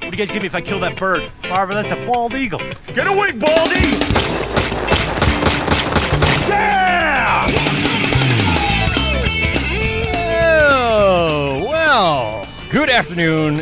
What do you guys give me if I kill that bird? Barbara, that's a bald eagle. Get away, Baldy! Yeah! Oh, well, good afternoon,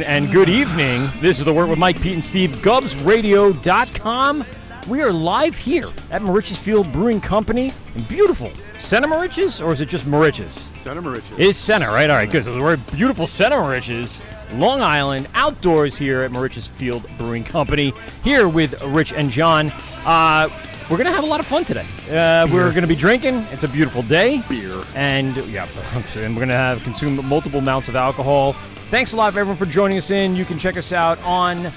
and good evening. This is the Wort with Mike, Pete, and Steve, GubsRadio.com. We are live here at Moriches Field Brewing Company in beautiful Center Moriches, or is it just Moriches? Center Moriches. It's Center, right? All right, good. So we're at beautiful Center Moriches, Long Island, outdoors here at Moriches Field Brewing Company, here with Rich and John. We're going to have a lot of fun today. We're going to be drinking. It's a beautiful day. Beer. And, yeah, and we're going to consume multiple amounts of alcohol. Thanks a lot, everyone, for joining us in. You can check us out on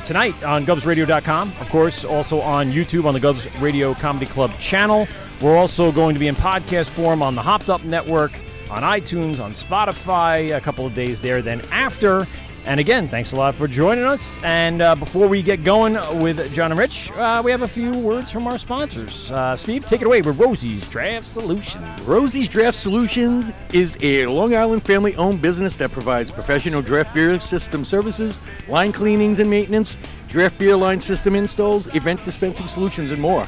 tonight on GubsRadio.com. Of course, also on YouTube on the Gubs Radio Comedy Club channel. We're also going to be in podcast form on the Hopped Up Network, on iTunes, on Spotify, a couple of days there, then after. And again, thanks a lot for joining us. And before we get going with John and Rich, we have a few words from our sponsors. Steve, take it away with Rosie's Draft Solutions. Rosie's Draft Solutions is a Long Island family-owned business that provides professional draft beer system services, line cleanings and maintenance, draft beer line system installs, event dispensing solutions, and more.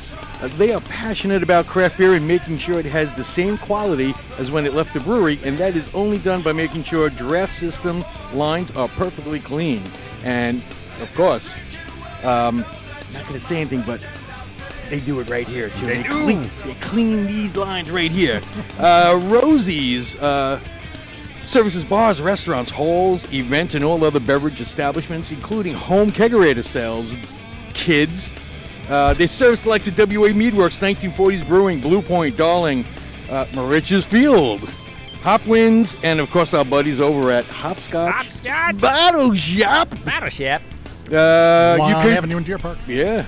They are passionate about craft beer and making sure it has the same quality as when it left the brewery, and that is only done by making sure draft system lines are perfectly clean. And, of course, I'm not going to say anything, but they do it right here, too. They clean these lines right here. Rosie's services bars, restaurants, halls, events, and all other beverage establishments, including home kegerator sales, kids. They serve selected WA Meadworks, 1940s Brewing, Blue Point, Darling, Moriches Field, Hopwinds, and of course our buddies over at Hopscotch Bottle Shop. Long Avenue in Deer Park. Yeah.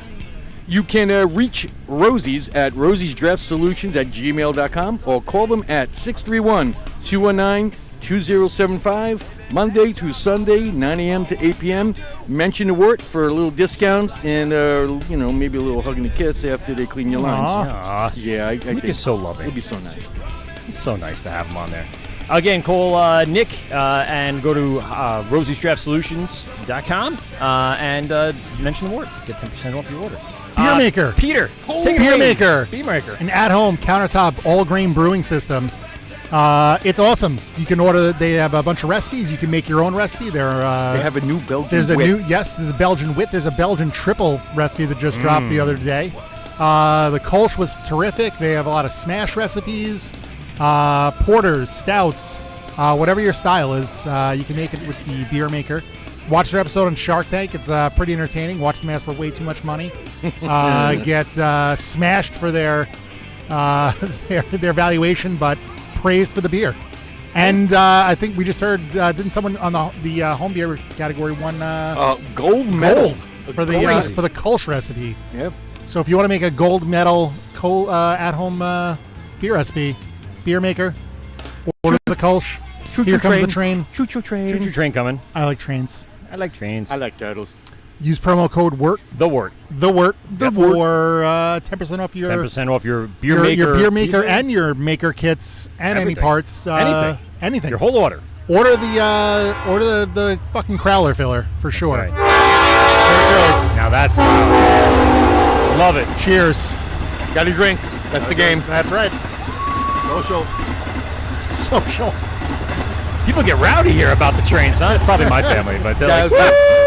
You can reach Rosie's at rosiesdraftsolutions@gmail.com or call them at 631-219-2075, Monday through Sunday, 9 a.m. to 8 p.m. Mention the Wort for a little discount and, maybe a little hug and a kiss after they clean your lines. Aww. Yeah, I think it's so lovely. It'd be so nice. It's so nice to have them on there. Again, call Nick and go to rosiesdraftsolutions.com and mention the Wort. Get 10% off your order. Beer Maker. Peter, take it Beer away. Maker. Beer Maker. An at-home countertop all-grain brewing system. It's awesome. You can order. They have a bunch of recipes. You can make your own recipe. They have a new Belgian There's a wit. there's a Belgian wit. There's a Belgian triple recipe that just dropped the other day. The Kolsch was terrific. They have a lot of smash recipes, porters, stouts, whatever your style is. You can make it with the Beer Maker. Watch their episode on Shark Tank. It's pretty entertaining. Watch them ask for way too much money. Get smashed for their valuation, but praised for the beer. And I think we just heard, didn't someone on the home beer category won gold medal for the Kolsch recipe? Yep. So if you want to make a gold medal at-home beer recipe, Beer Maker, order the Kolsch. Here comes the train. Choo-choo train. Choo-choo train coming. I like trains. I like trains. I like turtles. Use promo code WORT. The Wort. For 10% off your 10% off your Beer Maker. Your Beer Maker and your Maker kits and Everything. any parts. Anything. Your whole order. Order the fucking Crowler filler for sure. Right. There it goes. Now that's loud. Love it. Cheers. Got to drink. That's the game. That's right. Social. People get rowdy here about the trains, huh? It's probably my family, but they're like,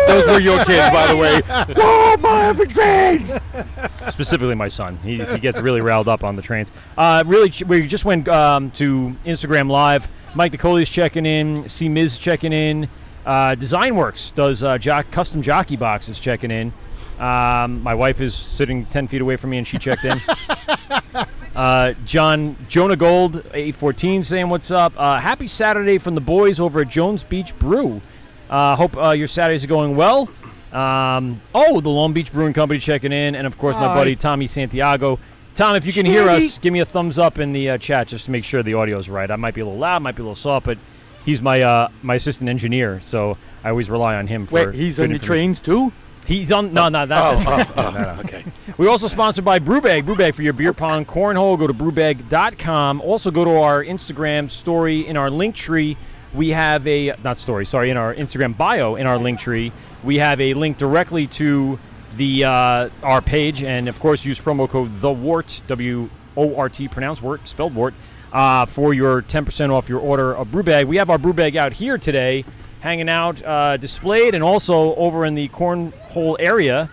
Those were your kids, by the way. Whoa, my effing trains! specifically my son. He gets really riled up on the trains. We just went to Instagram Live. Mike Nicoli's checking in. C. Miz checking in. DesignWorks does custom jockey boxes checking in. My wife is sitting 10 feet away from me, and she checked in. Jonah Gold, 814, saying what's up. Happy Saturday from the boys over at Jones Beach Brew. Hope your Saturdays are going well. The Long Beach Brewing Company checking in, and of course my buddy Tommy Santiago. Tom, if you can hear us, give me a thumbs up in the chat just to make sure the audio is right. I might be a little loud, might be a little soft, but he's my assistant engineer, so I always rely on him for. Wait, he's good on the information. trains too? He's on. No, not that. No, okay. We're also sponsored by Brewbag. Brewbag for your beer pong cornhole. Go to brewbag.com. Also go to our Instagram story in our link tree. We have in our Instagram bio in our link tree. We have a link directly to the our page, and of course use promo code TheWort, W-O-R-T, pronounced Wort, spelled Wort, for your 10% off your order of Brewbag. We have our Brewbag out here today, hanging out, displayed, and also over in the cornhole area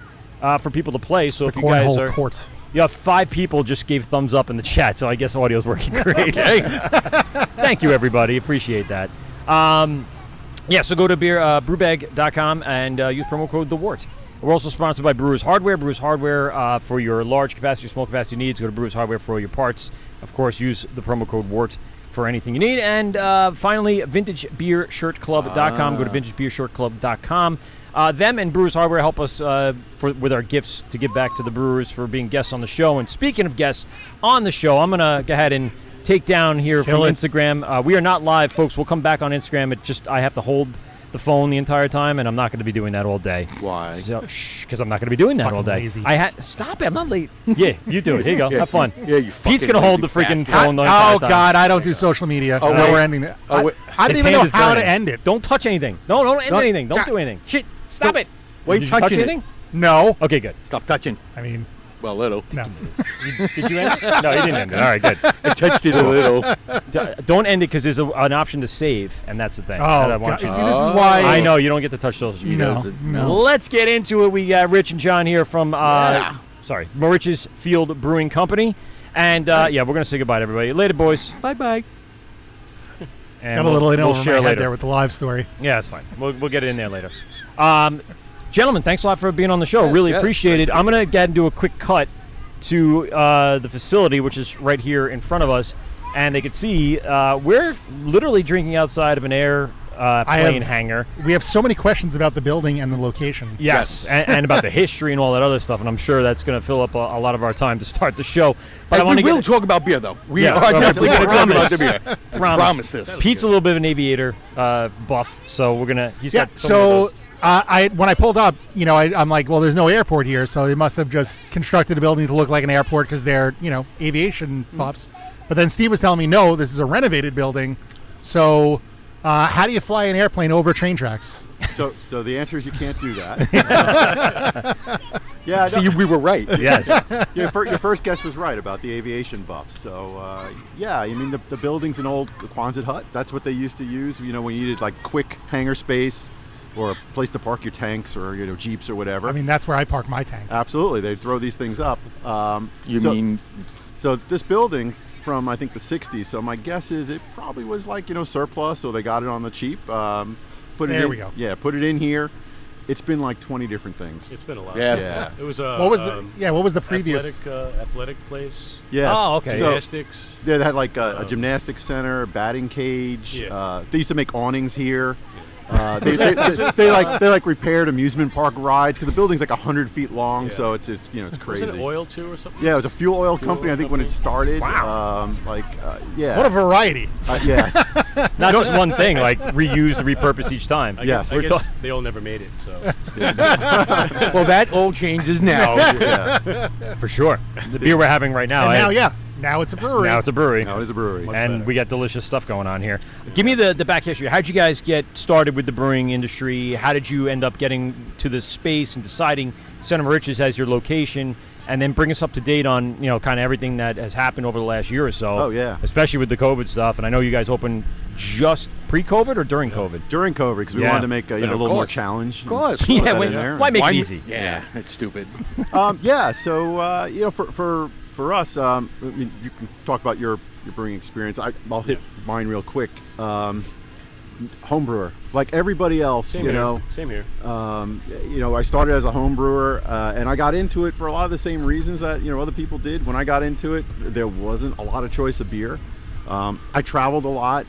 for people to play. So if you guys are, court. you have 5 people just gave thumbs up in the chat, so I guess audio's working great. Thank you, everybody. Appreciate that. So go to brewbag.com and use promo code TheWort. We're also sponsored by Brewers Hardware. Brewers Hardware for your large capacity, small capacity needs. Go to Brewers Hardware for all your parts. Of course, use the promo code WORT for anything you need. And finally, VintageBeerShirtClub.com. Go to VintageBeerShirtClub.com. Them and Brewers Hardware help us with our gifts to give back to the brewers for being guests on the show. And speaking of guests on the show, I'm going to go ahead and take down here from Instagram. We are not live, folks. We'll come back on Instagram. I have to hold the phone the entire time, and I'm not going to be doing that all day. Why? So, because I'm not going to be doing that Fucking all day. lazy. Stop it. I'm not late. Yeah, you do it. Here you go. Have fun. Yeah, you Pete's going to hold the freaking phone the Oh, entire time. God, I don't do social media. Oh, No, wait. we're ending it. Oh, wait. I His don't even hand know is how to burning. end it. Don't touch anything. No, don't end anything. Don't do anything. Shit. Stop it. Why are you Did you touch touching it? anything? No. Okay, good. Stop touching. I mean, Well, little. no. Did you end it? No, you didn't end it. All right, good. I touched it a little. Don't end it because there's an option to save, and that's the thing. that I Oh, want God. you See, to- this is why. I know you don't get to touch social media. No. Let's get into it. We got Rich and John here from Morich's Field Brewing Company, and we're gonna say goodbye to everybody. Later, boys. Bye-bye. And Got a little in we'll over my share head later. there with the live story. Yeah, it's fine. We'll get it in there later. Gentlemen, thanks a lot for being on the show. Really yes. appreciate it. I'm gonna get into a quick cut to the facility, which is right here in front of us, and they can see we're literally drinking outside of an airplane hangar. We have so many questions about the building and the location. Yes, and about the history and all that other stuff, and I'm sure that's going to fill up a lot of our time to start the show. But I want we to will talk about beer, though. We Yeah, are well, definitely we going to talk about promise. the beer. Promise this. Pete's a little bit of an aviator buff, so we're gonna. He's Yeah. got so many of those. When I pulled up, I'm like, well, there's no airport here, so they must have just constructed a building to look like an airport because they're, aviation buffs. But then Steve was telling me, no, this is a renovated building. So, how do you fly an airplane over train tracks? So the answer is you can't do that. Yeah, See, we were right. Yes. your first guess was right about the aviation buffs. So I mean the building's an old Quonset hut. That's what they used to use. When you needed like quick hangar space or a place to park your tanks or Jeeps or whatever. I mean, that's where I park my tank. Absolutely, they throw these things up. So this building from I think the 60s. So my guess is it probably was like surplus, so they got it on the cheap. There we go. Yeah, put it in here. It's been like 20 different things. It's been a lot. Yeah. It was What was the previous? athletic place? Yes. Oh, okay. So, Gymnastics. they had like a gymnastics center, batting cage. Yeah. They used to make awnings here. They repaired amusement park rides because the building's like 100 feet long, Yeah. so it's crazy. Was it oil too or something? Yeah, it was a fuel oil company. I think when it started. Wow. Yeah. What a variety. Yes. Not just one thing, like reuse and repurpose each time. I Yes. guess, We're I guess they all never made it. So Well, that all changes now. Yeah. For sure. The beer we're having right now. Now it's a brewery. Now it's a brewery. No, it is a brewery. And better. we got delicious stuff going on here. Give me the back history. How'd you guys get started with the brewing industry? How did you end up getting to this space and deciding Center Morich's as your location? And then bring us up to date on kind of everything that has happened over the last year or so. Oh, yeah. Especially with the COVID stuff. And I know you guys opened just pre-COVID or during COVID? During COVID, because we Yeah. wanted to make a, But a of little more course. challenge. Of course. Put Yeah, that wait, in there. why make it easy? Yeah, it's stupid. Yeah, so for us, I mean, you can talk about your brewing experience. I'll hit mine real quick. Home brewer, like everybody else, Same you here. know. Same here. I started as a home brewer, and I got into it for a lot of the same reasons that other people did. When I got into it, there wasn't a lot of choice of beer. I traveled a lot,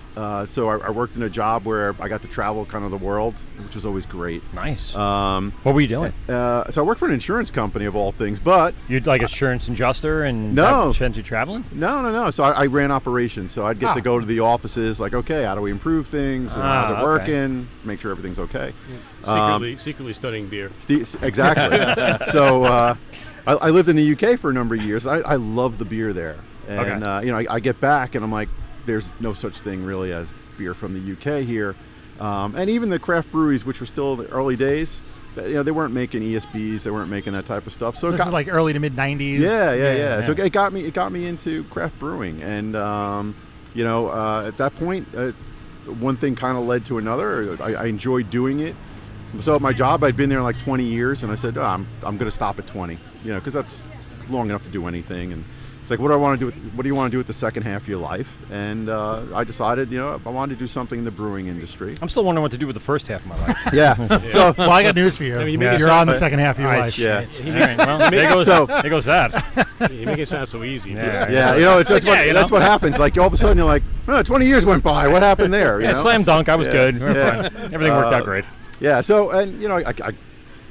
so I worked in a job where I got to travel kind of the world, which was always great. Nice. What were you doing? So I worked for an insurance company of all things, but You'd like insurance adjuster and No. that sent you traveling? no. So I ran operations, so I'd get to go to the offices, like, okay, how do we improve things? And how's it okay. working? Make sure everything's okay. Secretly studying beer. Exactly. So I lived in the UK for a number of years. I love the beer there. And, I get back and I'm like, there's no such thing really as beer from the UK here. And even the craft breweries, which were still in the early days, they weren't making ESBs, they weren't making that type of stuff. So this is like early to mid 90s. yeah. So it got me into craft brewing. And, at that point, one thing kind of led to another. I enjoyed doing it. So at my job, I'd been there like 20 years, and I said, I'm going to stop at 20, because that's long enough to do anything. And it's like, what do you want to do with the second half of your life? And I decided, I wanted to do something in the brewing industry. I'm still wondering what to do with the first half of my life. Yeah. So Well, I got news for you. I mean, you make it You're sound- on the second half of your All right, life. Yeah. All right, well, there goes that. You make it sound so easy. Yeah. that's what happens. Like all of a sudden, you're like, 20 years went by. What happened there? Yeah, slam dunk. I was good. We're Yeah. fine. Everything worked out great. Yeah. So, and I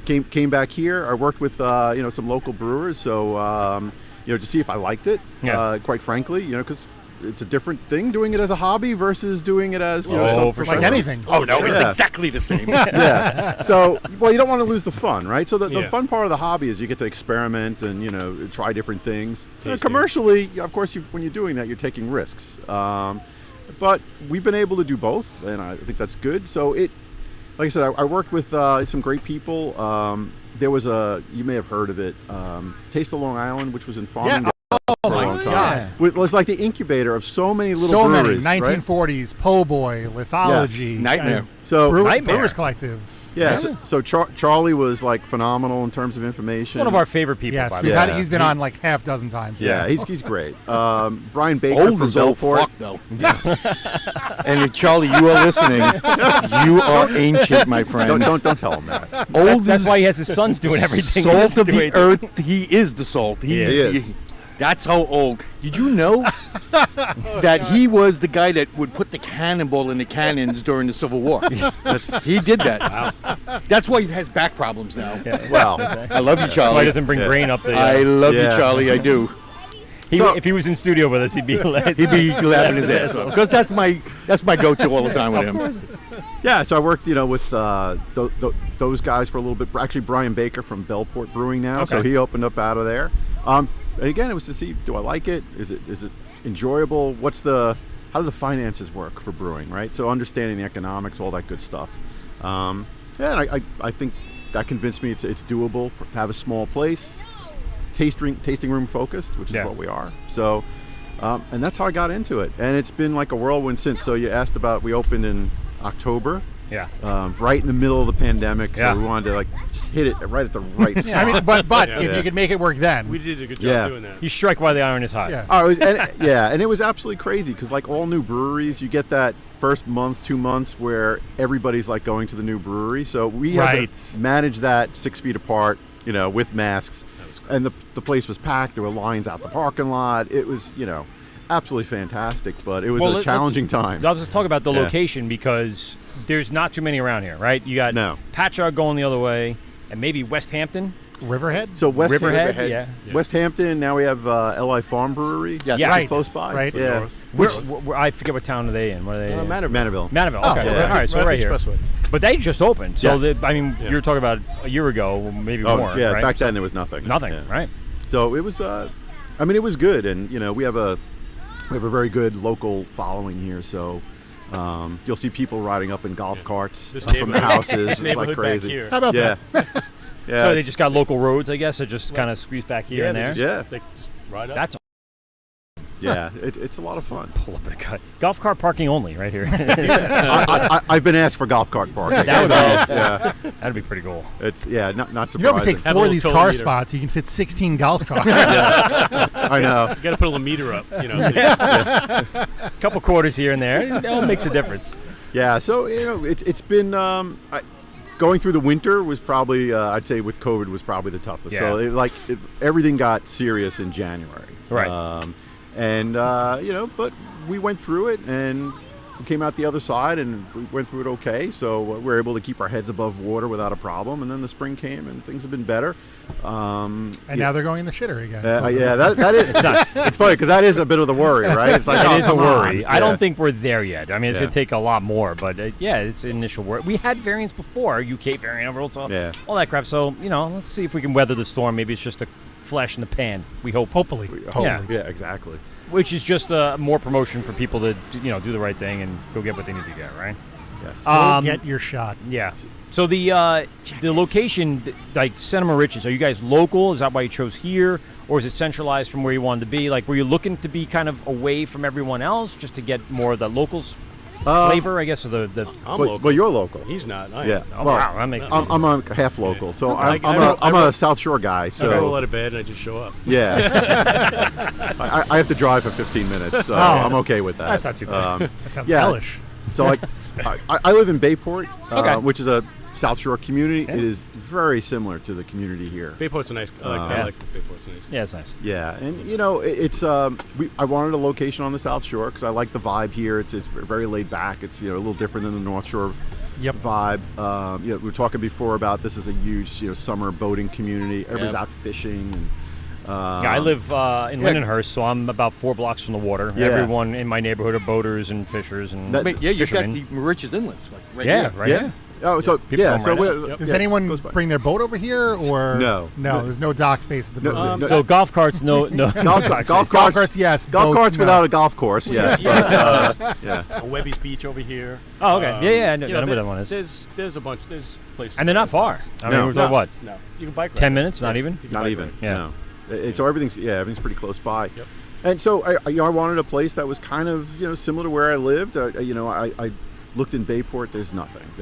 came back here. I worked with some local brewers. So to see if I liked it. Yeah. Quite frankly, because it's a different thing doing it as a hobby versus doing it as Oh, some for Like sure. anything. Oh, no, it's Yeah. exactly the same. Yeah. So, well, you don't want to lose the fun, right? So the Yeah. fun part of the hobby is you get to experiment and try different things. Tasting. Commercially, of course, when you're doing that, you're taking risks. But we've been able to do both, and I think that's good. So like I said, I worked with some great people. There was you may have heard of it, Taste of Long Island, which was in Farmingdale for a long time. God. It was like the incubator of so many little So many. breweries, right? 1940s, Po' Boy, Lithology. Yes. Nightmare. So Nightmare. Brewers Collective. yeah, so Charlie was like phenomenal in terms of information. One of our favorite people, Yes, by the we've way. had, he's been on like half dozen times. Yeah, he's great. Brian Baker Old from is old Belport. fuck, though. And if Charlie, you are listening, you are ancient, my friend. Don't tell him that. Old That's is why he has his sons doing everything. salt of the Doing- earth. He is the salt. He is. That's how old. Did you know that he was the guy that would put the cannonball in the cannons during the Civil War? He did that. Wow. That's why he has back problems now. Well, I love you, That's why he Charlie. doesn't bring grain up the. I love you, Yeah. Charlie. I do. If he was in studio with us, he'd be like, He'd be laughing his ass off because that's my go-to all the time with him. yeah. So I worked, with those guys for a little bit. Actually, Brian Baker from Belport Brewing now. So Okay. he opened up out of there. And again, it was to see, do I like it? Is it enjoyable? How do the finances work for brewing, right? So understanding the economics, all that good stuff. And I think that convinced me it's doable to have a small place, tasting room focused, which is what we are. So, and that's how I got into it. And it's been like a whirlwind since. So you asked about, we opened in October. yeah. Right in the middle of the pandemic, so Yeah. we wanted to just hit it right at the right I spot. mean, but Yeah. if you could make it work then. We did a good job Yeah. doing that. You strike while the iron is hot. Yeah. And it was absolutely crazy because like all new breweries, you get that first month, 2 months where everybody's like going to the new brewery. So we had Right. to manage that 6 feet apart, with masks, and the place was packed. There were lines out the parking lot. It was, absolutely fantastic, but it was a challenging time. I'll just talk about the Yeah. location because there's not too many around here, right? You got No. Patchogue going the other way, and maybe West Hampton. Riverhead? So Riverhead, Riverhead. yeah. West Hampton. Now we have LI Farm Brewery. Yes. which is Right. close by. Right. Yeah. North. Where I forget what town are they in. What are they in? Manorville. Manaville. Manaville. Okay. yeah. All right. So right here. Expressway. But they just opened. So Yes. you were talking about a year ago, maybe Oh, more. yeah. Right? Back then there was nothing. Nothing. Yeah. Right. So it was, it was good, and we have a very good local following here. So you'll see people riding up in golf carts This from the neighborhood- houses. this It's like neighborhood back crazy. here. How about Yeah, that? yeah. So they it's- just got local roads, I guess. That just kind of squeeze back here and they there. just- Yeah. They just ride up. That's Yeah, it's a lot of fun. Pull up in a cut. Golf cart parking only, right here. I've been asked for golf cart parking. That would be- yeah, That'd be pretty cool. it's not You know, if we surprising. take Have a 4 of little these total car meter. spots, you can fit 16 golf carts. I know. You got to put a little meter up, you know. So Couple quarters here and there. It all makes a difference. Yeah, so it's been going through the winter was probably I'd say with COVID was probably the toughest. Yeah. So everything got serious in January. Right. But we went through it and we came out the other side and we went through it okay. So we were able to keep our heads above water without a problem. And then the spring came and things have been better. And now they're going in the shitter again. Yeah, that is. It's funny because that is a bit of the worry, right? It's like It is a come worry. on. I don't Yeah. think we're there yet. I mean, it's Yeah. going to take a lot more, but it's initial worry. We had variants before, UK variant, also Yeah. all that crap. So, let's see if we can weather the storm. Maybe it's just a flash in the pan. We hope. Hopefully. Yeah. Yeah, exactly. Which is just more promotion for people to, do the right thing and go get what they need to get, right? Yes. Go get your shot. Yeah. So the location, like Cinema Riches, are you guys local? Is that why you chose here? Or is it centralized from where you wanted to be? Like, were you looking to be kind of away from everyone else just to get more of the locals flavor, I guess, or the I'm But local. you're local. He's not. I am. Yeah. Oh, well, wow, that makes I'm a half local, so Okay. I'm a South Shore guy. I roll So out of bed and I just show up. yeah, I have to drive for 15 minutes, so I'm okay with that. That's not too bad. That sounds yeah. hellish. So like, I live in Bayport, Okay. which is a South Shore community. Yeah. It is very similar to the community here. Bayport's a nice. I like Bayport's nice. Yeah, it's nice. Yeah, and it's I wanted a location on the South Shore because I like the vibe here. It's very laid back. It's a little different than the North Shore vibe. We were talking before about this is a huge summer boating community. Everybody's out fishing. And, Yeah, I live in Lindenhurst, so I'm about 4 blocks from the water. Yeah. Everyone in my neighborhood are boaters and fishers and That- But yeah, you've got fishermen. the Riches Inlet, like right Yeah, here. right yeah. here. Oh, so People yeah. come So right we- out. Does yeah, anyone goes by. bring their boat over here, or No. No, there's no dock space at the No, boat. no. So golf carts, no. golf Golf carts, yes. Golf boats, carts no. without a golf course, yes. But, yeah. Webby's Beach over here. Oh, okay. Yeah, I know where that one is. There's a bunch. There's places. And they're not far. I mean, No. we're talking what? No, you can bike. 10 minutes? Not even? You can Not bike even. ride. Yeah. No. So everything's pretty close by. Yep. And so I wanted a place that was kind of similar to where I lived. I looked in Bayport. There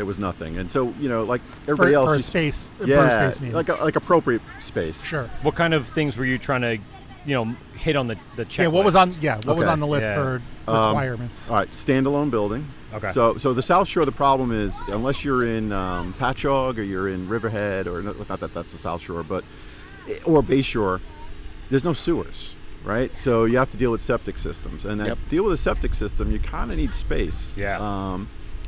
was nothing. And so like everybody for else, a just- space, a yeah, burn space meeting. like appropriate space. Sure. What kind of things were you trying to, hit on the checklist? Yeah. What was on? Yeah. What was Okay. on the list Yeah. for requirements? All right, standalone building. Okay. So the South Shore, the problem is unless you're in Patchogue or you're in Riverhead, or not that that's the South Shore, but or Bay Shore, there's no sewers, right? So you have to deal with septic systems, and to deal with a septic system, you kind of need space. Yeah.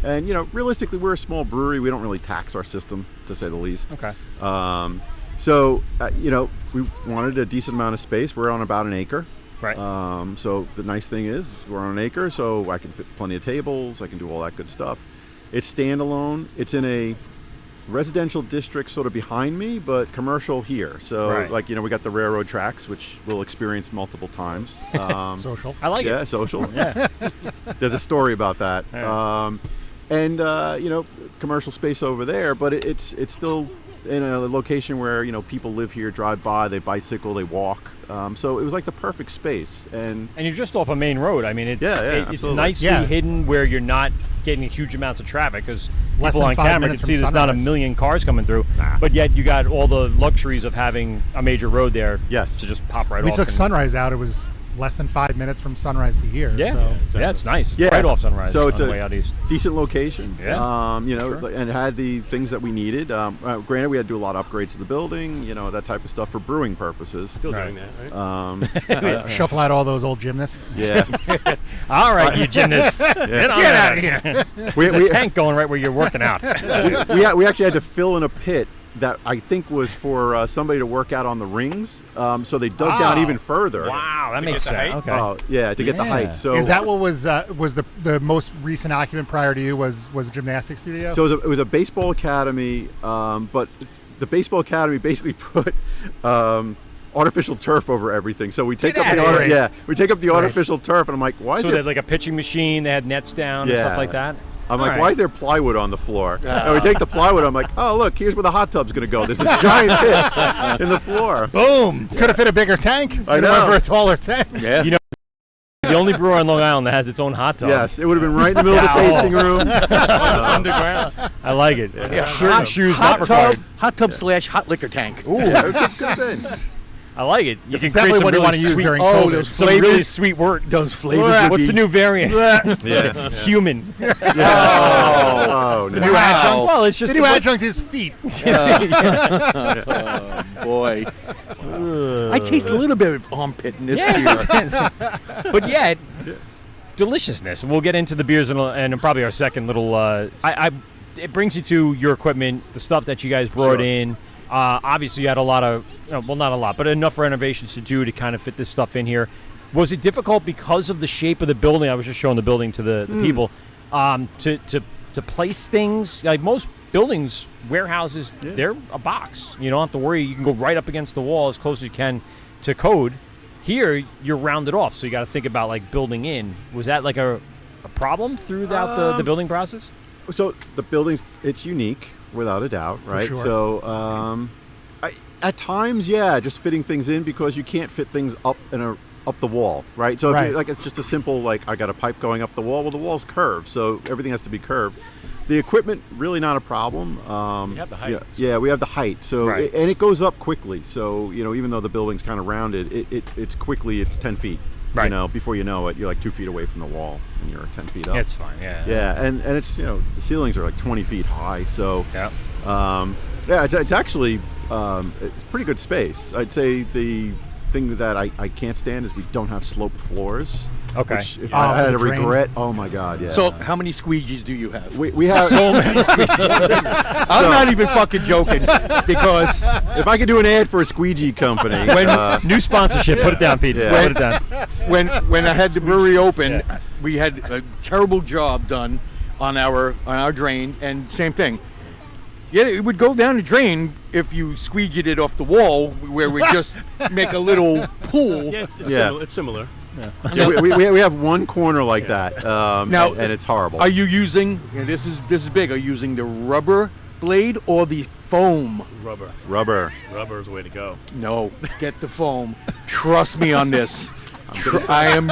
And realistically, we're a small brewery. We don't really tax our system, to say the least. Okay. So we wanted a decent amount of space. We're on about an acre. Right. So the nice thing is we're on an acre, so I can fit plenty of tables. I can do all that good stuff. It's standalone. It's in a residential district sort of behind me, but commercial here. So Right. we got the railroad tracks, which we'll experience multiple times. Social. I like yeah, it. social. Yeah. There's a story about that. Yeah. And commercial space over there, but it's still in a location where people live here, drive by, they bicycle, they walk. So it was like the perfect space. And And you're just off a main road. I mean, it's it's absolutely. nicely Yeah. hidden where you're not getting huge amounts of traffic because Less people than on 5 camera can minutes see from there's not a Sunrise. million cars coming through. But yet you got all the luxuries of having a major road there. Yes. To just pop right We off. took and- Sunrise out. It was less than 5 minutes from Sunrise to here. Yeah. So. Yeah, it's nice. It's Yeah. right off Sunrise. So it's on the a way out east. decent location. Yeah. And it had the things that we needed. Granted, we had to do a lot of upgrades to the building, that type of stuff for brewing purposes. Still Right. doing that, right? Shuffle out all those old gymnasts. Yeah. All right, you gymnasts. Get Get out of here. we, There's a tank going right where you're working out. we actually had to fill in a pit that I think was for somebody to work out on the rings. So they dug down even further. Wow, that To makes get the sense. height? Okay. Oh, yeah, to get the Yeah. height. So Is that what was the most recent occupant prior to you was a gymnastics studio? So it was a baseball academy, but the baseball academy basically put artificial turf over everything. So we take Get up the outta here. we take up the great. artificial turf, and I'm like, why is So there? they had like a pitching machine, they had nets down and Yeah. stuff like that? I'm like, All why right. is there plywood on the floor? And we take the plywood. I'm like, oh look, here's where the hot tub's gonna go. There's this giant pit in the floor. Boom! Could have fit a bigger tank. I Could have know. went for a taller tank. Yeah. You know, the only brewer on Long Island that has its own hot tub. Yes, it would have been right in the middle of the tasting room. Underground. I like it. Shirt and shoes not Hot required. tub, hot tub / hot liquor tank. Ooh, Yeah, it was good thing. I like it. You can It's create definitely some what you really want to use sweet, during oh, COVID. those some really flavors. sweet wort. Those flavors. would What's be- the new variant? Yeah. Human. Oh, The no. new adjunct. Well, it's just The new a- adjunct is feet. Oh, boy. I taste a little bit of armpit in this beer. But yet, deliciousness. We'll get into the beers and probably our second little. It brings you to your equipment, the stuff that you guys brought Sure. in. Obviously, you had a lot of, well, not a lot, but enough renovations to do to kind of fit this stuff in here. Was it difficult because of the shape of the building? I was just showing the building to the people to place things. Like most buildings, warehouses, they're a box. You don't have to worry. You can go right up against the wall as close as you can to code. Here, you're rounded off, so you got to think about like building in. Was that like a problem throughout the building process? So the building's, it's unique, without a doubt, right? sure. So at times, yeah, just fitting things in because you can't fit things up the wall, right? So if Right. you, like it's just a simple like I got a pipe going up the wall. Well, the wall's curved, so everything has to be curved. The equipment really not a problem. You have the height. Yeah, we have the height. So Right. and it goes up quickly. So even though the building's kind of rounded, it's 10 feet. Right. Before you know it, you're like 2 feet away from the wall, and you're 10 feet up. It's fine. Yeah. Yeah, and it's the ceilings are like 20 feet high, so Yeah. yeah, it's actually it's pretty good space. I'd say the thing that I can't stand is we don't have sloped floors. Okay. Which, if Oh, I had for a the drain. regret, oh my god, yeah. So, how many squeegees do you have? we have So many I'm not even fucking joking because if I could do an ad for a squeegee company, new sponsorship. Put it down, Pete. Yeah. Put it down. when I had the brewery open, we had a terrible job done on our drain, and same thing. Yeah, it would go down the drain if you squeegeed it off the wall, where we just make a little pool. Yeah, it's Yeah. Similar. It's similar. yeah, we have one corner like that, Now, and it's horrible. Are you using? And this is big. Are you using the rubber blade or the foam? Rubber. Rubber. Rubber is the way to go. No, get the foam. Trust me on this. I am.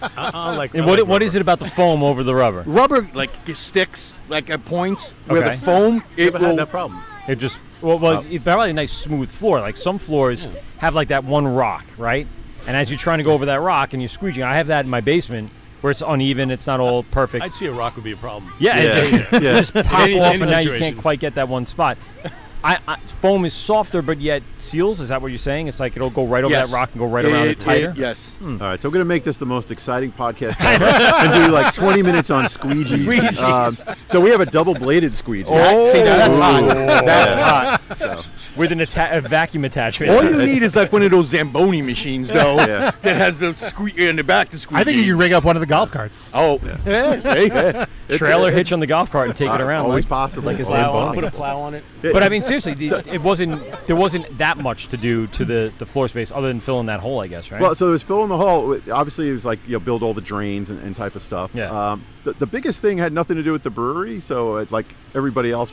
I like. And what is it about the foam over the rubber? Rubber like it sticks like at points where Okay. the foam You it ever will. had that problem? It just it's probably a nice smooth floor. Like some floors have like that one rock, right? And as you're trying to go over that rock and you're squeegeeing, I have that in my basement where it's uneven. It's not all perfect. I'd see a rock would be a problem. Yeah, Yeah. it Yeah. just pop Any- off, any and now you situation. can't quite get that one spot. Foam is softer, but yet seals. Is that what you're saying? It's like it'll go right over Yes. that rock and go right around it tighter. Yes. All right, so we're going to make this the most exciting podcast ever and do like 20 minutes on squeegees. So we have a double-bladed squeegee. Oh, See, now that's hot. Ooh. That's hot. So, with a vacuum attachment. All you need is like one of those Zamboni machines, though, Yeah. that has the in the back to squeeze. I think you can rig up one of the golf carts. Oh, yeah. See? trailer hitch on the golf cart and take it around. always like, possible. Like a Always Zamboni. possible. Put a plow on it. But I mean, seriously, there wasn't that much to do to the floor space other than fill in that hole, I guess, right? Well, so it was filling the hole. Obviously, it was like build all the drains and type of stuff. Yeah. The biggest thing had nothing to do with the brewery. So like everybody else,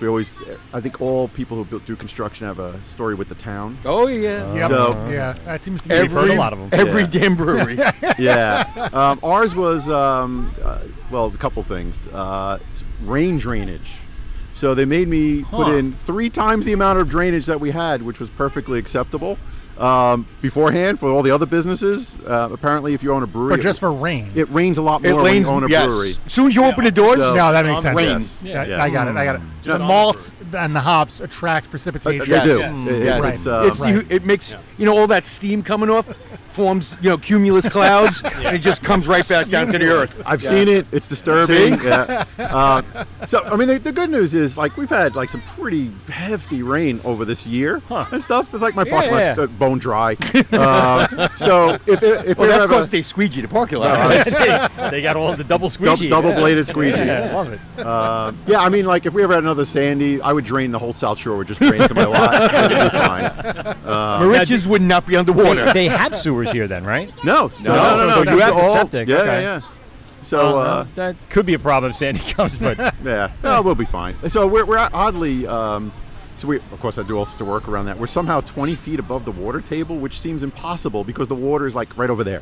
I think all people who do construction have a story with the town. Oh, yeah. Yep. So- yeah, that seems to be We've heard a lot of them. Every Yeah. damn brewery. Yeah. Ours was well, a couple things. Rain drainage. So they made me put in 3 times the amount of drainage that we had, which was perfectly acceptable. Beforehand, for all the other businesses, apparently if you own a brewery, But just for rain. it rains a lot It more when rains. you own a Yes. brewery. As soon as you open the doors, So- No, that makes sense. rain. Yes. Yeah, Yeah. I got it. Just The on the malts and the hops attract precipitation. They do. Yes. Yes. Right. It's, It's Right. it makes all that steam coming off forms cumulus clouds and it just comes right back down to the earth. I've seen it. It's disturbing. See? Yeah. So I mean, the good news is like we've had like some pretty hefty rain over this year and stuff. It's like my parking lot's bone dry. So if Well, we that's have because they squeegee the parking lot. They got all the double squeegee. double-bladed squeegee. Yeah, I love it. Yeah, I mean, like if we ever had another Sandy, I would drain the whole South Shore. Would just drain into my lot. It'd be fine. Mauritius would not be underwater. They have sewers here then, right? No. So it's you have the all- septic, Yeah, okay. yeah. So that could be a problem if Sandy comes, but yeah, no, we'll be fine. So we're oddly. So we, of course, I do all sorts of work around that. We're somehow 20 feet above the water table, which seems impossible because the water is like right over there.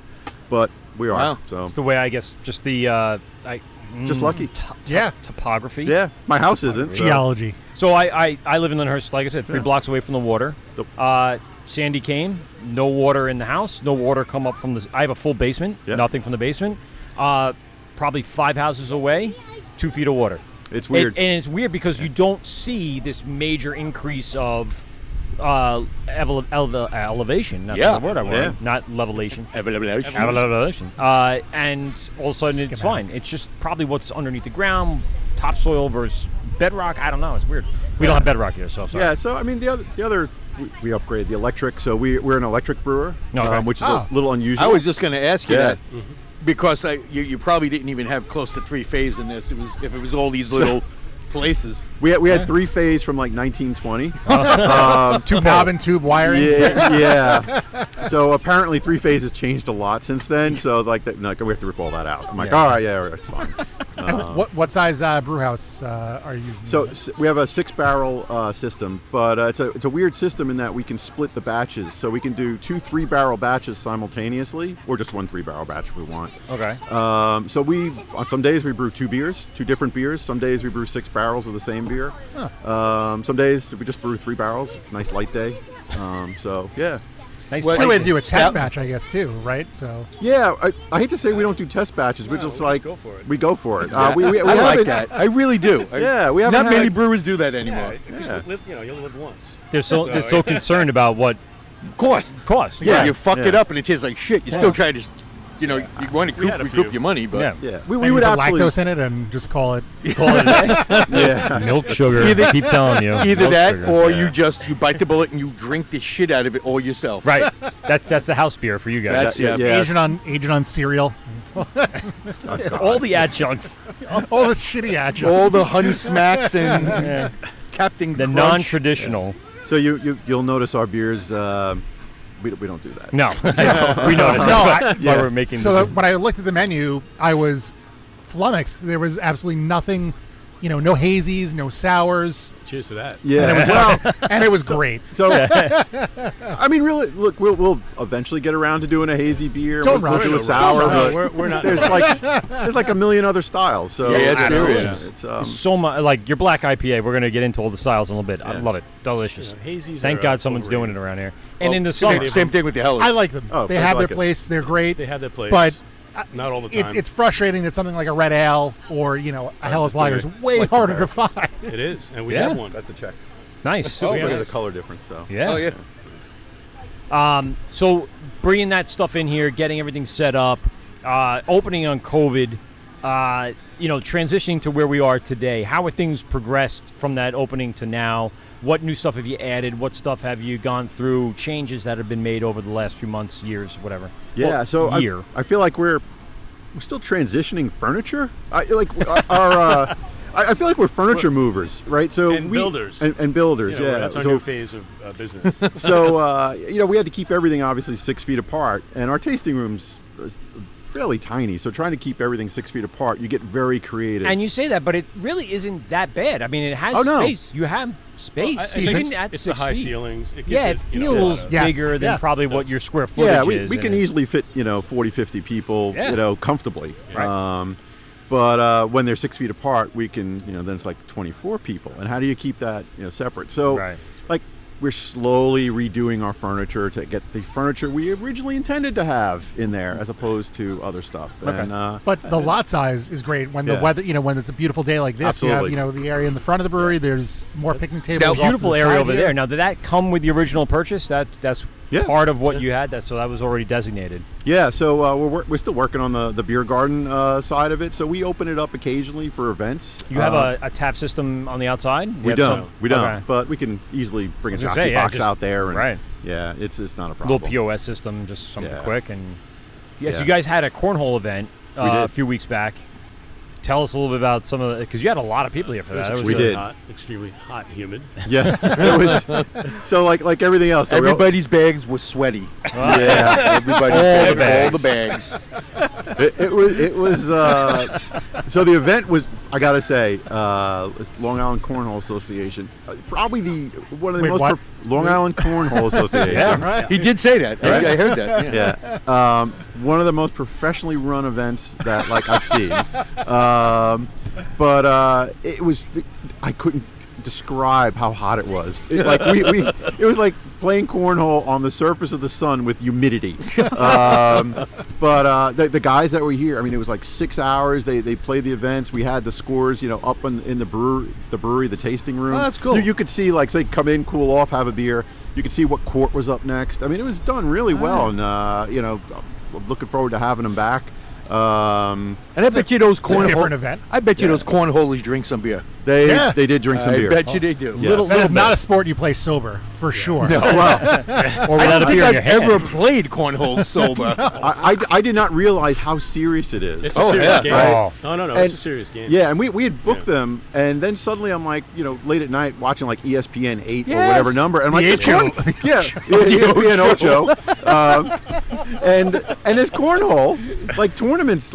But we are. Wow. So It's the way, I guess, just the just lucky. Yeah. topography. Yeah, my house isn't. So. Geology. So I live in Lyndhurst, like I said, 3 blocks away from the water. Yep. Sandy came, no water in the house, no water come up from the. I have a full basement, Yep. nothing from the basement. Probably 5 houses away, 2 feet of water. It's weird. And it's weird because you don't see this major increase of elevation. That's Yeah. the word I want. Yeah. Not levelation. Evaluation. Elevation. And all of a sudden it's fine. It's just probably what's underneath the ground, topsoil versus bedrock. I don't know. It's weird. We don't have bedrock here, so sorry. Yeah, so I mean the other we upgraded the electric, so we're an electric brewer, Okay. which is a little unusual. I was just going to ask you Yeah. that because you probably didn't even have close to 3-phase in this. It was all these little places. we had 3-phase from like 1920. Two knob and tube wiring. Yeah. So apparently 3-phase has changed a lot since then. So like that, no, we have to rip all that out. I'm like, Yeah. all right, yeah, it's fine. What size brew house are you using? So we have a 6-barrel system, but it's a weird system in that we can split the batches. So we can do 2 3-barrel batches simultaneously, or just 1 3-barrel batch if we want. Okay. So on some days we brew 2 different beers. Some days we brew 6 barrels of the same beer. Some days we just brew 3 barrels. Nice light day. So yeah. Nice. It's a good way to do a Stout? test batch, I guess, too, right? So Yeah, I hate to say we don't do test batches. We're just like go for it. we go for it. We I like haven't- that. I really do. Yeah, we haven't Not many had- brewers do that anymore. Yeah, you only live once. They're so concerned about what Cost. cost. Yeah. You fuck it yeah. up and it tastes like shit. You still try to, you want to had a recoup few. your money, but Yeah. Yeah, we we would put absolutely. lactose in it and just call it. Call it a day. Yeah. Milk sugar. Either- Keep telling you. either Milk that sugar. or Yeah. you bite the bullet and you drink the shit out of it all yourself. Right. That's the house beer for you guys. That's- yeah. Agent on cereal. All the adjuncts. All the shitty adjuncts. All the Honey Smacks and Yeah. Captain The Crunch. non-traditional. So you'll notice our beers. We don't do that. No. We noticed. No, That's why we're making So this. when I looked at the menu, I was flummoxed. There was absolutely nothing, no hazies, no sours, Cheers to that. Yeah. and it was and it was great. So, I mean, really, look, we'll eventually get around to doing a hazy beer. Don't we'll rush. do a Don't sour, rush. but We're not. there's like a million other styles. So Yeah, it's true. It's, So much like your black IPA. We're gonna get into all the styles in a little bit. I Yeah. love it. Delicious. Hazies Thank are, God someone's doing overrated. it around here. And Well, in the summer, Same thing with the Hellas. I like them. Oh, they I have like their it. place. They're great. They have their place. But not all the time. it's frustrating that something like a red ale or a Hellas Lager is way Like harder the to find. It is, and we Yeah. have one. that's a check. nice. Oh, Look yeah. at the color difference. So Yeah. Oh yeah. So bringing that stuff in here, getting everything set up, opening on COVID, transitioning to where we are today. How have things progressed from that opening to now? What new stuff have you added? What stuff have you gone through? Changes that have been made over the last few months, years, whatever. Yeah, Well, so year. I feel like we're still transitioning furniture. I feel like we're furniture movers, right? So And builders. and builders. Yeah, That's our so, new phase of business. so we had to keep everything obviously 6 feet apart, and our tasting rooms is fairly tiny. So trying to keep everything 6 feet apart, you get very creative. And you say that, but it really isn't that bad. I mean, it has Oh, no. space. You have space. I You think can add it's the 6 high feet. ceilings. It gives Yeah, it you know, feels Yes, bigger than yeah. probably what your square footage yeah, is. we can and it- easily fit 40, 50 people, Yeah. comfortably. Right. But when they're 6 feet apart, we can, then it's like 24 people. And how do you keep that, separate? So, Right. like, we're slowly redoing our furniture to get the furniture we originally intended to have in there, as opposed to other stuff. Okay. And, But the lot size is great when the Yeah. weather, when it's a beautiful day like this. Absolutely. You have, the area in the front of the brewery. There's more picnic tables. Now, off to beautiful the area side over here. there. Now, did that come with the original purchase? That's Yeah. part of what you had. So that was already designated. yeah, so we're still working on the beer garden side of it. So we open it up occasionally for events. You have a tap system on the outside. You We have don't. some- We don't. Okay. But we can easily bring a I was gonna jockey say, yeah, box just- out there. And, right. Yeah, it's not a Little problem. POS system, just something Yeah. quick. And yes, Yeah. you guys had a cornhole event We did. a few weeks back. Tell us a little bit about some of the, because you had a lot of people here for It was that. That We extremely did. hot, extremely hot and humid. Yes, it was. So like everything else. So Everybody's bags were sweaty. yeah, Everybody's All the bags, all bags. the bags. it was. So the event was I gotta say, it's Long Island Cornhole Association, probably one of the Wait, most what? Long Island Cornhole Association. Right. He did say that. I heard that. Yeah. One of the most professionally run events that I've seen. But it was, I couldn't describe how hot it was. It was like playing cornhole on the surface of the sun with humidity. But the guys that were here, I mean, it was like 6 hours. They played the events. We had the scores, up in the brewery, the tasting room. Oh, that's cool. You could see, say, come in, cool off, have a beer. You could see what court was up next. I mean, it was done really well, and I'm looking forward to having them back. And I bet you those a different event. I bet you those cornholers drink some beer. They did drink some beer. I bet you they do. Yes. That is not a sport you play sober, for sure. No, well, Or I without a don't think beer in I've your hand. ever played cornhole sober. I did not realize how serious it is. It's a serious game. Oh. No, And- it's a serious game. Yeah, and we had booked Yeah. them, and then suddenly I'm like, late at night watching ESPN 8 or Yes. whatever number, and I'm like, The this Ocho. corn- yeah, ESPN Ocho, and this cornhole tournaments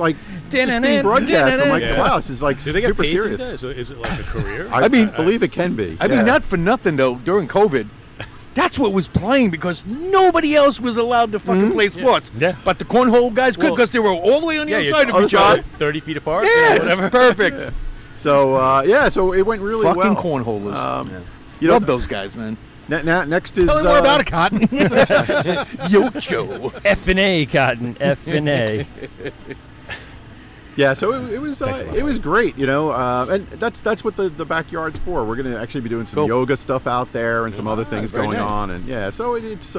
just being broadcast. I'm like, Yeah. wow, this is Do they get super paid serious. to do that? So is it like a career? I believe it can be. I mean, not for nothing though. During COVID, that's what was playing because nobody else was allowed to fucking play sports. Yeah. But the cornhole guys could Well, because they were all the way on the other you're side of each other. 30 feet apart. Yeah, whatever. that's perfect. So so it went really Fucking well. cornholers. You know, Love those guys, man. next is Tell me more about it, Cotton. Yocho. F&A, Cotton. F&A. Yeah, so it was great, and that's what the backyard's for. We're gonna actually be doing some Cool. yoga stuff out there and some other things very going nice. on, and yeah, so it's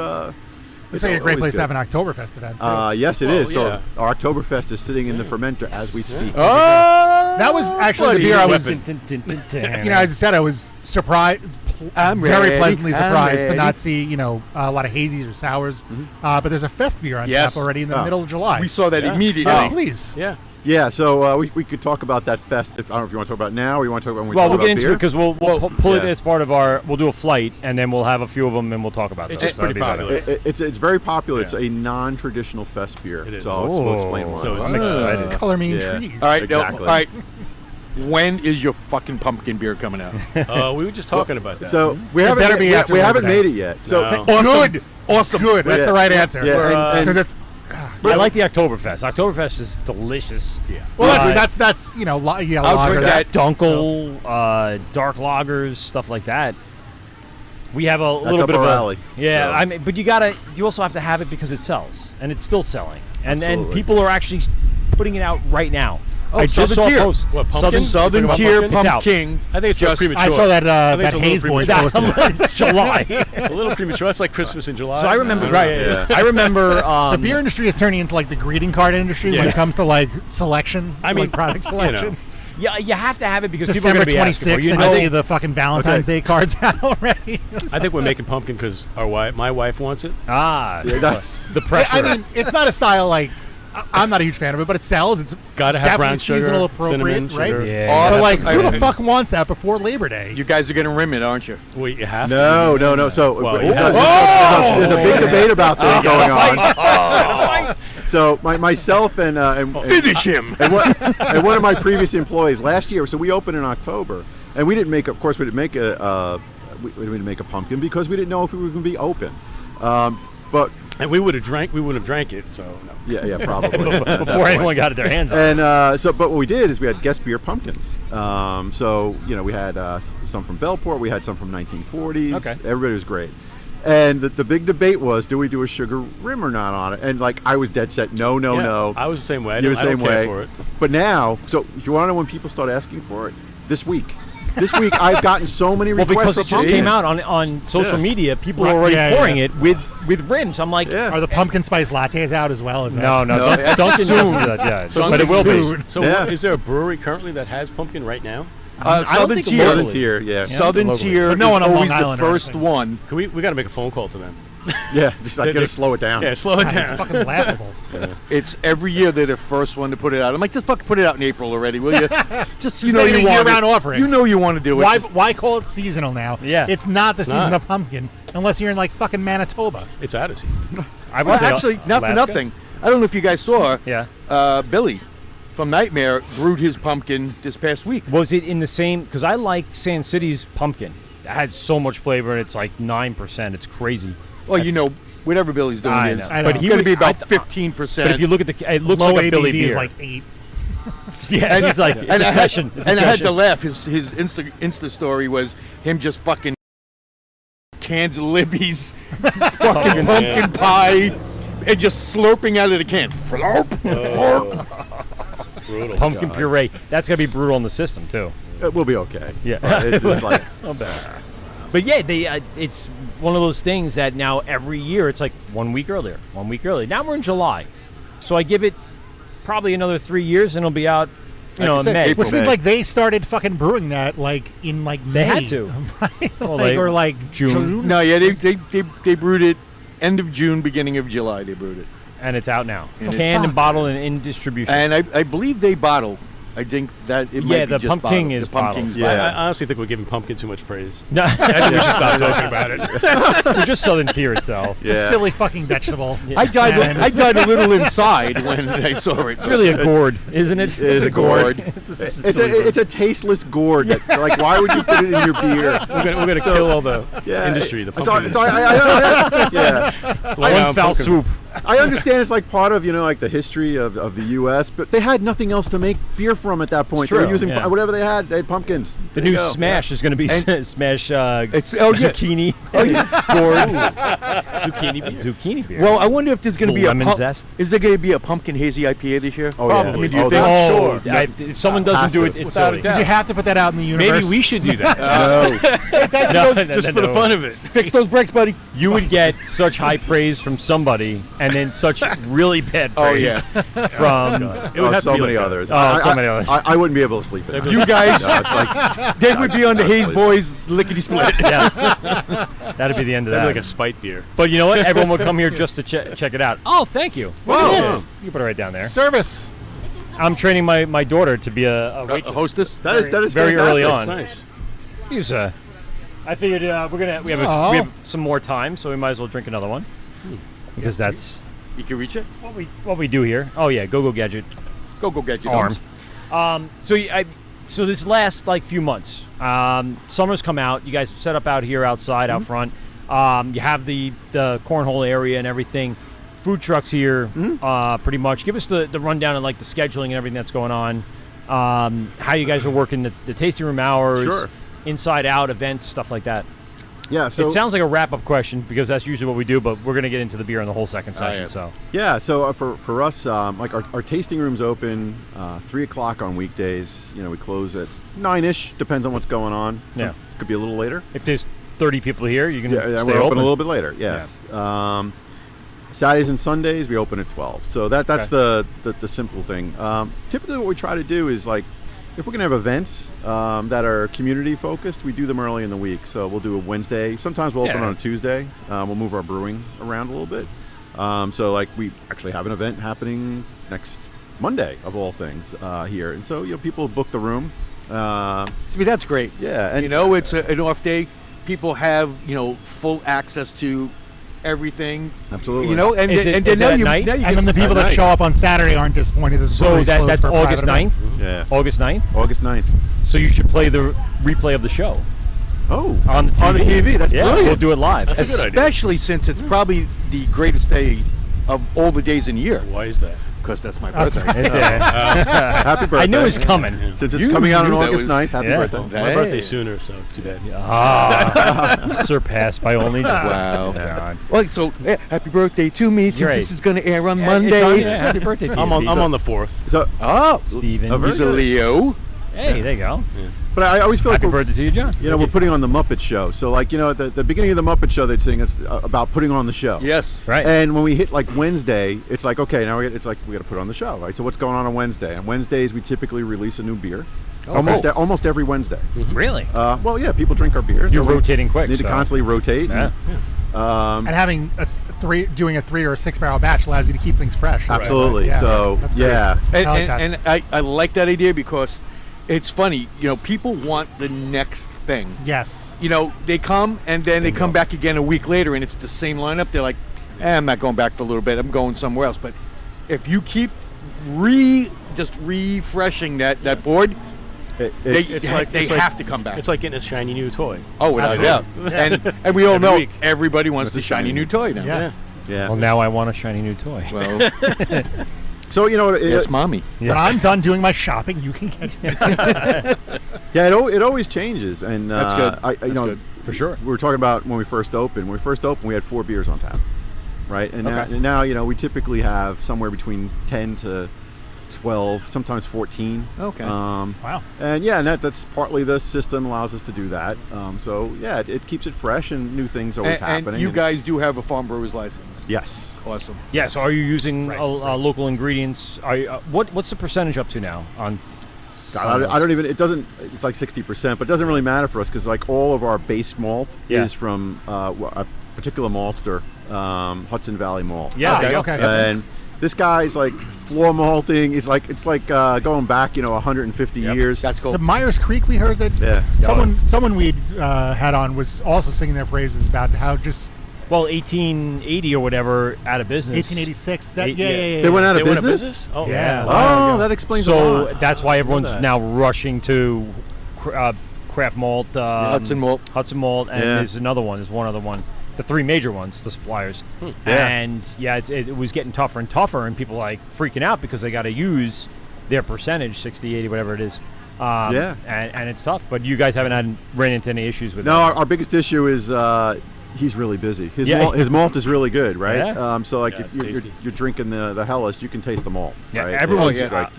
It's like a great always place to have good. an Oktoberfest event, too. Yes, it Well, is. So yeah. our Oktoberfest is sitting in the fermenter as we speak. Oh, That was actually the bloody beer I was, weapon. as I said, I was surprised, I'm very ready, pleasantly I'm surprised to ready. not see, a lot of hazies or sours. But there's a fest beer on Yes. tap already in the Oh. middle of July. We saw that Yeah. immediately. Yes, please. Yeah. Yeah, so we could talk about that fest. I don't know if you want to talk about it now or you want to talk about when we Well, talk we'll about get into beer. it because we'll pull it yeah. as part of we'll do a flight, and then we'll have a few of them, and we'll talk about It's those. just pretty That'll be better. popular. It's very popular. It's Yeah. a non-traditional fest beer. It is. So we'll explain why. So it's- I'm excited. Color me Yeah. trees. All right, Exactly. all right. When is your fucking pumpkin beer coming out? We were just talking about that. So we It haven't better be we after haven't Labor Day. made it yet. So No. Good, awesome. Good. That's Yeah. the right answer. Yeah, and- Because it's I like the Oktoberfest. Oktoberfest is delicious. yeah. well, Right. that's I'll lager. bring that. Dunkel, dark lagers, stuff like that. We have a little up bit of our a alley, yeah. so. I mean, but you also have to have it because it sells, and it's still selling, and Absolutely. people are actually putting it out right now. Oh, I just saw Southern a Tier. post. What, pumpkin? Southern You're talking Tier about pumpkin? pumpkin. I think it's Just- premature. I saw that think that it's a little Haze Boys premature. posted. It's July. A little premature. That's like Christmas in July. So I remember, don't right? know. I remember The beer industry is turning into like the greeting card industry when Yeah. it comes to selection. I mean, product selection. Yeah, you have to have it because people are December going to be asking for 26th, it. You and know, I see the fucking Valentine's Day cards out already. I think we're making pumpkin because my wife wants it. yeah, that's the pressure. I mean, it's not a style I'm not a huge fan of it, but it sells. It's Gotta have definitely brown sugar, seasonal appropriate, cinnamon, right? sugar. Yeah. But like, who the I- fuck wants that before Labor Day? You guys are gonna rim it, aren't you? Well, you have to. no. So Well, there's you have a- there's a big debate about this going on. So myself and Finish him. and one of my previous employees last year. So we opened in October, and we didn't make. Of course, we didn't make we didn't make a pumpkin because we didn't know if we were going to be open. But And we would have drank it. So no. yeah, probably. before anyone got their hands on it. And but what we did is we had guest beer pumpkins. So we had some from Bellport, we had some from 1940s. Okay. Everybody was great. And the big debate was, do we do a sugar rim or not on it? And I was dead set, no. Yeah, I was the same way. I You were don't, the I same don't care way. for it. But now, so if you want to know when people start asking for it, this week I've gotten so many Well, requests because it for just pumpkin. came out on social Yeah. media, people Right, are already yeah, pouring yeah. it with rims. I'm like, Yeah. Are the pumpkin spice lattes out as well? Is that? no, that's Dunkin' soon. doesn't do that. Yeah, So but it will be. soon. So Yeah. is there a brewery currently that has pumpkin right now? don't Southern think Tier. Southern Tier, yeah. Southern locally. Tier But no is one on always Long the Island or first anything. one. We got to make a phone call to them. Yeah, just I gotta slow it down. Yeah, slow it God, it's down. fucking laughable. It's every year they're the first one to put it out. I'm like, just fucking put it out in April already, will you? Just make it a you want year-round it. offering. You know you want to do it. Why call it seasonal now? Yeah. It's not the season not. of pumpkin unless you're in like fucking Manitoba. It's out of season. I would Well, say actually, not for Alaska? nothing. I don't know if you guys saw. Yeah. Billy from Nightmare brewed his pumpkin this past week. Was it in the same? Because I like Sand City's pumpkin. It had so much flavor, and it's like 9%. It's crazy. Well, you know, whatever Billy's doing I is know. I know. But he going to would be about I th- 15%. But if you look at it looks Low like a Billy ABV beer. is like 8. Yeah, he's like, it's a session. It's a and I had session. to laugh. His Insta story was him just fucking cans of Libby's fucking pumpkin pie and just slurping out of the can. Flurp, flurp. Brutal. Pumpkin puree. That's gonna be brutal on the system too. We'll be okay. Yeah. It's like But yeah, it's one of those things that now every year it's like 1 week earlier, 1 week earlier. Now we're in July, so I give it probably another 3 years and it'll be out, Like in I said, May. April. Which means like they started fucking brewing that like in like They May. had to. Right? Well, Like, they- or like June. No, yeah, they brewed it end of June, beginning of July. They brewed it, And it's out now, And canned fuck. and bottled and in distribution. and I believe they bottle. I think that it might Yeah, be the just Pumpkin bottled. is the pumpkin's bottled. Yeah. I honestly think we're giving pumpkin too much praise. No, I think we should stop talking about it. we're just Southern Tier itself. It's a silly fucking vegetable. I died. And- I died a little inside when I saw it. It's really a gourd, isn't it? It is a gourd. It's a tasteless gourd. That, like, why would you put it in your beer? We're gonna kill all the Yeah, industry. The it's pumpkin. yeah. One foul swoop. I understand it's like part of like the history of the U.S., but they had nothing else to make beer from at that point. They were true, using yeah. whatever they had. They had pumpkins. The There you new go. Smash is going to be Smash It's oh yeah. zucchini. Zucchini beer. Zucchini beer. Well, I wonder if there's going to be Lemon a zest. Is there going to be a pumpkin hazy IPA this year? Oh, Probably. yeah. I mean, do you Oh, think? that- oh, sure. if someone doesn't Has do to. it, it's Without silly. a doubt. Did you have to put that out in the universe? Maybe we should do that. Just Just for the fun of it. Fix those brakes, buddy. You would get such high praise from somebody, and then such really bad Oh, praise yeah. from. It would have so to be many like that. others. Oh, so many others. I wouldn't be able to sleep at night. You guys, No, it's like they would be on the Hayes Boys lickety split. Yeah, that'd be the end of That'd that. be like a spite beer. But you know what? Everyone would come here just to check it out. Oh, thank you. Look at this. You put it right down there. Service. I'm training my daughter to be a A waitress. hostess. that is very fantastic. early That's on. nice. Use I figured we Oh. have some more time, so we might as well drink another one because that's You can reach it. what we do here. Oh yeah, go gadget Go get your arm. arms. So this last like few months, summer's come out. You guys set up out here outside, out front. You have the cornhole area and everything. Food trucks here, pretty much. Give us the rundown and like the scheduling and everything that's going on. How you guys are working the tasting room hours, Sure. inside out events, stuff like that. Yeah. So It sounds like a wrap-up question because that's usually what we do, but we're going to get into the beer in the whole second session. yeah. So Yeah, so for us, like our tasting room's open 3 o'clock on weekdays. We close at 9-ish, depends on what's going on. Yeah. Could be a little later. if there's 30 people here, you can Yeah, stay we're open a little bit later, yes. Saturdays and Sundays, we open at 12. So that's the simple thing. Typically what we try to do is like, if we're going to have events that are community focused, we do them early in the week. So we'll do a Wednesday. Sometimes we'll open Yeah. on a Tuesday. We'll move our brewing around a little bit. So like we actually have an event happening next Monday of all things here. And so, people book the room. I mean, that's great. Yeah. And It's an off day. People have full access to everything. Absolutely. And Is it- and is it now at you night? now you And then the get- people at that night. show up on Saturday aren't disappointed. That the So brewery's closed that's for a private August event. 9th? Yeah. August 9th? August 9th. So you should play the replay of the show Oh. on the TV. On the TV, that's yeah, brilliant. we'll do it live. That's a good idea. especially since it's probably the greatest day of all the days in the year. Why is that? Because that's my That's birthday. right. Happy birthday. I knew it was coming. Since it's You coming out on knew that August was- 9th, happy Yeah. birthday. My Hey. birthday's sooner, so too bad. Surpassed by only. Wow. God. Well, so happy birthday to me since You're right. this is going to air on Yeah, Monday. it's on- yeah, happy birthday to you. I'm on the 4th. So, Oh, Steven. Oh, very he's a good. Leo. Hey, there you go. but I always feel like Happy we're, birthday to you, John. we're putting on the Muppet Show. So like, at the beginning of the Muppet Show, they'd sing it's about putting on the show. Yes. Right. And when we hit like Wednesday, it's like, okay, now it's like we got to put on the show, right? So what's going on Wednesday? On Wednesdays, we typically release a new beer. Almost every Wednesday. Really? Well, yeah, people drink our beer. You're so we rotating quick. Need to so. constantly rotate. Yeah. And having doing a 3 or a 6 barrel batch allows you to keep things fresh. Absolutely. Yeah, So that's great. yeah. And, I like and, that. and I like that idea because it's funny. People want the next thing. Yes. They come and then they come back again a week later and it's the same lineup. They're like, I'm not going back for a little bit. I'm going somewhere else. But if you keep just refreshing that board. They have to come back. It's like getting a shiny new toy. Oh, without a doubt. And we all Every know week. everybody wants the shiny new toy now. Yeah. Yeah. Well, now I want a shiny new toy. Well, So yes, mommy. When I'm done doing my shopping, you can get it. yeah, it always changes, and That's good. That's good. For sure. We were talking about when we first opened. When we first opened, we had 4 beers on tap, right? And Okay. now we typically have somewhere between 10 to 12, sometimes 14. Okay. Wow. And that's partly the system allows us to do that. So it keeps it fresh, and new things always happening. And you guys do have a farm brewer's license. Yes. Awesome. Yeah, so are you using Right. local ingredients? Are you, what's the percentage up to now on? God, I don't even. It doesn't. It's like 60%, but it doesn't really matter for us because like all of our base malt Yeah. is from a particular maltster, Hudson Valley Malt. Yeah, there you go. okay. And this guy's like floor malting. It's like going back 150 Yep. years. That's cool. So Myers Creek, we heard that Yeah. someone we had on was also singing their praises about how just Well, 1880 or whatever, out of business. 1886. That Eight- yeah. yeah. They went out They of went out of business. business? Oh, Yeah. Oh, Wow. that explains a So lot. that's why everyone's that. now rushing to craft malt, Hudson Malt. Hudson Malt, and Yeah. there's another one. There's one other one. The 3 major ones, the suppliers. Yeah. And it was getting tougher and tougher, and people like freaking out because they got to use their percentage, 60, 80, whatever it is. And it's tough. But you guys haven't ran into any issues with No, that. our biggest issue is he's really busy. His Yeah. his malt is really good, right? Yeah. So like Yeah, if it's you're tasty. drinking the Hellas, you can taste the malt. Yeah, right? everyone's- It's like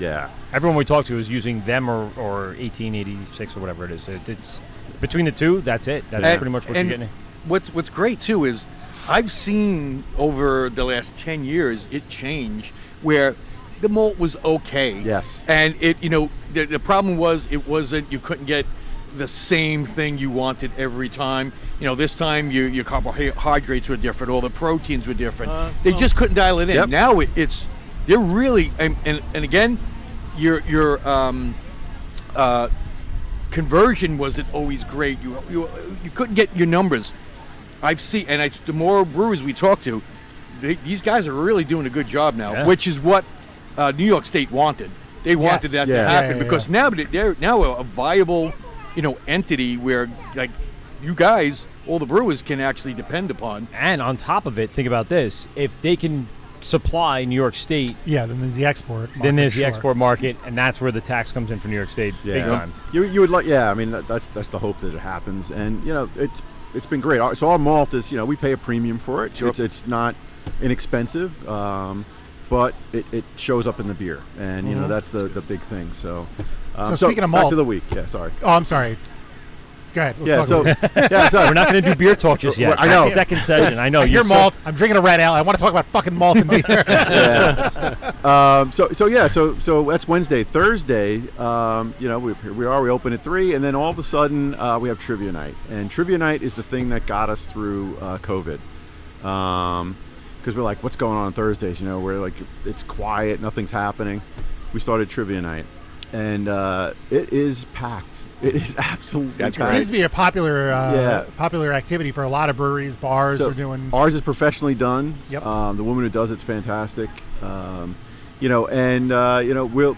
Everyone we talk to is using them or 1886 or whatever it is. It's between the two. That's it. That's And- pretty much what you're and getting. What's great too is I've seen over the last 10 years it change where the malt was okay. Yes. And the problem was it wasn't, you couldn't get the same thing you wanted every time. This time your carbohydrates were different, all the proteins were different. They just couldn't dial it in. Yep. Now they're really and again your conversion wasn't always great. You couldn't get your numbers. I've seen, and the more brewers we talk to, these guys are really doing a good job now, Yeah. which is what New York State wanted. They wanted that to Yeah. happen Yeah. because now they're now a viable, entity where like you guys, all the brewers can actually depend upon. And on top of it, think about this: if they can supply New York State, Yeah, then there's the export. then market, there's the sure. export market, and that's where the tax comes in for New York State, big time. You would like I mean that's the hope that it happens, and it's been great. So our malt is we pay a premium for it. Sure. It's not inexpensive, but it shows up in the beer, and that's the big thing. So speaking of back malt- to the week. Yeah, sorry. Oh, I'm sorry. Go ahead. Let's Yeah, talk so about it. so We're not going to do beer talk just yet. I know. That's second session. I know. I hear you're so- malt. I'm drinking a red ale. I want to talk about fucking malt and beer. So that's Wednesday. Thursday, we open at 3, and then all of a sudden we have trivia night, and trivia night is the thing that got us through COVID, because we're like, what's going on Thursdays? We're like, it's quiet, nothing's happening. We started trivia night, and it is packed. It is absolutely That's It packed. seems to be a popular Yeah. popular activity for a lot of breweries, bars So are doing. ours is professionally done. Yep. The woman who does it's fantastic. We'll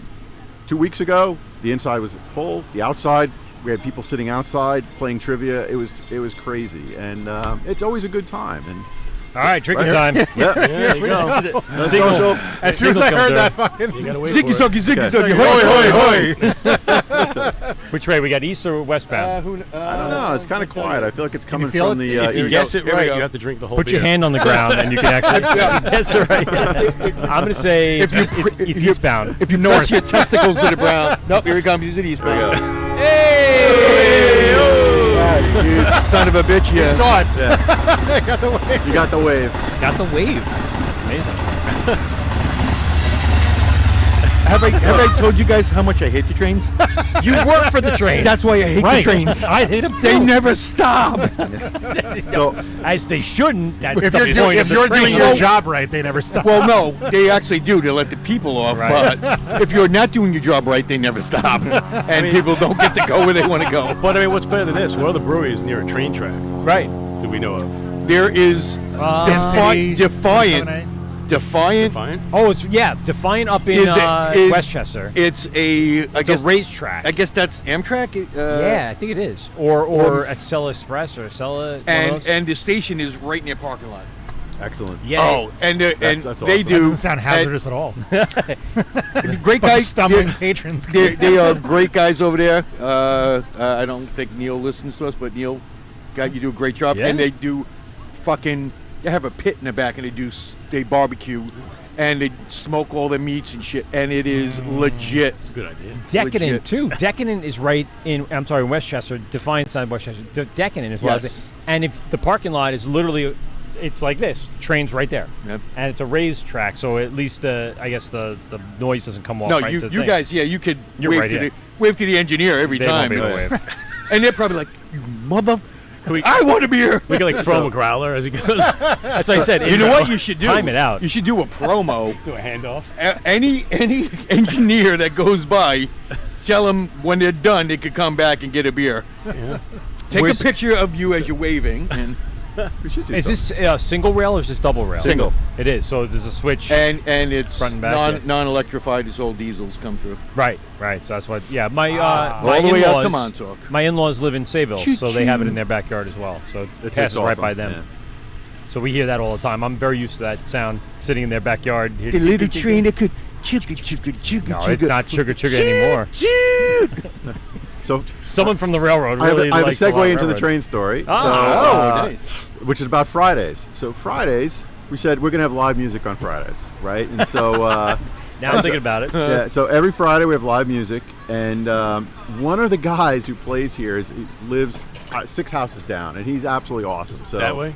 2 weeks ago the inside was full. The outside we had people sitting outside playing trivia. It was crazy, and it's always a good time. And All right, drinking time. yeah, There you go. social. As soon as I Signal heard comes that fucking. You gotta wait Ziggy for it. zoggy, ziggy Okay. zoggy, hoi, hoi, hoi. Which way? We got east or westbound? I don't know. It's kind of quiet. I feel like it's coming feel from it, the. Steve? If you east. guess it Here we right, go. you have to drink the whole Put beer. your hand on the ground and you can actually guess it right. I'm going to say it's eastbound. If you press your testicles to the ground, nope, here he comes. He's at eastbound. You son of a bitch! You Yeah. saw it. Yeah. Got the way. You got the wave. Got the wave. That's amazing. Have I told you guys how much I hate the trains? You work for the train. That's why I hate Right. the trains. I hate them too. They never stop. So As they shouldn't. That's If the you're, point doing, of if the you're train. doing your job right, they never stop. Well, no, they actually do to let the people off. Right. But if you're not doing your job right, they never stop, and people don't get to go where they want to go. But I mean, what's better than this? What other breweries near a train track Right. do we know of? There is Sin City, Defiant. 7A. Defiant. Oh, it's Defiant up in Westchester. It's It's a racetrack. I guess that's Amtrak. Yeah, I think it is. Or Excel Express or Excel. And the station is right in their parking lot. Excellent. Yeah. Oh, and That's they awesome. That do. doesn't sound hazardous at all. Great Bunch of guys. stumbling patrons. They are great guys over there. I don't think Neil listens to us, but Neil, God, you do a great job. Yeah. And they do they have a pit in the back, and they barbecue, and they smoke all their meats and shit, and it is legit. It's a good idea. Decadent legit. too. Decadent is right in Westchester. Defiant's not in Westchester. Decadent is what Yes. And if the parking lot is literally, it's like this. Train's right there. Yep. And it's a raised track, so at least I guess the noise doesn't come off. No, right you to the you thing. guys, you could You're wave right, to yeah. wave to the engineer every They won't time, be able to wave. and they're probably like, "You mother, we- I want a beer." We can like throw him a growler as he goes. That's what I said. You know what you should do? Time it out. You should do a promo. Do a handoff. Any engineer that goes by, tell them when they're done they could come back and get a beer. Yeah. Take Where's- a picture of you as you're waving, and We should do Is something. this single rail or is this double rail? Single. It is. So there's a switch. and it's Front and back, yeah. non-electrified. It's all diesels come through. Right. So that's what. Yeah. My All my the way out to in-laws. Montauk. My in-laws live in Sayville, Choo so they have it choo. in their backyard as well. So it That's passes right awesome, by them. yeah. So we hear that all the time. I'm very used to that sound sitting in their backyard. The little train that could chugga chugga chugga No, chugga. it's not chugga chugga anymore. So Someone from the railroad I have really a likes a lot segue of into the railroad. train story. Ah. So, Oh, nice. which is about Fridays. So Fridays, we said we're gonna have live music on Fridays, right? And so Now I'm thinking about it. yeah, so every Friday we have live music, and one of the guys who plays here he lives 6 houses down, and he's absolutely awesome. So That way?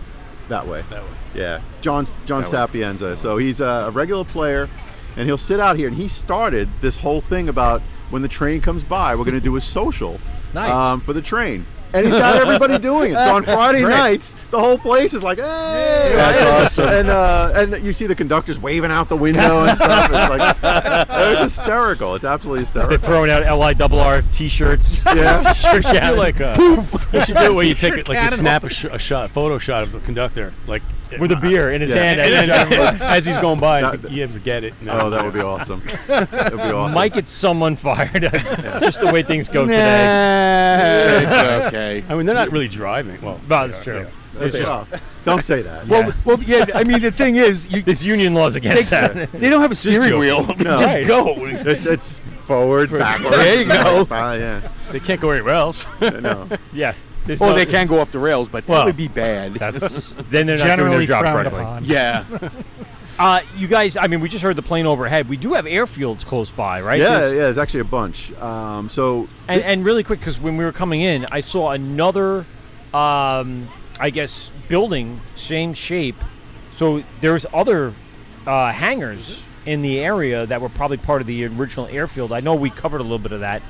That way. That way. Yeah, John Sapienza. So he's a regular player, and he'll sit out here. And he started this whole thing about when the train comes by, we're going to do a social Nice. for the train. And he's got everybody doing it. So on Friday nights, the whole place is like, hey! That's awesome. And you see the conductors waving out the window and stuff. It's like, it's hysterical. It's absolutely They're hysterical. throwing out LIRR T-shirts. Yeah. T-shirt You cannon. like you should do it where you take it like you cannon snap a shot, photo shot of the conductor, like with a beer in his Yeah. hand. and as he's then driving by. as he's going by, That- you have to get it. Oh, that would be awesome. That would be awesome. Might get someone fired. Just the way things go today. It's okay. I mean, they're not really driving. Well, No, that's true. It's just, Oh, don't say that. Well, yeah. I mean, the thing is, this union law's against that. they don't have a steering joking. wheel. They No. just Right. go. It's forward, backwards. There you go. Yeah. they can't go anywhere else. No. Yeah. There's Well, no- they can go off the rails, but that Well, would be bad. That's then they're not doing Generally their job frowned correctly. upon. Yeah. You guys, I mean, we just heard the plane overhead. We do have airfields close by, right? Yeah, There's- there's actually a bunch. So And really quick, because when we were coming in, I saw another, I guess, building, same shape. So there's other hangars in the area that were probably part of the original airfield. I know we covered a little bit of that,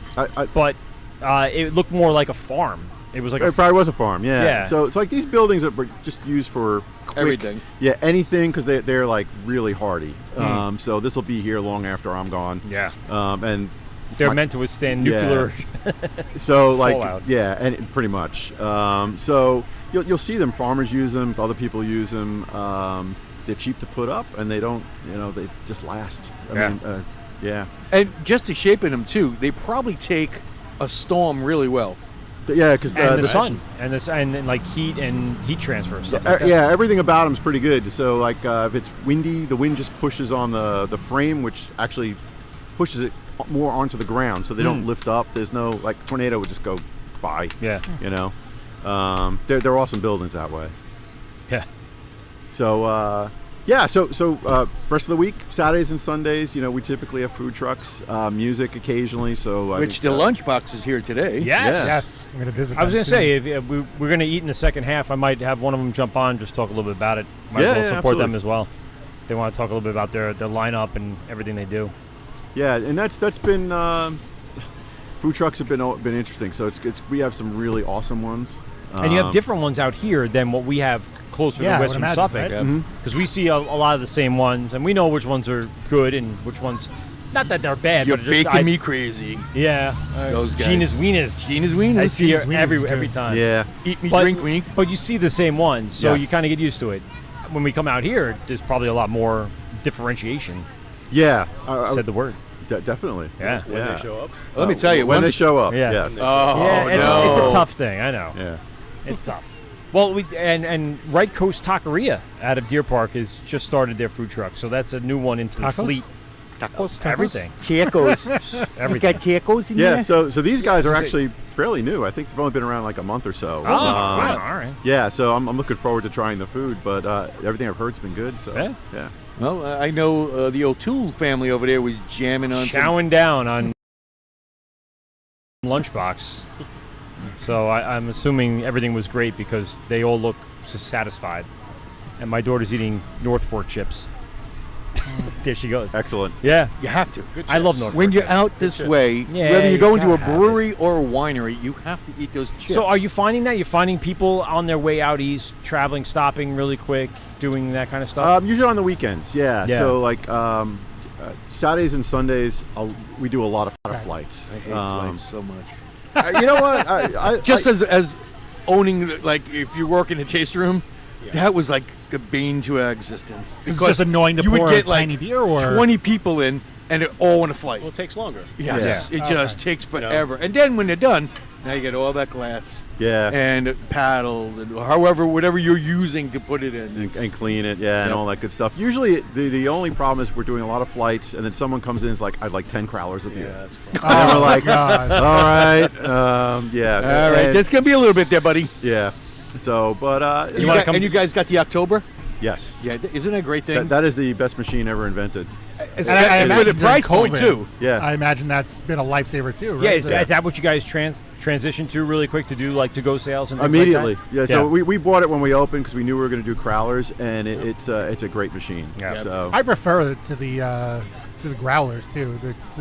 but it looked more like a farm. It was like it probably was a farm. Yeah. Yeah. So it's like these buildings that were just used for quick, Everything. Yeah, anything because they're like really hardy. So this will be here long after I'm gone. yeah. And They're meant to withstand Yeah. nuclear. so like Fallout. yeah, and pretty much. So you'll see them. Farmers use them. Other people use them. They're cheap to put up, and they don't. They just last. I mean, yeah. And just to shape them too, they probably take a storm really well. Yeah, because And the sun, and then like heat and heat transfer stuff. Like that. yeah, everything about them is pretty good. So like if it's windy, the wind just pushes on the frame, which actually pushes it more onto the ground, so they don't lift up. There's no like tornado would just go by. Yeah. They're awesome buildings that way. Yeah. So so rest of the week, Saturdays and Sundays, we typically have food trucks, music occasionally. So Which the lunchbox is here today. Yes. Yeah. Yes, I'm going to visit. I was them going to soon. say, if we're going to eat in the second half, I might have one of them jump on, just talk a little bit about it. Might Yeah, as well yeah, support them absolutely. as well. They want to talk a little bit about their lineup and everything they do. Yeah, and that's been food trucks have been interesting. So it's we have some really awesome ones. And you have different ones out here than what we have closer Yeah, I to would Western imagine, Suffolk. right? Because we see a lot of the same ones, and we know which ones are good and which ones, not that they're bad, You're but just, making me crazy. Yeah. Those guys. Gina's Wieners. Gina's Wieners. I see her Gina's Wieners is every good. time. Yeah. Eat me, But, drink me. but you see the same ones, so Yes. you kind of get used to it. When we come out here, there's probably a lot more differentiation Yeah, said the word. definitely. Yeah. When they show up. Let me tell you, when one they of show up. Yeah. Yes. Oh, Yeah, it's no. a tough thing. I know. Yeah. It's tough. Well, and Right Coast Taqueria out of Deer Park has just started their food truck, so that's a new one into the Tacos? fleet. Tacos. Everything. Tacos. You Everything. got tacos in Yeah. there? So these guys are Is it- actually fairly new. I think they've only been around like a month or so. Oh, wow, all right. Yeah. So I'm looking forward to trying the food, but everything I've heard's been good. So Yeah. yeah. Well, I know the O'Toole family over there was jamming on some... Chowing down on lunchbox. So I'm assuming everything was great because they all look satisfied. And my daughter's eating North Fork chips. There she goes. Excellent. Yeah. You have to. I love North When Fork you're chips. out this way, Yeah, whether you you go into a gotta have brewery or a winery, you have to eat those chips. So are you finding that? You're finding people on their way out east, traveling, stopping really quick, doing that kind of stuff? Usually on the weekends. Yeah. Yeah. So like Saturdays and Sundays, we do a lot of flights. I hate flights so much. You know what? I Just as owning, like, if you work in a taste room, that was like the bane to our existence. It's just annoying to you would pour get a like tiny beer or 20 people in, and it all on a flight. Well, it takes longer. Yes, Yeah. it just takes forever. And then when they're done, now you get all that glass Yeah. and paddles and whatever you're using to put it in. and clean it, yeah, and Yep. all that good stuff. Usually, the only problem is we're doing a lot of flights, and then someone comes in and is like, "I'd like 10 crowlers of beer." Yeah, that's And we're like, God. "All right, yeah, All right, and- there's gonna be a little bit there, buddy. yeah." So, but You wanna got- come- and you guys got the October? yes, Yeah, isn't that a great thing? that is the best machine ever invented. It's And I with imagine the during price point COVID, too. Yeah. I imagine that's been a lifesaver too, right? Yeah, is that what you guys transition to really quick to do, like to-go sales and things Immediately, like yeah. that? So we bought it when we opened because we knew we were going to do crowlers, and it's a great machine. Yeah. So I prefer it to the growlers too.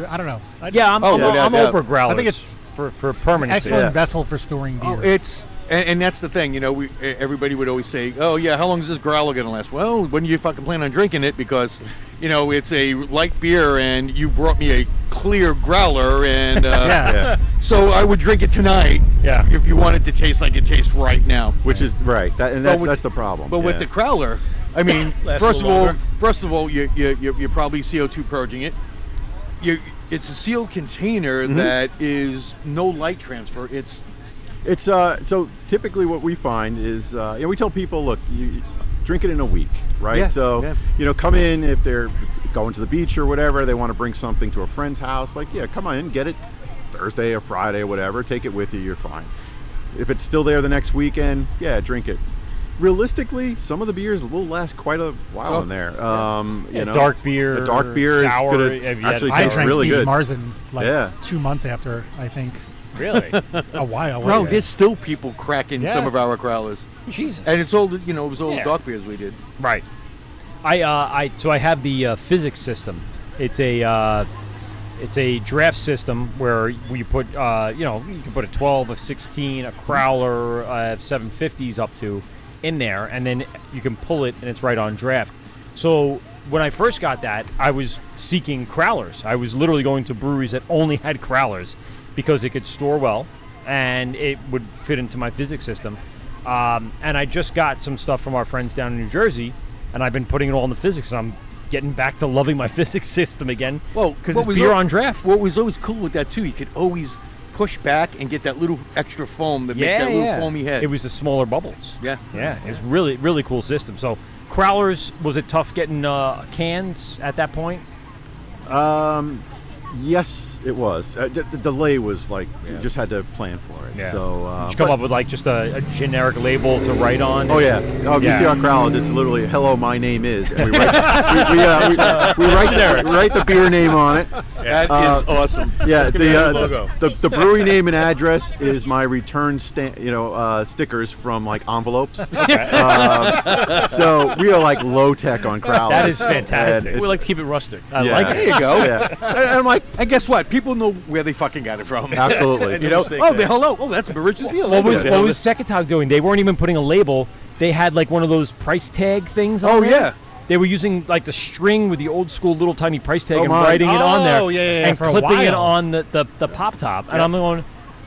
I don't know. Yeah, I'm, Oh, I'm, without I'm doubt. over growlers. I think it's for permanency. excellent Yeah. vessel for storing beer. Oh, it's and that's the thing, you know. Everybody would always say, "Oh yeah, how long is this growler gonna last?" Well, when do you fucking plan on drinking it? Because, you know, it's a light beer, and you brought me a clear growler, and yeah, so I would drink it tonight. Yeah. If you want it to taste like it tastes right now. which is right. with- That's the problem. But with yeah. the crowler, I mean, Lasts first a of little all, longer. you're probably CO2 purging it. It's a sealed container Mm-hmm. that is no light transfer. It's so typically what we find is we tell people, look, you drink it in a week, right? Yeah, So yeah. come in if they're going to the beach or whatever, they want to bring something to a friend's house, like come on in, get it Thursday or Friday or whatever, take it with you, you're fine. If it's still there the next weekend, drink it. Realistically, some of the beers will last quite a while in there. dark beer, the dark beer sour, is have you gonna had actually I taste drank really Steve's good. Marzen like Yeah. 2 months after, I think, Really? a while. Bro, wasn't it? there's still people cracking Yeah. some of our growlers, Jesus. and it's all it was all Yeah. dark beers we did. Right. I have the physics system. It's a draft system where you put you can put a 12, a 16, a crowler, 750s up to in there, and then you can pull it and it's right on draft. So when I first got that, I was seeking crowlers. I was literally going to breweries that only had crowlers because it could store well and it would fit into my physics system. And I just got some stuff from our friends down in New Jersey, and I've been putting it all in the physics, and I'm getting back to loving my physics system again. Well, because what it's was beer al- on draft. What was always cool with that too, you could always push back and get that little extra foam to make that little foamy head. It was the smaller bubbles. Yeah. Yeah, it's really, really cool system. So, crowlers, was it tough getting cans at that point? Yes, it was. The delay was like you just had to plan for it. Yeah. So Did you come up with like just a generic label to write on? Oh yeah. Oh, if you Yeah. see our crowds, it's literally "Hello, my name is," and we write we write the beer name on it. That is awesome. Yeah, gonna be our logo. the brewery name and address is my return stickers from like envelopes. So we are like low tech on crowds. That is fantastic. We like to keep it rustic. I Yeah. like it. There you go. Yeah. And I'm like, And guess what? People know where they fucking got it from. absolutely. You know? mistake Oh, there. hello. Oh, that's Barich's deal. What was Yeah. Secretog doing? They weren't even putting a label. They had like one of those price tag things on Oh, there. yeah. They were using like the string with the old school little tiny price tag Oh, and my. writing it on there Oh, yeah, and for a clipping it while. on the pop top. And I'm going,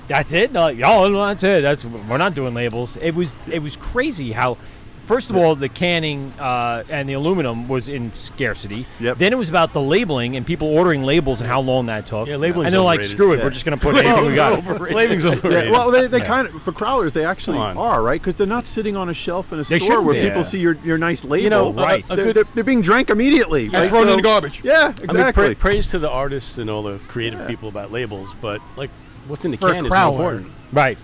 that's it? They're like, oh, no, that's it. We're not doing labels. It was crazy how first of all, the canning and the aluminum was in scarcity. Yep. Then it was about the labeling and people ordering labels and how long that took. Yeah, labeling's And they're like, overrated. screw it, Yeah. we're just going to put anything we got. Labeling's overrated. Yeah, well, they kind of, for crowlers, they actually Come on. are, right? Because they're not sitting on a shelf in a They store shouldn't where be. people Yeah. see your nice label. You know, Right. They're being drank immediately. right? thrown in So- the garbage. Yeah, I mean, exactly. praise to the artists and all the creative people about labels, but like, what's in the For a can is more crowler. important. Right.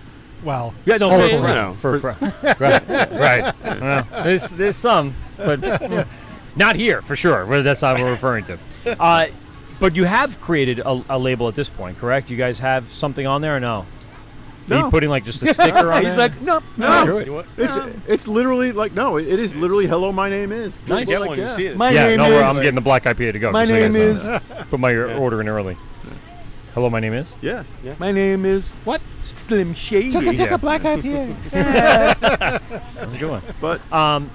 Well, Yeah, no, Overflow. for, You know, for, right. Well, there's some, but not here for sure. Well, that's not what we're referring to. But you have created a label at this point, correct? You guys have something on there or no? Are you No. putting like just a sticker on He's there? like, nope. No. Screw it. It's literally like it is literally hello, my name is. Nice. Get Like, one, you see it. My Yeah, name no, is. I'm getting the black IPA to go. My just so you name guys is. know. Put my order in early. Hello, my name is. Yeah. My name is. What? Slim Shady. Yeah. black IPA. That's a good one. But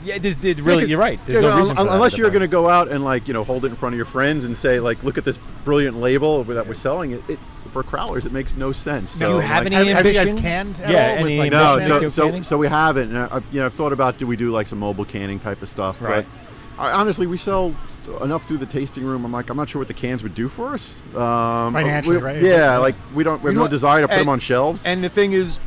Yeah, this did really. You're right. There's you no know, reason for that unless at you're the going to go out and hold it in front of your friends and say look at this brilliant label that we're selling. It for crowlers it makes no sense. Do So, you have like, any Have you guys ambition? canned at Yeah, all? With any like No, ambition? Bushman? canning? so we haven't. And I've thought about do we do like some mobile canning type of stuff. Right. But honestly, we sell enough through the tasting room. I'm not sure what the cans would do for us. Financially, right? Yeah, like we have know no what? desire to put them And- on shelves. And the thing is,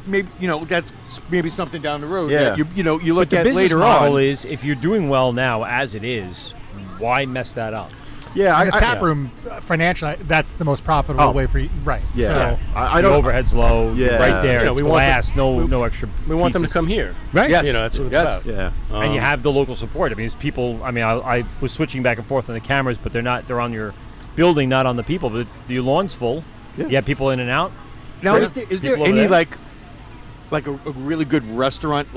maybe that's maybe something down the road. Yeah. That you look The at business later model on. is if you're doing well now as it is, why mess that up? yeah, In the tap room, financially, that's the most profitable Oh. way for you. Right. Yeah, So, I The don't. overhead's low. Yeah. Right there. You know, it's we want glass. No extra. We want them to pieces. come here. Right. Yes. You know, that's what it's Yes. about. Yeah. And you have the local support. I mean, it's people. I mean, I was switching back and forth on the cameras, but they're not. They're on your building, not on the people. But the lawn's full. Yeah. You have people in and out. Now, Sure. is there People over any there? like a really good restaurant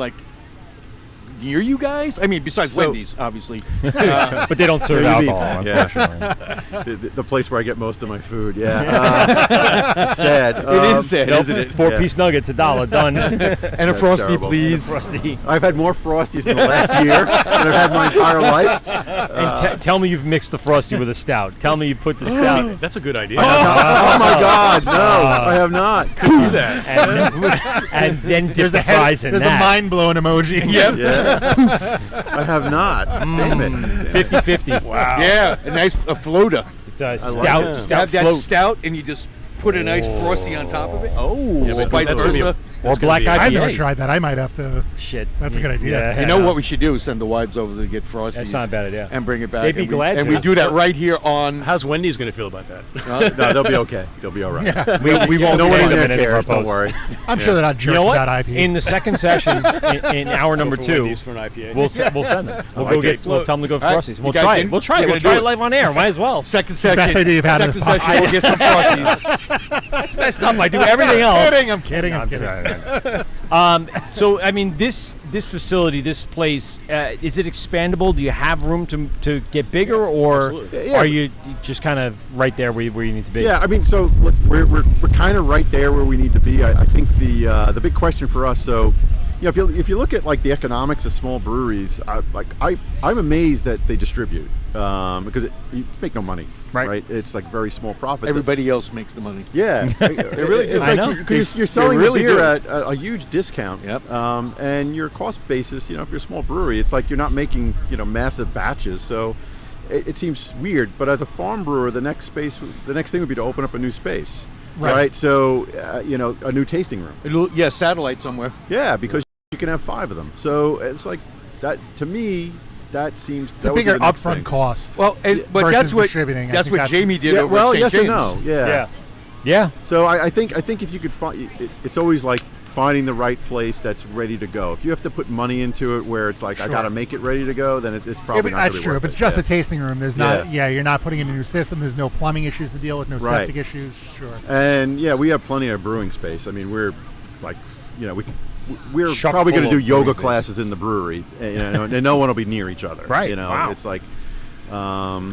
near you guys? I mean, besides Wendy's, obviously. But they don't serve Yeah, you mean- alcohol, Yeah. unfortunately. the place where I get most of my food. Yeah. It's sad. It is sad, Nope. isn't it? 4-piece nuggets, $1 done. And a That's frosty, terrible. please. Rusty. I've had more Frosties in the last year than I've had my entire life. And tell me you've mixed the frosty with a stout. Tell me you put the stout. That's a good idea. Oh my God, no, I have not. do that. and then dip there's the the fries in there's that. the mind blowing emoji. Yes. Yeah. I have not. Damn it. 50-50. Wow. Yeah, a nice floater. It's a like stout, it. stout Have that float. stout, and you just put a nice frosty on top of it. Oh, Yeah, but vice that's gonna be versa. Or black be a- I've IPA. never tried that. I might have to. Shit. That's a good idea. Yeah, You know what we should do? Send the wives over to get frosties. That's not a bad idea. And bring it back. They'd be and we, glad And to. we do that right here on. How's Wendy's going to feel about that? No, they'll be okay. They'll be all right. We won't No one tag in them there in any of our cares. Don't posts. worry. I'm sure they're not jerks You know what? about IP. In the second session, in hour number For 2, Wendy's for an IPA. we'll send them. We'll like go it. get. We'll tell them to go for All right, Frosties. you We'll guys try in? it. We'll try We're it. We'll gonna try do it it. live on air. Might as well. Second section. Best idea you've had in Second this section. We'll get some frosties. That's messed up. I do everything else. I'm kidding. I'm kidding. So I mean, this facility, this place, is it expandable? Do you have room to get bigger, or Absolutely. Yeah. are you just kind of right there where you need to be? Yeah, I mean, so look, we're kind of right there where we need to be. I think the big question for us, so you know, if you look at like the economics of small breweries, I'm amazed that they distribute because you make no money, Right. It's like very small profit. Everybody else makes the money. Yeah, they really. It's I like know. because you're selling really the beer do. at a huge discount. Yep. And your cost basis, you know, if you're a small brewery, it's like you're not making massive batches. So it seems weird. But as a farm brewer, the next thing would be to open up a new space, right? So a new tasting room. Yeah, satellite somewhere. Yeah, because you can have 5 of them. So it's like that to me. That seems It's a bigger upfront cost. Well, but Versus that's what distributing. I that's think what that's- Jamie did Yeah, over well, at St. yes James. and no. Yeah. Yeah. So I think if you could find, it's always like finding the right place that's ready to go. If you have to put money into it, where it's like I got to make it ready to go, then it's probably not. That's gonna be true. worth If it's it. just Yeah. a tasting room, there's not. Yeah, you're not putting in a new system. There's no plumbing issues to deal with. No Right. septic issues. Sure. And yeah, we have plenty of brewing space. I mean, we're like, we're Chock probably going to full do of yoga brewing space. classes in the brewery, and no one will be near each other. Right. Wow. It's like. We'll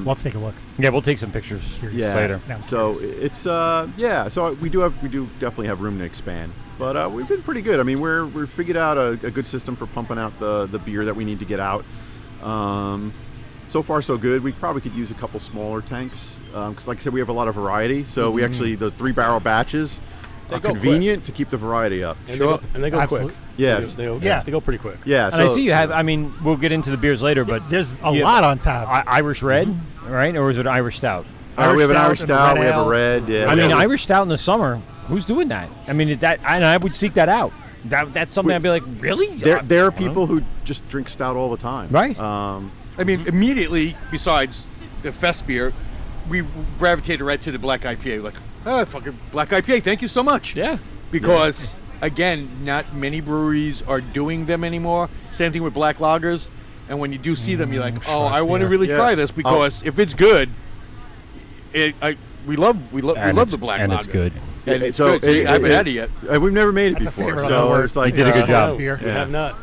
have to take a look. Yeah, we'll take some pictures Yeah. later. No, I'm So curious. it's So we do definitely have room to expand, but we've been pretty good. I mean, we're figured out a good system for pumping out the beer that we need to get out. So far so good. We probably could use a couple smaller tanks because, like I said, we have a lot of variety. So we actually the 3-barrel batches. They are go convenient to keep the variety up. And Sure. they go Absolutely. quick. Yes. They go pretty quick. Yeah. And I see you have. I mean, we'll get into the beers later, but There's a you have lot on tap. Irish Red, right? Or is it Irish Stout? we have an Irish and a stout. red We have ale. a red. Yeah. I we mean, have- Irish Stout in the summer. Who's doing that? I mean, I would seek that out. That's something I'd be like, really? There are people who just drink stout all the time. Right. I mean, immediately, besides the fest beer, we gravitated right to the black IPA. Like, oh, fucking black IPA, thank you so much. Yeah. Because, again, not many breweries are doing them anymore. Same thing with black lagers. And when you do see them, you're like, oh, I want to Schwarzbier. really Yeah. try this because if it's good, we love the black and lager. it's good. And it's So good. See, I haven't had it yet. We've never made it That's a before, favorite so on the it's like You did a good job. Schwarzbier. We have not.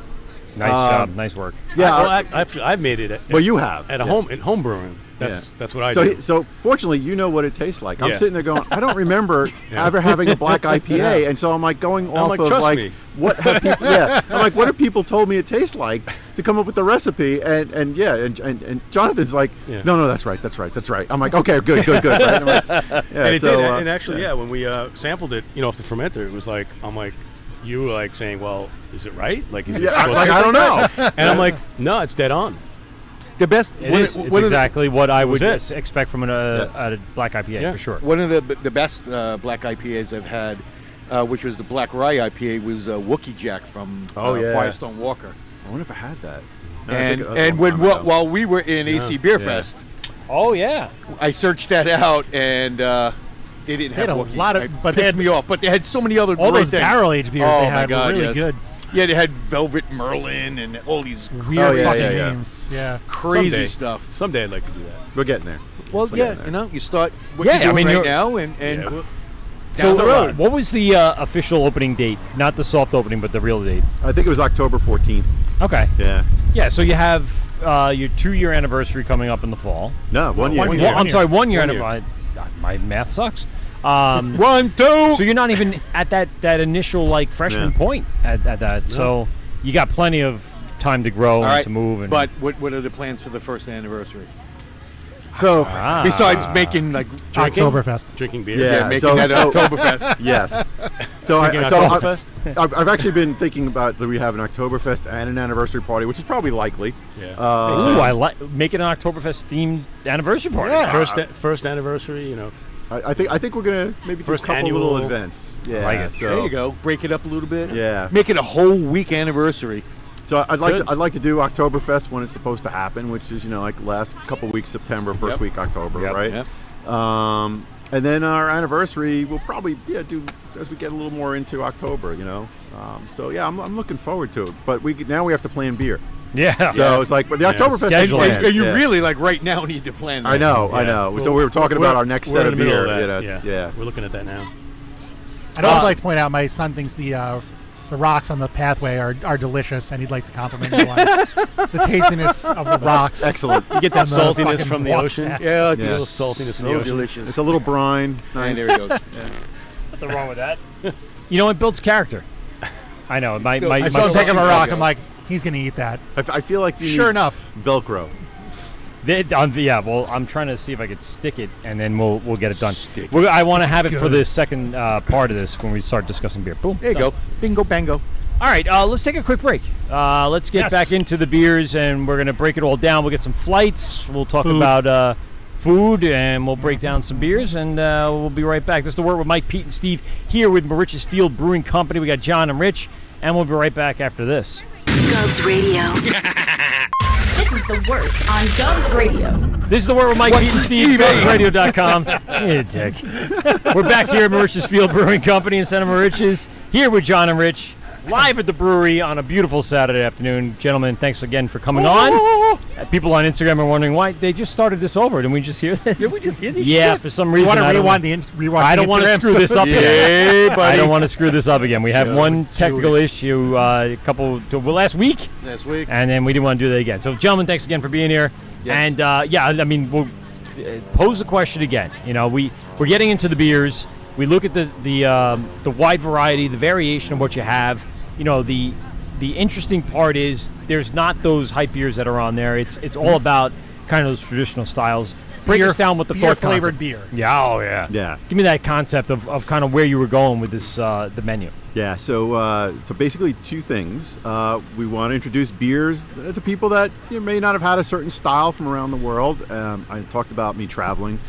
Nice job. Nice work. Yeah. I've made it. Well, you have. At a home brewing. That's what I So, do. so fortunately, you know what it tastes like. I'm Yeah. sitting there going, I don't remember ever having a black IPA, and so I'm like going off like, of trust like me. what have people? Yeah, I'm like, what have people told me it tastes like to come up with the recipe? And Jonathan's like, Yeah. no, that's right. I'm like, okay, good. Right? I'm like, yeah, And it so, did. And actually, when we sampled it, off the fermenter, it was like, I'm like, you were like saying, well, is it right? Like, is it Yeah, supposed like, to I taste don't like know. that? And I'm like, no, it's dead on. The best. It's exactly what I would it. expect from a black IPA, Yeah. for sure. One of the best black IPAs I've had, which was the Black Rye IPA, was Wookie Jack from Firestone Walker. I wonder if I had that. And while we were in AC Beer Fest, Oh, yeah. I searched that out, and they didn't They had have a Wookie. lot of- It but they pissed had- me off. But they had so many other All great those things. barrel-aged beers Oh they my had God, were really yes. good. Yeah, they had Velvet Merlin and all these Weird yeah, fucking yeah, yeah. names. Yeah. crazy Someday. stuff. Someday I'd like to do that. We're getting there. Well, We're yeah, getting there. you start what Yeah, you're doing I mean, right you're- now, and Yeah, well, down the road. What was the official opening date? Not the soft opening, but the real date. I think it was October 14th. Okay. Yeah. Yeah, so you have your 2-year anniversary coming up in the fall. No, 1 year. One Well, year. I'm sorry, 1 year One year. anniversary. My math sucks. 1, 2. So you're not even at that initial like freshman Yeah. point at that. So you got plenty of time to grow All and right, to move. And but what are the plans for the first anniversary? So Besides making like drinking, Oktoberfest. drinking beer. Yeah. making so- that so- Oktoberfest. yes. So Drinking so Oktoberfest? I've actually been thinking about that we have an Oktoberfest and an anniversary party, which is probably likely. Yeah. Ooh, I like making an Oktoberfest themed anniversary party. Yeah. First anniversary, I think we're gonna maybe do a First couple little annual- events. Yeah. like it. So, There you go. Break it up a little bit. Yeah. Make it a whole week anniversary. So I'd like Good. to do Oktoberfest when it's supposed to happen, which is like last couple weeks September, first Yep. week October, Yep. right? Yep. And then our anniversary we'll probably do as we get a little more into October, So yeah, I'm looking forward to it. But now we have to plan beer. Yeah. So it's like, but the Yeah, Oktoberfest is schedule it. planned. And you yeah. really right now need to plan that. I know. Yeah. So we were talking about our next we're set in of the middle beer. of that. Yeah. We're looking at that now. I'd also like to point out my son thinks the rocks on the pathway are delicious, and he'd like to compliment you on the tastiness of the rocks. Excellent. You get that On the saltiness fucking from the walk ocean. back. Yeah, it's Yeah. A little saltiness so from the ocean. delicious. It's a little brine. It's nice. And there it goes. Nothing wrong with that. You know, it builds character. I know. My I saw him son- take him a rock. I'm like, he's gonna eat that. I feel like you Sure need enough. Velcro. Well, I'm trying to see if I could stick it, and then we'll get it done. Stick it. I want to have it for Good. the second part of this when we start discussing beer. Boom. There you go. Bingo, bango. All right, let's take a quick break. Let's get Yes. back into the beers, and we're going to break it all down. We'll get some flights. We'll talk Food. about food, and we'll break down some beers, and we'll be right back. This is The Wort with Mike, Pete, and Steve here with Mauritius Field Brewing Company. We got John and Rich, and we'll be right back after this. Govs Radio. This is The Wort on Govs Radio. This is The Wort with Mike, Pete, and Steve, GovsRadio.com. You dick. We're back here at Mauritius Field Brewing Company in Santa Mauritius, here with John and Rich, live at the brewery on a beautiful Saturday afternoon. Gentlemen, thanks again for coming on. People on Instagram are wondering why they just started this over. Didn't we just hear this? Did we just hear this Yeah, shit? for some You reason. want to I don't- rewind I don't want to Instagram screw this up so- again. Hey, buddy. I don't want to screw this up again. We had one technical issue last week, Last week. and then we didn't want to do that again. So, gentlemen, thanks again for being here. Yes. And I mean, we'll pose the question again. We're getting into the beers. We look at the wide variety, the variation of what you have. The interesting part is there's not those hype beers that are on there. It's all about kind of those traditional styles. break us down with the thought flavored concept. beer. Yeah, oh yeah. Yeah. Give me that concept of kind of where you were going with this the menu. Yeah, so basically two things. We want to introduce beers to people that may not have had a certain style from around the world. I talked about me traveling,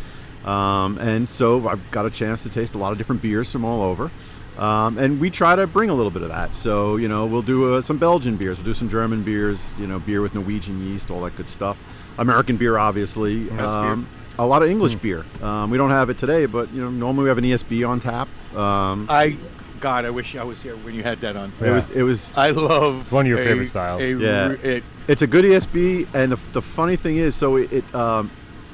and so I've got a chance to taste a lot of different beers from all over. And we try to bring a little bit of that. So, we'll do some Belgian beers, we'll do some German beers, beer with Norwegian yeast, all that good stuff. American beer, obviously. A lot of English beer. We don't have it today, but normally we have an ESB on tap. God, I wish I was here when you had that on. Yeah. It was. I love one of your favorite styles. It's a good ESB, and the funny thing is, so it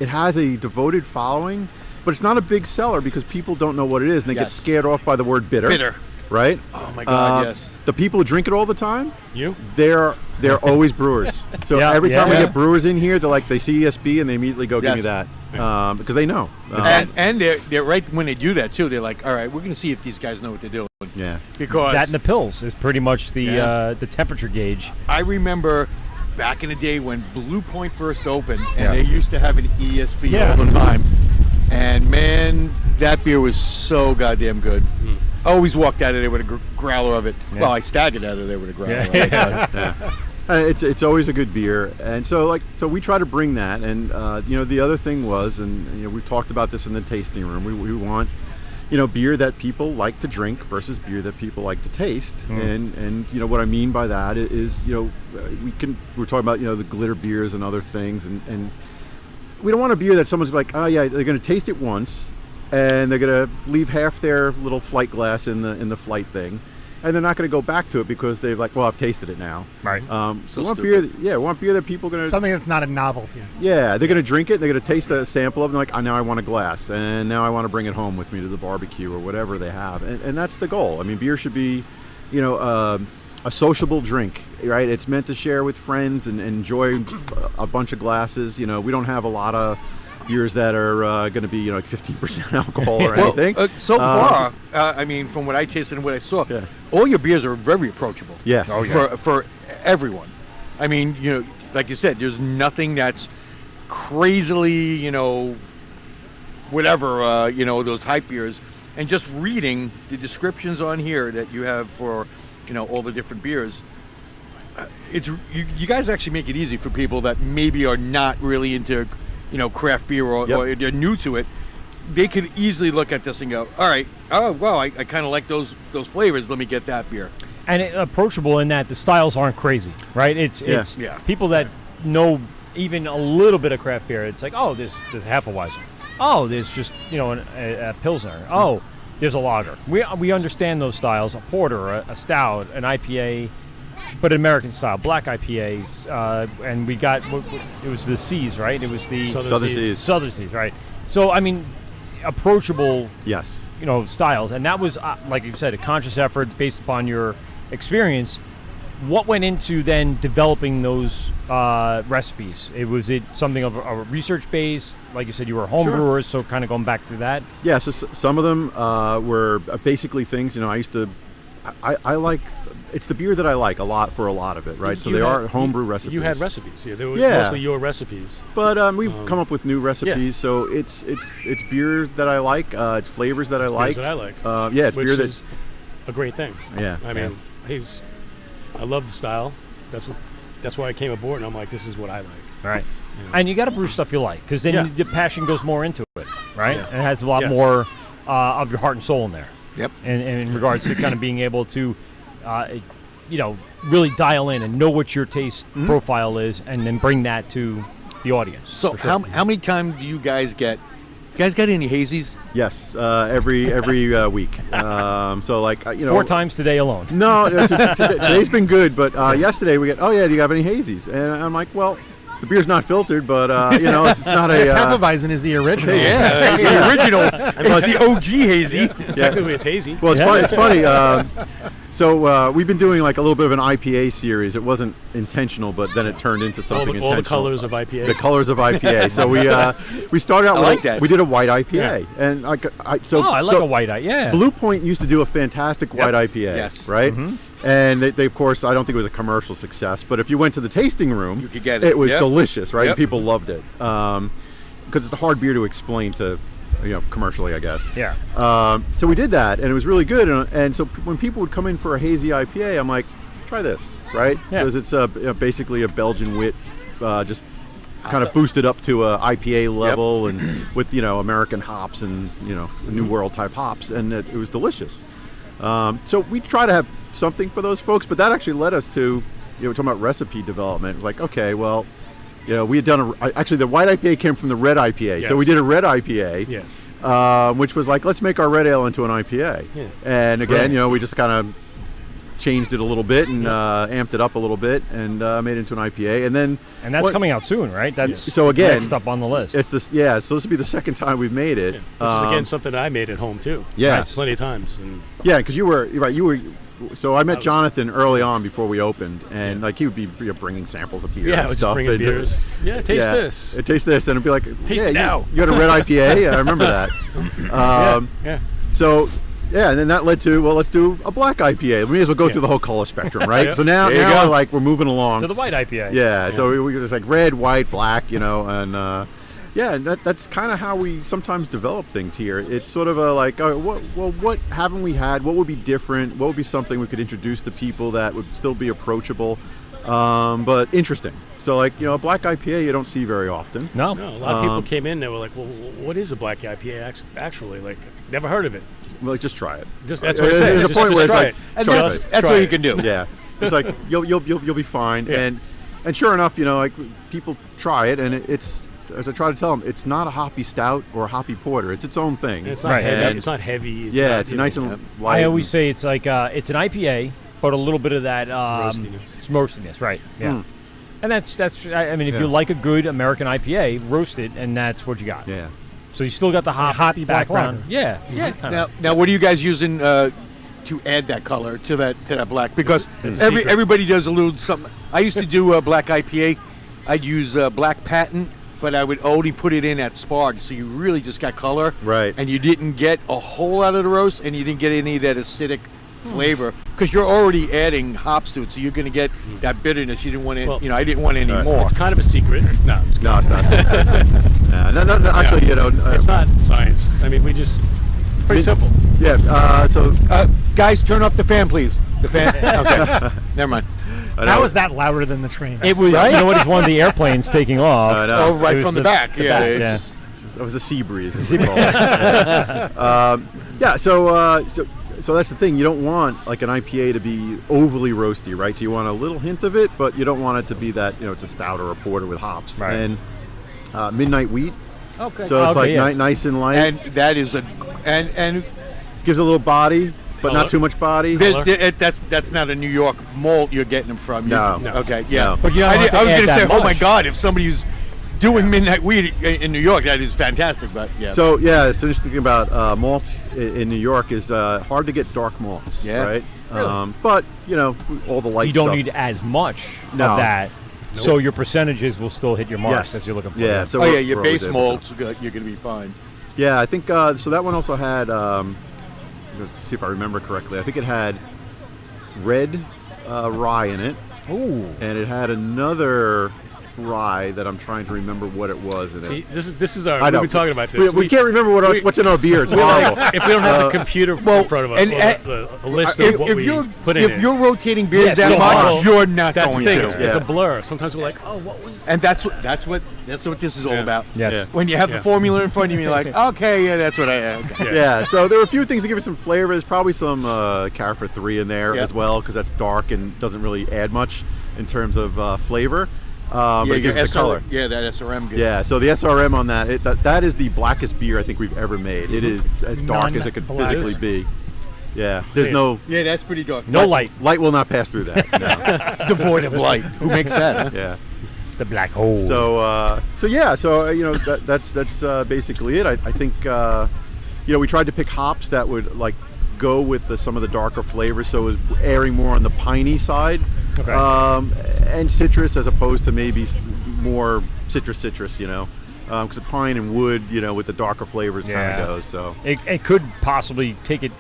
has a devoted following, but it's not a big seller because people don't know what it is, and they get scared off by the word bitter. Bitter. Right? Oh my God, yes. The people who drink it all the time, You? they're always brewers. So Yeah, every time we yeah. get brewers in here, they see ESB and they immediately go, give me that. Because they know. And they're right when they do that too. They're like, all right, we're going to see if these guys know what they're doing. Yeah. Because That and the pills is pretty much the temperature gauge. I remember back in the day when Blue Point first opened, and Yeah. they used to have an ESB Yeah. all the time. And man, that beer was so goddamn good. I always walked out of there with a growler of it. Yeah. Well, I staggered out of there with a growler. Yeah. Of it. It's always a good beer, and so we try to bring that. And the other thing was, and we talked about this in the tasting room. We want beer that people like to drink versus beer that people like to taste. And what I mean by that is we're talking about the glitter beers and other things, and we don't want a beer that someone's like, oh yeah, they're going to taste it once, and they're going to leave half their little flight glass in the flight thing, and they're not going to go back to it because they've well, I've tasted it now. Right. So we want beer. We want beer that people are going to. Something that's not a novelty. Yeah, they're going to drink it. And they're going to taste a sample of it. And they're like, oh, now I want a glass, and now I want to bring it home with me to the barbecue or whatever they have. And that's the goal. I mean, beer should be, a sociable drink, right? It's meant to share with friends and enjoy a bunch of glasses. We don't have a lot of beers that are going to be 15% alcohol or anything. So far, I mean, from what I tasted and what I saw, all your beers are very approachable. Yes. Oh, yeah. For everyone. I mean, like you said, there's nothing that's crazily, whatever, those hype beers. And just reading the descriptions on here that you have for, all the different beers, you guys actually make it easy for people that maybe are not really into craft beer or they're new to it. They could easily look at this and go, all right, oh well, I kind of like those flavors, let me get that beer. And approachable in that the styles aren't crazy, right? It's people that know even a little bit of craft beer. It's like, oh, there's Hefeweizen. Oh, there's just a Pilsner. Oh, there's a lager. We understand those styles: a porter, a stout, an IPA, but American style, black IPAs, and we got it was the C's, right? It was the Southern Seas. Southern Seas, right? So I mean, approachable. Yes. Styles, and that was like you said, a conscious effort based upon your experience. What went into then developing those recipes? Was it something of a research base? Like you said, you were home brewers, so kind of going back through that. Yeah. So some of them were basically things. I used to. I like. It's the beer that I like a lot for a lot of it, right? So they are homebrew recipes. You had recipes. Yeah, they were Yeah. mostly your recipes. But we've come up with new recipes. So it's beer that I like. It's flavors that I like. Beers that I like. It's which beer that. is a great thing. Yeah. I mean, I love the style. That's why I came aboard, and I'm like, this is what I like. All right. Yeah. And you got to brew stuff you like, because then Yeah. the passion goes more into it, right? Yeah. And it has a lot Yes. more of your heart and soul in there. Yep. And in regards to kind of being able to, really dial in and know what your taste profile is, and then bring that to the audience. So for sure. how many times do you guys get? You guys got any hazies? Yes. Every week. So 4 times today alone. No, today's been good, but yesterday we get. Oh yeah, do you have any hazies? And I'm like, well, the beer's not filtered, but it's not a. This Hefeweizen is the original. Yeah, it's the original. It's the OG hazy. Technically, it's hazy. Well, it's funny. So we've been doing like a little bit of an IPA series. It wasn't intentional, but then it turned into something all the intentional. colors of IPA. The colors of IPA. So we started out. I like that. We did a white IPA, and I like a white eye. Yeah. Blue Point used to do a fantastic white IPA. Yes. Right. And they of course, I don't think it was a commercial success, but if you went to the tasting room, You could get it. It was Yep. delicious, right? Yep. And people loved it. because it's a hard beer to explain to, commercially, I guess. Yeah. So we did that, and it was really good. And so when people would come in for a hazy IPA, I'm like, try this, right? Yeah. Because it's basically a Belgian wit, just kind of boosted up to a IPA level, and with American hops and New World type hops, and it was delicious. So we try to have something for those folks, but that actually led us to we're talking about recipe development. Like, okay, well, we had done actually the white IPA came from the red IPA, so we did a red IPA. Yes. Which was like, let's make our red ale into an IPA. Yeah. And again, we just kind of changed it a little bit and amped it up a little bit and made it into an IPA. And that's coming out soon, right? That's so again next up on the list. It's this, so this will be the second time we've made it. Which is again something that I made at home too. Yeah. Plenty of times. And because you were right. So I met Jonathan early on before we opened, and like he would be bringing samples of beer. I and was stuff. bringing beers. Yeah, taste this. Taste this, and it'd be like, Taste it now. You had a red IPA. I remember that. Yeah. So, and then that led to, let's do a black IPA. We may as well go through the whole color spectrum, right? Yeah. So now we're moving along. To the white IPA. Yeah, so we just like red, white, black, and that's kind of how we sometimes develop things here. It's sort of what haven't we had? What would be different? What would be something we could introduce to people that would still be approachable, but interesting? So a black IPA you don't see very often. No, a lot of people came in. They were like, "Well, what is a black IPA actually? Like, never heard of it." Well, just try it. That's what I said. There's a point where it's try like, it. And try that's it. what you can do. Yeah, it's like you'll be fine. Yeah. And sure enough, like people try it, and it's, as I try to tell them, it's not a hoppy stout or a hoppy porter. It's its own thing. And it's not Right. heavy. And It's not heavy. it's nice and light. I always say it's like it's an IPA, but a little bit of that Roastiness. It's roastiness, right? Yeah. Mm. And that's. I mean, if you like a good American IPA, roast it, and that's what you got. Yeah. So you still got the hoppy black background. lager. Yeah. Yeah. Kinda. Now, what are you guys using to add that color to that black? Because It's a secret. everybody does a little something. I used to do a black IPA. I'd use black patent, but I would only put it in at spark, so you really just got color. Right. And you didn't get a whole lot of the roast, and you didn't get any of that acidic flavor, because you're already adding hops to it, so you're going to get that bitterness. You didn't want it. Well, I didn't want any right. more. It's kind of a secret. No, No, it's not. No. Actually, it's not science. I mean, we just pretty simple. Yeah. So Guys, turn off the fan, please. The fan. Okay. Never mind. How is that louder than the train? It was. Right? You know what? It's one of the airplanes taking off. I know. Oh, right It was from the back. Yeah. back, it's- That was the sea breeze. As we call it. So that's the thing. You don't want like an IPA to be overly roasty, right? So you want a little hint of it, but you don't want it to be that it's a stout or a porter with hops. Right. And midnight wheat. Okay. So it's Okay, like yes. nice and light. And that is and Gives a little body, but Color. not too much body. that's not a New York malt you're getting them from. No. Okay. Yeah. No. But you don't have to I was add going to say, that oh my much. God, if somebody's doing midnight wheat in New York, that is fantastic. But yeah. So it's interesting about malts in New York is hard to get dark malts. Yeah. Right. But all the light. You don't stuff. need as much No. of that, so your percentages will still hit your marks Yes. as you're looking for. Yeah. them. So oh yeah, we're your always base able malts, you're going to be fine. Yeah, I think so. That one also had. Let's see if I remember correctly. I think it had red rye in it, Ooh. and it had another rye that I'm trying to remember what it was in See, it. this is our. I know. We've been talking about this. We can't remember what's in our beer. It's we're horrible. like, if we don't have the computer in front of us, and- a list of what we put in if it. you're rotating beers Yeah, that so much, hard. you're not That's going the thing. to. It's Yeah. a blur. Sometimes we're like, oh, what was? And that's what this is all Yeah. about. Yes. Yeah. When you have the Yeah. formula in front of you, you're like, okay, yeah, that's what I. Okay. Yeah, so there were a few things to give it some flavor. There's probably some Carrefour 3 in there Yep. as well, because that's dark and doesn't really add much in terms of flavor. But Yeah, it gives your the color. Yeah, that SRM good. Yeah, so the SRM on that, that is the blackest beer I think we've ever made. It is as dark as it could Non-black. physically be. Yeah, there's no Yeah, that's pretty dark. No light. light will not pass through that. No. Devoid of light. Who makes that? Huh? Yeah. The black hole. So that's basically it. I think we tried to pick hops that would like go with some of the darker flavors, so it was airing more on the piney side, Okay. and citrus as opposed to maybe more citrus, because the pine and wood, with the darker flavors kind Yeah. of goes. So it could possibly take it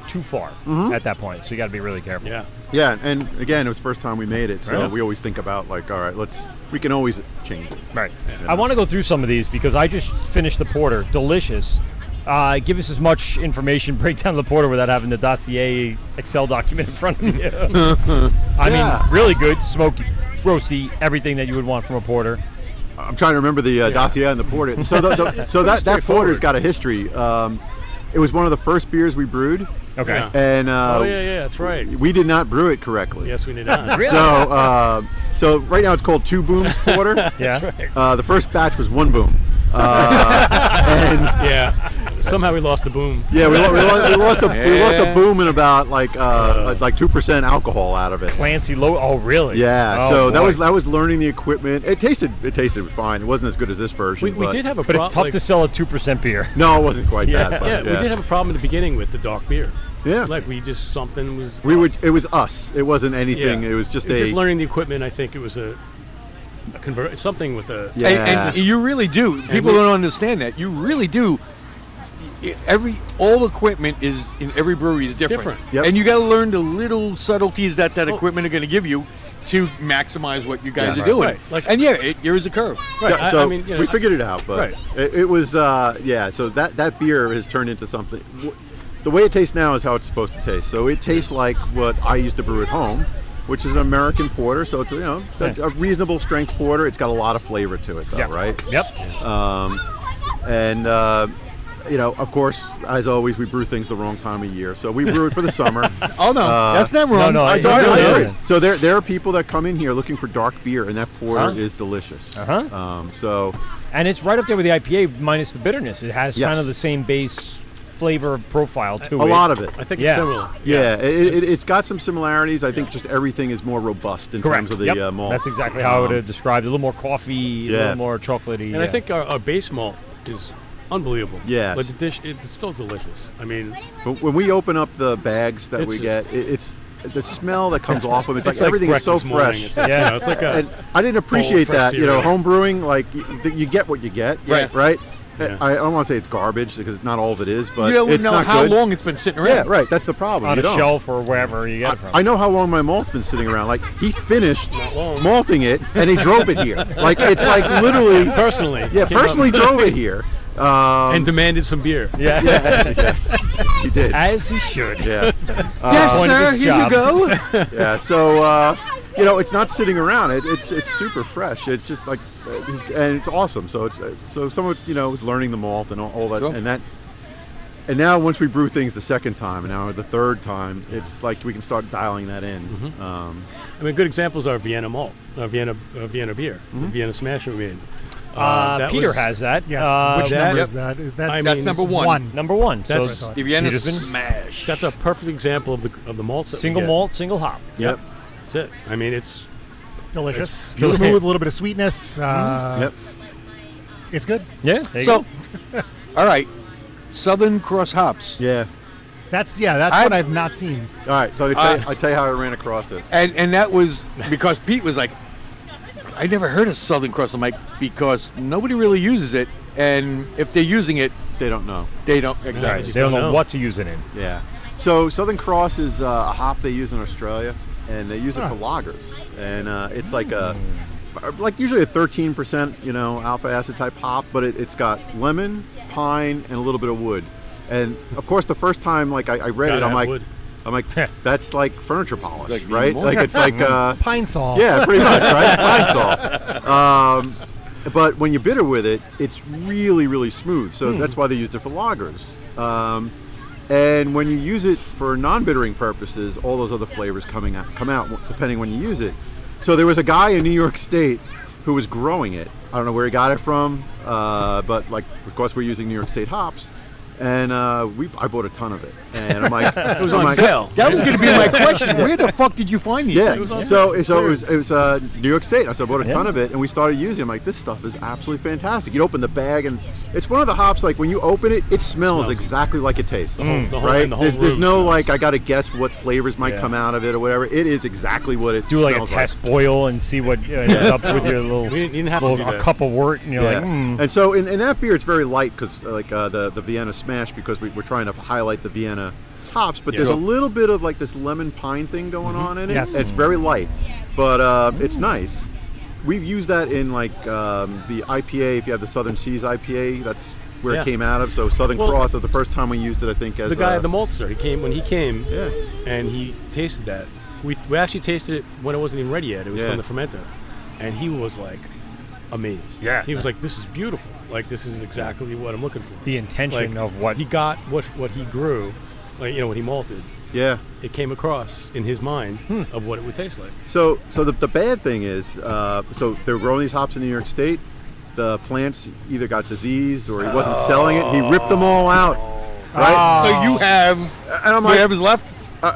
too far at that point. So you got to be really careful. Yeah. Yeah, and again, it was the first time we made it, so Right. we always think about like, all right, we can always change it. Right. I want to go through some of these because I just finished the porter. Delicious. Give us as much information, break down the porter without having the dossier Excel document in front of you. I Yeah. mean, really good, smoky, roasty, everything that you would want from a porter. I'm trying to remember the dossier on the porter. So that porter's got a history. It was one of the first beers we brewed, Okay. Yeah. and Yeah, that's right. we did not brew it correctly. Yes, we did not. So right now it's called 2 Booms Porter. Yeah. The first batch was 1 boom. And Yeah. Somehow we lost the boom. yeah, we lost a boom and about like 2% alcohol out of it. Clancy Low. Oh, really? Yeah, Oh, so boy. that was learning the equipment. It tasted fine. It wasn't as good as this version. We but did have a But problem. it's tough to sell a 2% beer. No, it wasn't quite Yeah. that. But Yeah, we did have a problem in the beginning with the dark beer. Yeah. Like we just something was. It was us. It wasn't anything. Yeah. It was just Just learning the equipment. I think it was a convert something with the. Yeah. And you really do. People don't understand that. You really do. All equipment is in every brewery is different. Yep. And you got to learn the little subtleties that equipment are going to give you to maximize what you guys Yeah. are doing. Right. Like- And there is a curve. Right. Yeah, so I mean, you know, we figured it out, but Right. it was So that beer has turned into something. The way it tastes now is how it's supposed to taste. So it tastes like what I used to brew at home, which is an American porter. So it's a reasonable strength porter. It's got a lot of flavor to it, though, Yeah. right? Yep. Of course, as always, we brew things the wrong time of year. So we brew it for the summer. Oh, no. That's not wrong. no, I it's not agree. really. So there are people that come in here looking for dark beer, and that porter is delicious. So And it's right up there with the IPA minus the bitterness. It has Yes. kind of the same base flavor profile to a it. lot of it. I think Yeah. it's similar. Yeah, it's got some similarities. I think just everything is more robust in Correct. terms of the Yep. malt. That's exactly how I would have described it. A little more coffee, a Yeah. little more chocolatey. And I think our base malt is unbelievable. Yes. But the dish, it's still delicious. I mean, But when we open up the bags that It's we just- get, it's the smell that comes off of it. It's like like everything is so breakfast morning. fresh. It's like, Yeah. it's like a. And I didn't appreciate fresh that. cereal. Home brewing, like you get what you get, Yeah. right? Yeah. I don't want to say it's garbage because not all of it is, but You don't it's know not how good. long it's been sitting Yeah, around. right. That's the problem. on You a don't. shelf or wherever you get it from. I know how long my malt's been sitting around. Like he finished long. malting it and he drove it here. Like it's like literally. personally. Yeah, came up personally drove it here. and demanded some beer. yeah. Yeah, yes, he did. As he should. Yeah, Yes, Point of sir. his Here job. you go. yeah. So it's not sitting around. It's super fresh. It's just like, and it's awesome. So someone is learning the malt and all that, Sure. and now once we brew things the second time and now the third time, it's like we can start dialing that in. I mean, good examples are Vienna malt, Vienna beer, the Vienna Smash we made. That Peter was- has that. Yes. Which that- number yep. is that? I That's mean, number one. Number one. That's- so what I The Vienna Peterson? smash. That's a perfect example of the malts. that we single get. malt, single hop. Yep. That's it. I mean, it's Delicious. It's Smooth, delicious. a little bit of sweetness. Yep. It's good. Yeah. There you So, go. all right. Southern Cross hops. Yeah. That's I- what I've not seen. All right. So I tell you how I ran across it. And that was because Pete was like, I never heard of Southern Cross. I'm like, because nobody really uses it. And if they're using it, They don't know. they don't. Right. Exactly. They don't know know. what to use it in. Yeah. So Southern Cross is a hop they use in Australia, and they use it for lagers, and it's like usually a 13% alpha acid type hop, but it's got lemon, pine, and a little bit of wood. And of course, the first time I read Gotta it, I'm have like, wood. that's like furniture polish, Like right? more. Like it's like Pine Sol. yeah, pretty much, right? Pine salt. But when you bitter with it, it's really, really smooth. So that's why they used it for lagers. And when you use it for non-bittering purposes, all those other flavors come out depending when you use it. So there was a guy in New York State who was growing it. I don't know where he got it from, but of course we're using New York State hops. And I bought a ton of it, and I'm like, It was on sale. That was going to be my question. Where the fuck did you find these Yeah, things? so it was New York State. So I bought a ton of it, and we started using it. I'm like, this stuff is absolutely fantastic. You open the bag, and it's one of the hops. Like when you open it, it smells exactly like it tastes. the whole- right? and the whole There's room no smells. I got to guess what flavors might Yeah. come out of it or whatever. It is exactly what it Do like a smells test boil and see what ends up with your little You didn't have to little- do a that. cup of wort, and you're Yeah. like, And so in that beer, it's very light because the Vienna Smash, because we're trying to highlight the Vienna hops, but there's a little bit of like this lemon pine thing going on in it. Yes. It's very light, but it's nice. We've used that in like the IPA. If you have the Southern Seas IPA, that's where it came out of. So Southern Cross was the first time we used it, I think, as the guy, the maltster, when he came, Yeah. and he tasted that. We actually tasted it when it wasn't even ready yet. It was from the fermenter, and he was like amazed. Yeah. He was like, "This is beautiful. Like this is exactly what I'm looking for." The intention Like, of what he got, what he grew, like when he malted. Yeah. It came across in his mind of what it would taste like. So the bad thing is, so they're growing these hops in New York State. The plants either got diseased or he wasn't selling it. He ripped them all out. Right. So you have And I'm like, whatever's left.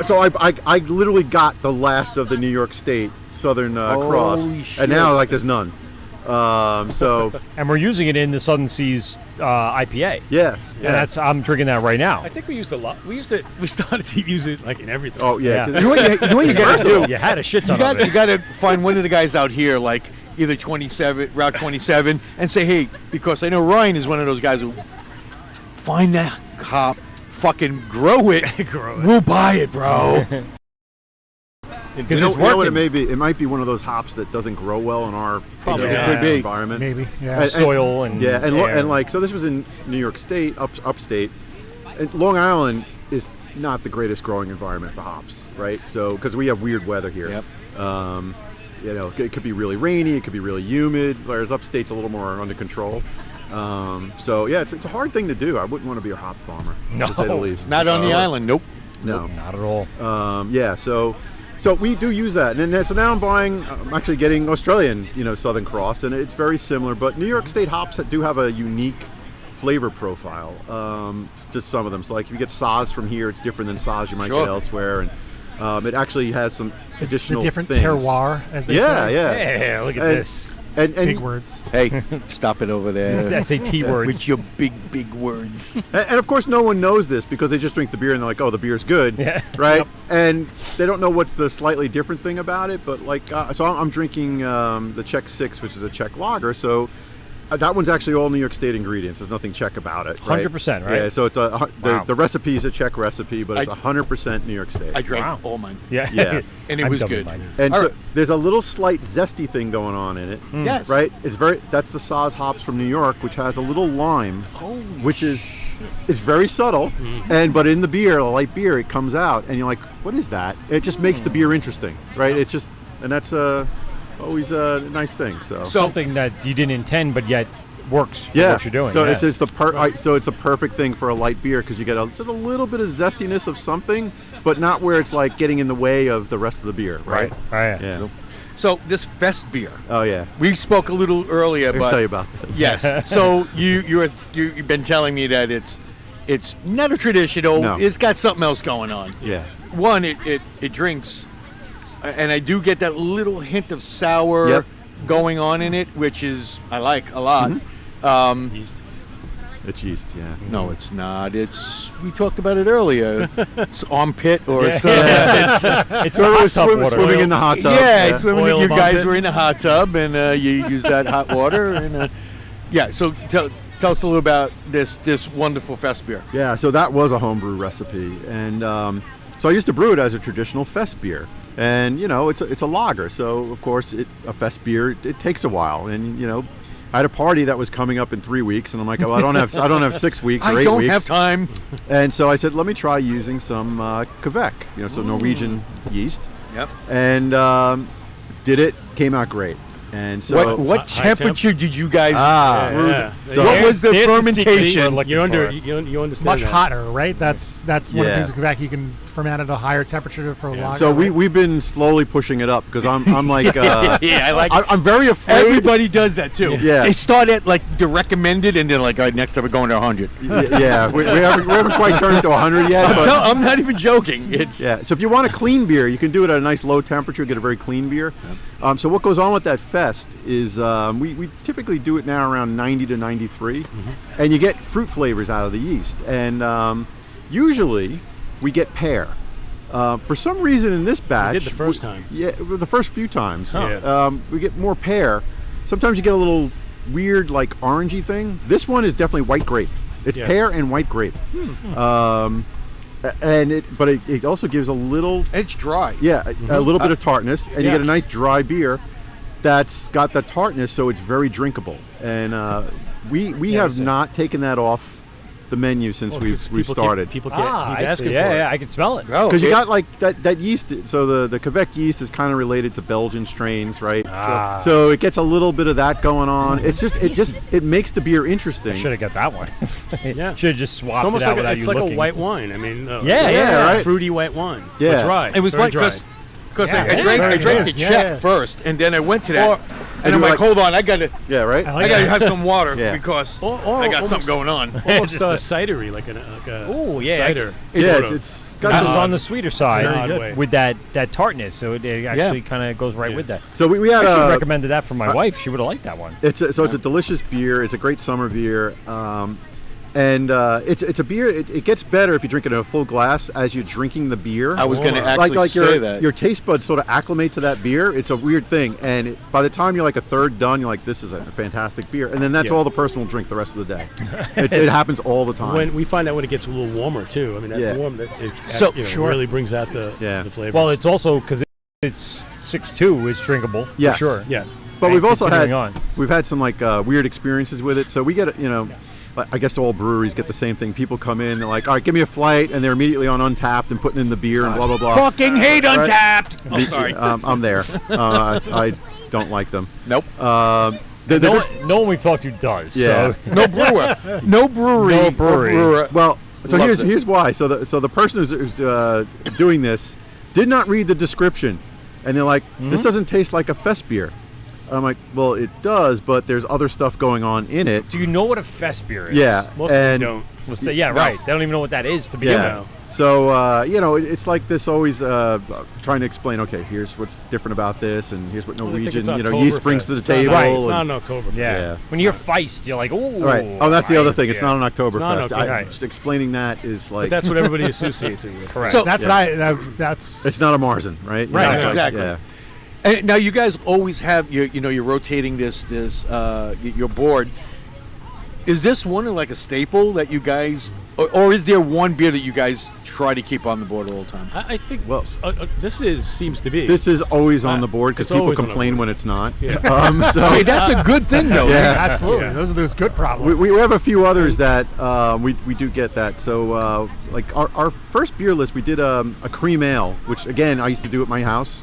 so I literally got the last of the New York State Southern Cross, shit. and now like there's none. So and we're using it in the Southern Seas IPA. yeah. And I'm drinking that right now. I think we used a lot. We started to use it like in everything. Oh yeah. Yeah. 'cause- You know what you gotta do? You had a shit ton of it. You gotta find one of the guys out here, like either Route 27, and say, hey, because I know Ryan is one of those guys who find that hop, fucking grow it, we'll buy it, bro. Because You it's know what it working. may be? It might be one of those hops that doesn't grow well in our Probably could be. environment. Maybe. Yeah. And- Soil and Yeah, and, air. and like, so this was in New York State, upstate. And Long Island is not the greatest growing environment for hops, right? So, because we have weird weather here. Yep. You know, it could be really rainy, it could be really humid, whereas upstate's a little more under control. So, yeah, it's a hard thing to do. I wouldn't want to be a hop farmer, to say the No, least. Not on the island, nope. No. Not at all. Yeah, so we do use that, and then, so now I'm actually getting Australian, Southern Cross, and it's very similar. But New York State hops that do have a unique flavor profile to some of them. So like if you get Saaz from here, it's different than Saaz you might Sure. get elsewhere, and it actually has some The additional different things. terroir, as they Yeah, say. yeah. Yeah, look at And- this. And Big words. Hey, stop it over This there. is SAT words. With your big words. And of course, no one knows this because they just drink the beer and they're like, "Oh, the beer's good," Yeah. right? And they don't know what's the slightly different thing about it. But like, so I'm drinking the Czech 6, which is a Czech lager. So that one's actually all New York State ingredients. There's nothing Czech about it. 100%, right? Yeah. So it's Wow. the recipe is a Czech recipe, but it's 100% New York State. I drank Wow. all mine. Yeah. Yeah. And it I'm was done with good. mine. And All so right. there's a little slight zesty thing going on in it. Yes. Right? That's the Saaz hops from New York, which has a little lime, which is it's very subtle, but in the beer, a light beer, it comes out, and you're like, what is that? It just makes the beer interesting, right? It's just, and that's always a nice thing. So Something that you didn't intend, but yet works for yeah, what you're doing. so yeah. it's the perfect thing for a light beer because you get just a little bit of zestiness of something, but not where it's like getting in the way of the rest of the beer, right? Right. Yeah. So this Fest beer, Oh yeah. we spoke a little earlier, I can but tell you about this. yes. So you've been telling me that it's not a traditional. No. It's got something else going on. Yeah. One, it drinks, and I do get that little hint of sour Yep. going on in it, which is I like a lot. Yeast. It's yeast. Yeah. No, it's not. We talked about it earlier. It's armpit or it's It's hot tub water. Swimming in the hot tub. yeah, swimming. Oil You of guys armpit. were in a hot tub and you use that hot water and yeah. So tell us a little about this wonderful Fest beer. Yeah, so that was a homebrew recipe, and so I used to brew it as a traditional fest beer, and it's a lager, so of course a fest beer it takes a while, and I had a party that was coming up in 3 weeks, and I'm like, oh, I don't have 6 weeks or 8 I weeks. don't have time. And so I said, let me try using some Kvik, so Norwegian yeast, Yep. and did it, came out great, and so What high temperature did you guys brew? Yeah. So- What was the There's the secret fermentation? we're looking You for. you understand Much that. hotter, right? That's one of the Yeah. things in Quebec. You can ferment at a higher temperature for a lager. so right? we've been slowly pushing it up because I'm like yeah, I like. I'm very afraid. Everybody does that too. Yeah. They start at like the recommended, and they're like, all right, next time we're going to 100. Yeah, we haven't quite turned to 100 yet. But I'm not even joking. It's yeah, so if you want a clean beer, you can do it at a nice low temperature, get a very clean beer. So what goes on with that fest is we typically do it now around 90 to 93, and you get fruit flavors out of the yeast. And usually we get pear. For some reason in this batch, did the first time. Yeah, the first few times, Yeah. we get more pear. Sometimes you get a little weird, like orangey thing. This one is definitely white grape. It's Yeah. pear and white grape. and it also gives a little, It's dry. a little bit of tartness, and you yeah. get a nice dry beer that's got the tartness, so it's very drinkable. And we have not taken that off the menu since we've started. People can't I keep see. asking for Yeah, it. I can smell it. Oh, Because you got like that yeast. So the Quebec yeast is kind of related to Belgian strains, right? So it gets a little bit of that going on. It makes the beer interesting. Should have got that one. Yeah. Should have just swapped It's almost it out like without it's you like looking. a white wine. I mean, Yeah, right. fruity white wine. Yeah. But dry. It was very like dry. because Yeah, I it drank is. the Yeah, Czech yeah. first, and then I went to that, Or- and I'm you were like, like- hold on, I gotta I like that. have some water Yeah. because Or I got almost- something going on. Almost Just cidery, like a Ooh, yeah, cider. Yeah, sort of. it's got This some- is on the sweeter side very good way. with that tartness, so it actually kind of goes right with that. So we had I a recommended that for my wife. She would have liked that one. it's a delicious beer. It's a great summer beer. And it's a beer. It gets better if you drink it in a full glass as you're drinking the beer. I was going to actually like say that. your taste buds sort of acclimate to that beer. It's a weird thing, and by the time you're like a third done, you're like, this is a fantastic beer, and then that's Yeah. all the person will drink the rest of the day. It happens all the time. When we find out when it gets a little warmer too. I mean, that Yeah. warm it So- really brings out the flavor. Well, it's also because it's 6.2, it's drinkable. Yes. For sure. yes. But And we've also continuing we've had some like weird experiences with it. So we get I guess all breweries get the same thing. People come in, they're like, all right, give me a flight, and they're immediately on Untapped and putting in the beer and blah blah blah. Fucking hate Right. Untapped. Oh, sorry. I'm there. I don't like them. Nope. No one we've talked to does. Yeah. So. No brewer. No brewery. No or brewery. brewer. Well, so Loves it. here's why. So the person who's doing this did not read the description, and they're like, this doesn't taste like a fest beer. And I'm like, well, it does, but there's other stuff going on in it. Do you know what a fest beer is? Yeah, Most of them and don't. Well, yeah, right. They don't even know what that is to begin yeah. with. So it's like this always trying to explain. Okay, here's what's different about this, and here's what I think Norwegian it's yeast brings Oktoberfest. to the It's not- table. Right, It's not and- an Oktoberfest. Yeah. When you hear Feist, you're like, ooh. right. Oh, that's the other right. thing. It's Yeah. not an Oktoberfest. not an Oktoberfest. Just explaining that is like But that's what everybody associates it with. Correct. So- That's Yeah. that's it's not a Marzen, right? Right, Yeah, it's like- exactly. Yeah. And now you guys always have you're rotating this your board. Is this one like a staple that you guys, or is there one beer that you guys try to keep on the board all the time? I think Well- this seems to be. This is always on the board because It's people always on the complain board. when it's not. Yeah. So Hey, that's a good thing though. Yeah. absolutely. Yeah. Those are those good problems. we have a few others that we do get that. So like our first beer list, we did a cream ale, which again I used to do at my house.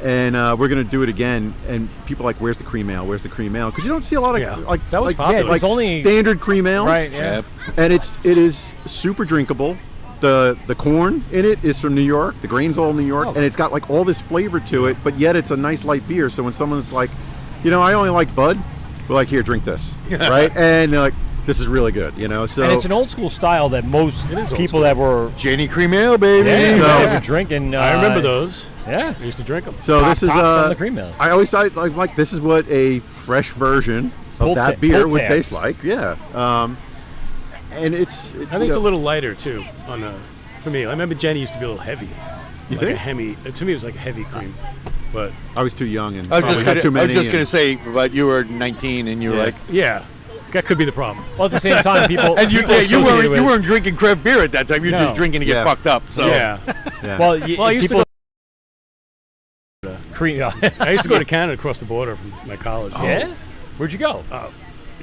And we're gonna do it again. And people are like, "Where's the cream ale? Where's the cream ale?" Because you don't see a lot of Yeah. like That was like, popular. like It's only- standard cream ales, Right, yeah. And it is super drinkable. The corn in it is from New York. The grain's all New York, and it's got like all this flavor to it. But yet it's a nice light beer. So when someone's like, I only like Bud, we're like, here, drink this, right? And they're like, this is really good, So And it's an old school style that most is old people school. that were Janie Cream Ale, baby. yeah, were drinking. I remember those. Yeah. I used to drink them. So Pop this is Tops and the cream ale. I always thought like this is what a fresh version of Pull that ta- beer pull would tabs. taste like. Yeah. And it's. I think it's a little lighter too. For me, I remember Jenny used to be a little heavy. You like think? a heavy. To me, it was like a heavy cream. But I was too young and I was probably just had too many. gonna and- say, but you were 19 and you were Yeah. like, yeah, that could be the problem. Well, at the same time, people. and you people associate it with- you weren't drinking craft beer at that time. You were No. just drinking to get Yeah. fucked up. So Yeah. Yeah. Well, Well, I used to people. go. Cream. I used to go to Canada across the border from my college. Yeah. Where'd you go?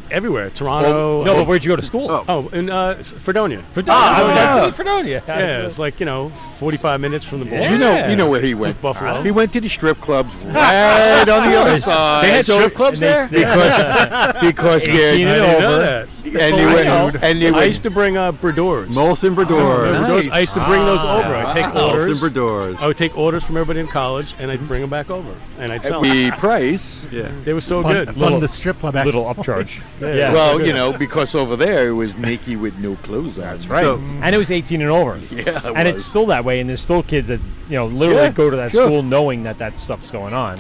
Everywhere. Toronto. No, but where'd you go to school? Oh, in Fredonia. That's Fredonia. Yeah, it's like 45 minutes from the border. Yeah. you know where he went. Buffalo. He went to the strip clubs right on the other side. They had strip clubs and they- there? because 18 they're and I didn't know over. that. and you went and you I went. used to bring Bradors. Molson Bradors. nice. I used to bring those over. I'd take Molson orders. Bradors. I would take orders from everybody in college, and I'd bring them back over, and I'd sell them. the price. Yeah. They were so fun, good. fun to strip club Little exploits. upcharge. Yeah. Well, because over there it was naked with no clothes on. That's Right. So- And it was 18 and over. Yeah, it And it's was. still that way. And there's still kids that, literally Yeah, go to that sure. school knowing that stuff's going on.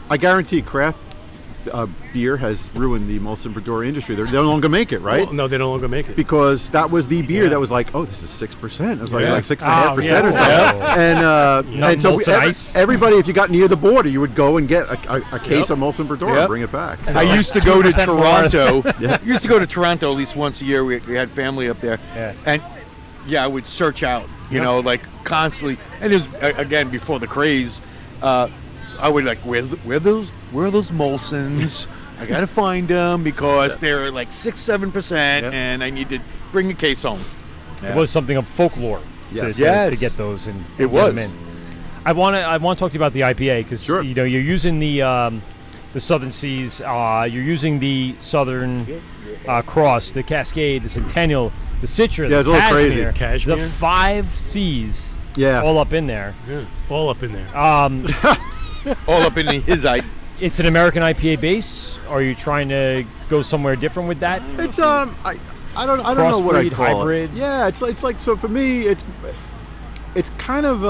I guarantee craft beer has ruined the Molson Brador industry. They no longer make it, right? Well, no, they no longer make it. Because that was the beer Yeah. that was like, oh, this is 6%. It was Yeah. like 6.5% yeah. or something. And so Molson Ice. everybody, if you got near the border, you would go and get a case Yep. of Molson Brador Yep. and bring it back. I used to go to 2% more. Toronto. Yeah. Used to go to Toronto at least once a year. We had family up there, Yeah. and I would search out, you know, like constantly. And it was, again, before the craze, I would like, where are those Molsons? I gotta find them because they're like 6-7%, and I need to bring a case home. It was something of folklore to get those and It get was. them in. I want to talk to you about the IPA because you know you're using the Southern Seas, you're using the Southern Cross, the Cascade, the Centennial, the Citra, the it's a little crazy. Cashmere. the 5 Cs, Yeah. all up in there. Yeah, all up in there. All up in his eye. It's an American IPA base. Are you trying to go somewhere different with that? It's I don't know what I'd Crossbreed, call hybrid? it. Yeah, it's like so for me it's kind of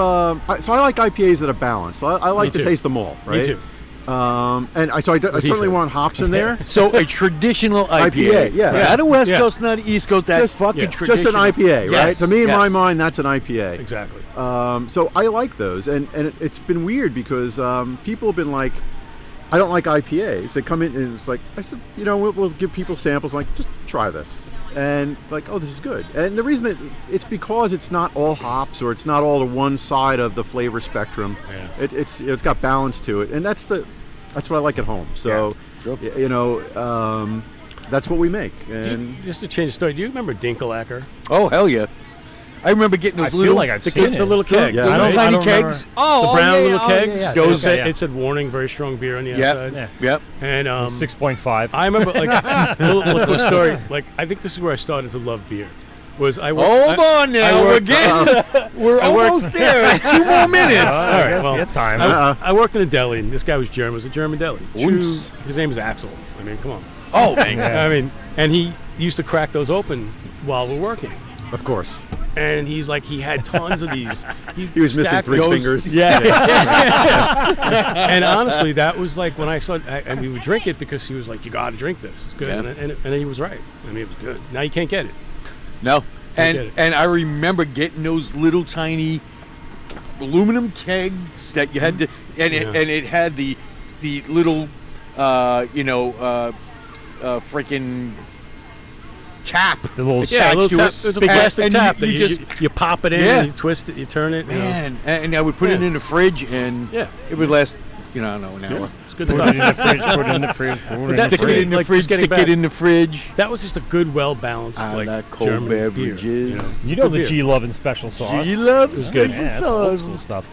so I like IPAs that are balanced. I like to too. taste them all, right? Me too. And I certainly want hops in there. So a traditional IPA. yeah. Not a West Yeah. Coast, not an East Coast. That's fucking Just traditional. an IPA, right? Yes, To me, in my yes. mind, that's an IPA. Exactly. So I like those, and it's been weird because people have been like, I don't like IPAs. They come in and it's like, I said, you know, we'll give people samples, like, just try this. And like, oh, this is good. And the reason it's because it's not all hops or it's not all to one side of the flavor spectrum. Yeah. It's got balance to it, and that's what I like at home. So, you know, that's what we make. And Just to change the story, do you remember Dinkelacre? Oh, hell yeah. I remember getting those I feel little, like I've The, seen it. the little keg. Yeah. the I little don't- tiny remember. kegs. The brown little kegs. yeah. Those Okay, yeah. it said warning, very strong beer on the Yep. outside. Yeah. Yep. And 6.5. I remember like little quick story. Like I think this is where I started to love beer. Was I worked, Hold on now. worked- We're almost there. 2 more minutes. All right, well, Get time. I worked in a deli, and this guy was German. It was a German deli. Uns. His name is Axel. I mean, come on. Oh, man. Yeah. I mean, and he used to crack those open while we're working. of course, And he's like, he had tons of these. he was missing stacked 3 those- fingers. Yeah. And honestly, that was like when I saw, and we would drink it because he was like, "You got to drink this. It's good." Yeah. And he was right. I mean, it was good. Now you can't get it. No. get it. And I remember getting those little tiny aluminum kegs that you had to, and it had the little, freaking tap. The little Yeah, a little to tap. it. There's a And- plastic and tap you that just you pop it in, Yeah. and you twist it, you turn it. You know. man, and I would put it Yeah. in the fridge, and Yeah. it would last, I don't know, an hour. It's good Put stuff. it in the fridge. Put it in the fridge. Put it in the that's Stick fridge. it in the like, fridge. just getting Stick back. it in the fridge. That was just a good, well balanced, I like like cold German beverages. Beer, You know Good the beer. G Love and special sauce. She loves It's good. special Yeah, that's old sauce. school stuff.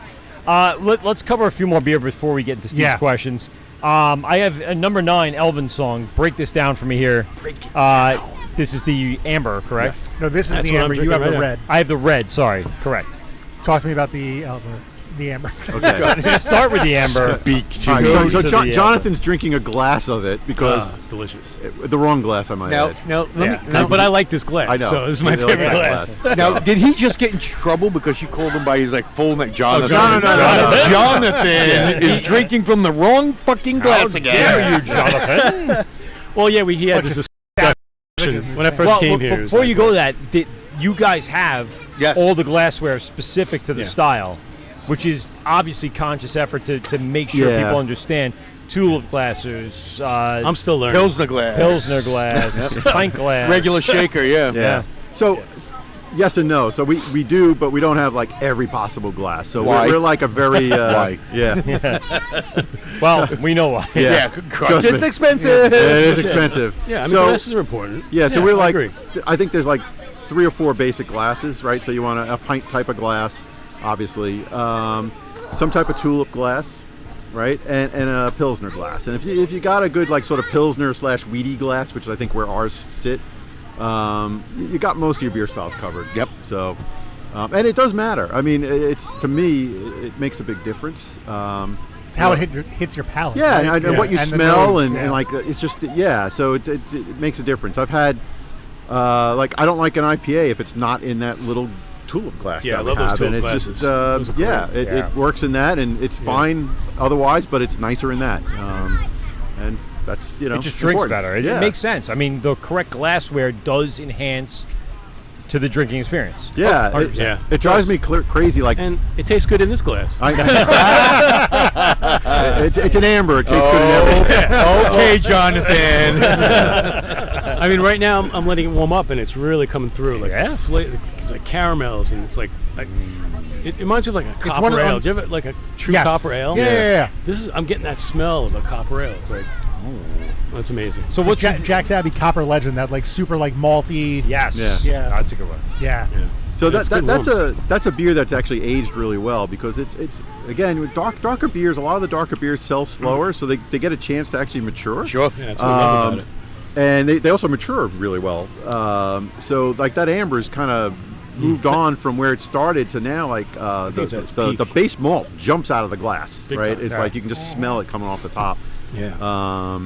Let's cover a few more beer before we get into Steve's Yeah. questions. I have a number 9 Elvin song. Break this down for me here. Break it down. This is the amber, correct? No, this is That's the what I'm amber. You drinking have right the now. red. I have the red. Sorry, correct. Talk to me about the amber. Okay. Start with the amber. Speak to All right, me. Go so to John, the, Jonathan's drinking a glass of it because It's delicious. the wrong glass, I might Now, add. now, let me. No, but I like this glass. I know. So this is my He likes favorite that glass. Now, did he just get in trouble because you called him by his full name, Jonathan? No. Jonathan is drinking from the wrong fucking glass again. Dare you, Jonathan? Well, yeah, he had Bunch this of discussion when I first Well, came here. it was before like, you go to that, you guys have Yes. all the glassware specific to the Yeah. style, which is obviously conscious effort to make sure Yeah. people understand. Tulip glasses, I'm still learning. Pilsner glass. Pilsner glass, pint glass. Regular shaker, yeah. Yeah. So, yes and no. So we do, but we don't have like every possible glass. So Why? we're like a very Why? Yeah. Well, we know why. Yeah, Trust it's me. expensive. It is expensive. Yeah, I mean, so, glasses are important. Yeah, so we're I like, agree. I think there's like 3 or 4 basic glasses, right? So you want a pint type of glass, obviously, some type of tulip glass, right, and a Pilsner glass. And if you got a good like sort of Pilsner / weedy glass, which is I think where ours sit, you got most of your beer styles covered. Yep. So, and it does matter. I mean, it's to me, it makes a big difference. It's how it hits your palate. Yeah, right? and what you And the smell nose, and yeah. like it's just so it makes a difference. I've had like I don't like an IPA if it's not in that little tulip glass. Yeah, that I we love those have, and tulip it's glasses. just Those are cool. it works in that, and it's fine otherwise, but it's nicer in that, and that's It just drinks important. better. It Yeah. makes sense. I mean, the correct glassware does enhance to the drinking experience. Yeah, Oh, it, 100%. it drives me crazy. Like And it tastes good in this glass. it's an amber. It tastes good in everything. Okay, Jonathan. I mean, right now I'm letting it warm up, and it's really coming through. Like, Yeah? it's like caramels, and it's like it reminds me of like a It's one copper of ale. them- Do you have like a true Yes. copper ale? Yeah. I'm getting that smell of a copper ale. It's like, that's amazing. So what's Jack's Abbey Copper Legend, that like super like malty. Yes. Yeah. That's a good one. Yeah. So It's good that's a beer that's actually aged really well, because it's again with darker beers. A lot of the darker beers sell slower, so they get a chance to actually mature. Sure. Yeah, that's what I love about it. And they also mature really well. So like that amber's kind of moved on from where it started to now. Like it's at its the peak. base malt jumps out of the glass, Big right? time. It's like you can just smell it coming off the top. Yeah.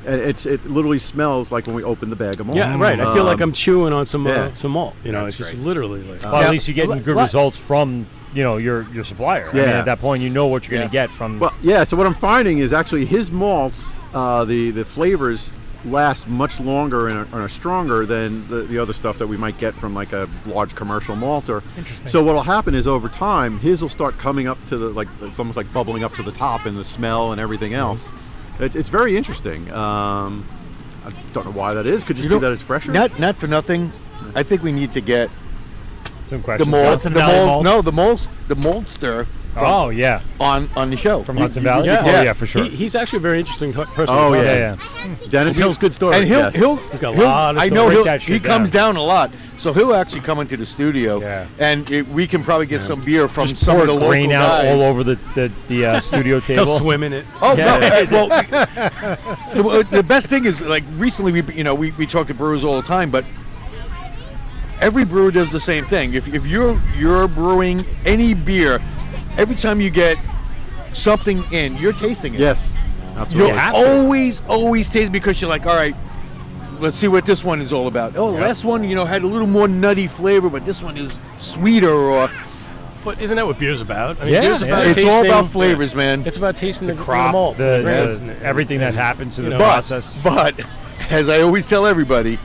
And it literally smells like when we open the bag of malt. Yeah, right. I feel like I'm chewing on some yeah. some malt. You know, it's just literally like. Well, at least you're getting good What- results from your supplier. I mean, Yeah. at that point, you know what you're going Yeah. to get from. Well, yeah. So what I'm finding is actually his malts, the flavors last much longer and are stronger than the other stuff that we might get from like a large commercial malter. Interesting. So what'll happen is over time, his will start coming up to it's almost like bubbling up to the top in the smell and everything else. It's very interesting. I don't know why that is. Could just be that it's fresher. Not for nothing. I think we need to get some the questions. mold. Hudson Valley malts? The moldster Oh, yeah. on the show From Hudson Valley? Yeah. Oh, yeah, for sure. He's actually a very interesting person. Oh, to talk yeah. to. Dennis He tells good stories. And Yes. He's got a lot of I stuff. know Break that he shit comes down. down a lot, so he'll actually come into the studio, Yeah. and we can probably get some beer from Just some pour of the local grain out guys. all over the studio table. He'll swim in it. Oh Yeah. no! Well, the best thing is like recently we talk to brewers all the time, but every brewer does the same thing. If you're brewing any beer, every time you get something in, you're tasting it. Yes, absolutely. You're always tasting, because you're like, all right, let's see what this one is all about. Oh, the last one, had a little more nutty flavor, but this one is sweeter. Or But isn't that what beer's about? I mean, Yeah, beer's yeah. about it's all tasting- about flavors, man. It's about tasting the crop, malts, and the grains, and everything that happens in the know, process. But as I always tell everybody,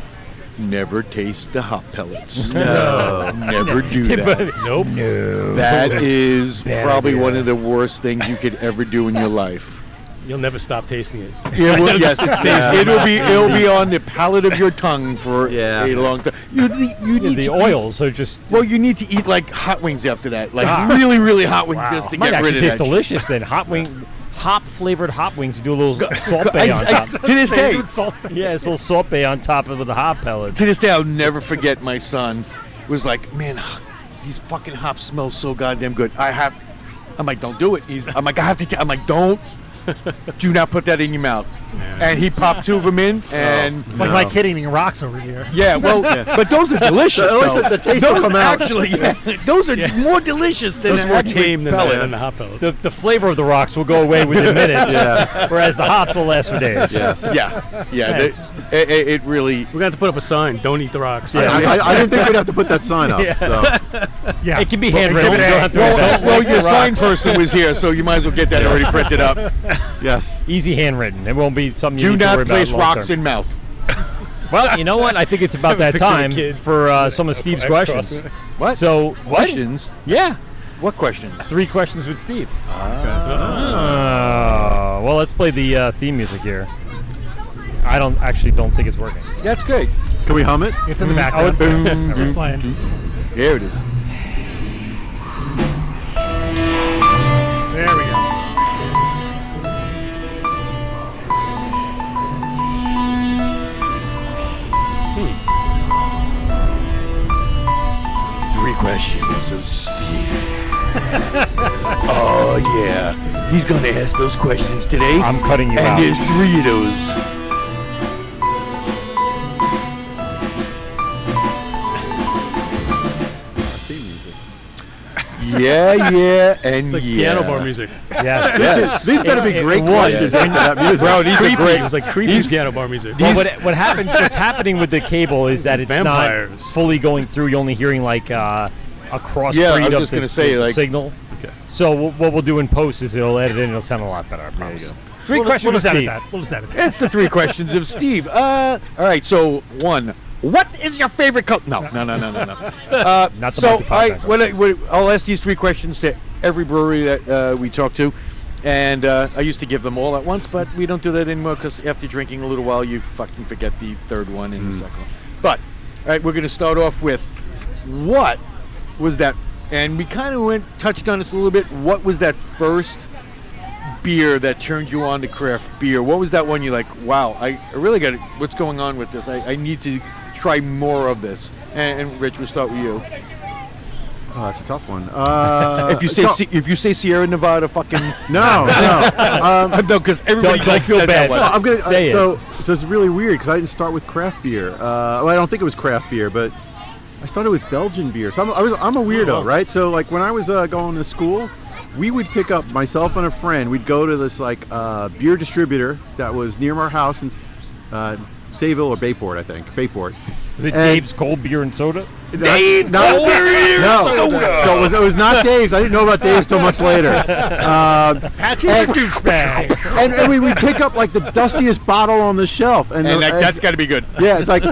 never taste the hop pellets. No, never do that. Nope. No. That is Bad probably idea. one of the worst things you could ever do in your life. You'll never stop tasting it. Yes, it'll be on the palate of your tongue for a long time. You need The to oils are just. Well, you need to eat like hot wings after that, like really, really hot wings, just to might get actually rid of taste that. delicious then. Hop flavored hot wings. You do a little salt bay on top. To this day, Yeah, it's a little salt bay on top of the hot pellets. to this day, I'll never forget my son was like, man, these fucking hops smell so goddamn good. I'm like, don't do it. I'm like, I have to. I'm like, don't. Do not put that in your mouth. And he popped 2 of them in, and It's like Mike hitting rocks over here. yeah, well, but those are delicious though. The taste will Those come out. actually, those are more delicious than Those are more actually tame than pellet. the hot pellets. The flavor of the rocks will go away within minutes, whereas the hops will last for days. Yes. Yeah. It really. We're gonna have to put up a sign. Don't eat the rocks. I didn't think we'd have to put that sign up. Yeah. So Yeah. It can be handwritten. You don't have to write that. Well, your Rocks. sign person was here, so you might as well get that already printed up. yes. Easy handwritten. It won't be something you Do need to worry not about place long rocks term. in mouth. Well, you know what? I think it's about that Picture of a time kid. for some of Steve's questions. What? So, Questions? Yeah. What questions? 3 questions with Steve. Well, let's play the theme music here. I don't think it's working. That's good. Can we hum it? It's in the background. It's playing. There it is. There we go. Three questions of Steve. Oh yeah, he's gonna ask those questions today. I'm cutting you and out. there's 3 of those. Theme music. Yeah, and Like yeah. piano bar music. Yes. Yes. These better be great was. questions after that music. Bro, these are Creepy. great. It was like creepy piano bar music. Well, what's happening with the cable is that it's Vampires. not fully going through. You're only hearing like a crossbreed Yeah, I was of just the, gonna say, the like- signal. Okay. So what we'll do in post is it'll edit it and it'll sound a lot better. I promise. go. 3 We'll questions just with edit Steve. that. We'll just edit that. It's the 3 questions of Steve. All right, so 1. What is your favorite color? No. Not the So multi-podcast. I'll ask these 3 questions to every brewery that we talk to. And I used to give them all at once, but we don't do that anymore because after drinking a little while, you fucking forget the third one and the second one. But, all right, we're going to start off with what was that? And we kind of touched on this a little bit. What was that first beer that turned you on to craft beer? What was that one you're like, wow, I really got it. What's going on with this? I need to try more of this. And Rich, we'll start with you. Oh, that's a tough one. If you say Sierra Nevada, fucking no. no, because everybody Don't feel said bad. that one. No, I'm gonna Say it. So it's really weird because I didn't start with craft beer. Well, I don't think it was craft beer, but I started with Belgian beer. So I'm a weirdo, right? So like when I was going to school, we would pick up, myself and a friend. We'd go to this like beer distributor that was near our house in Sayville or Bayport, I think. Bayport. Was it Dave's Cold Beer and Soda? Dave's No, Cold Beer and Soda. No, it was not Dave's. I didn't know about Dave's till much later. And we would pick up like the dustiest bottle on the shelf, and that's got to be good. yeah, it's like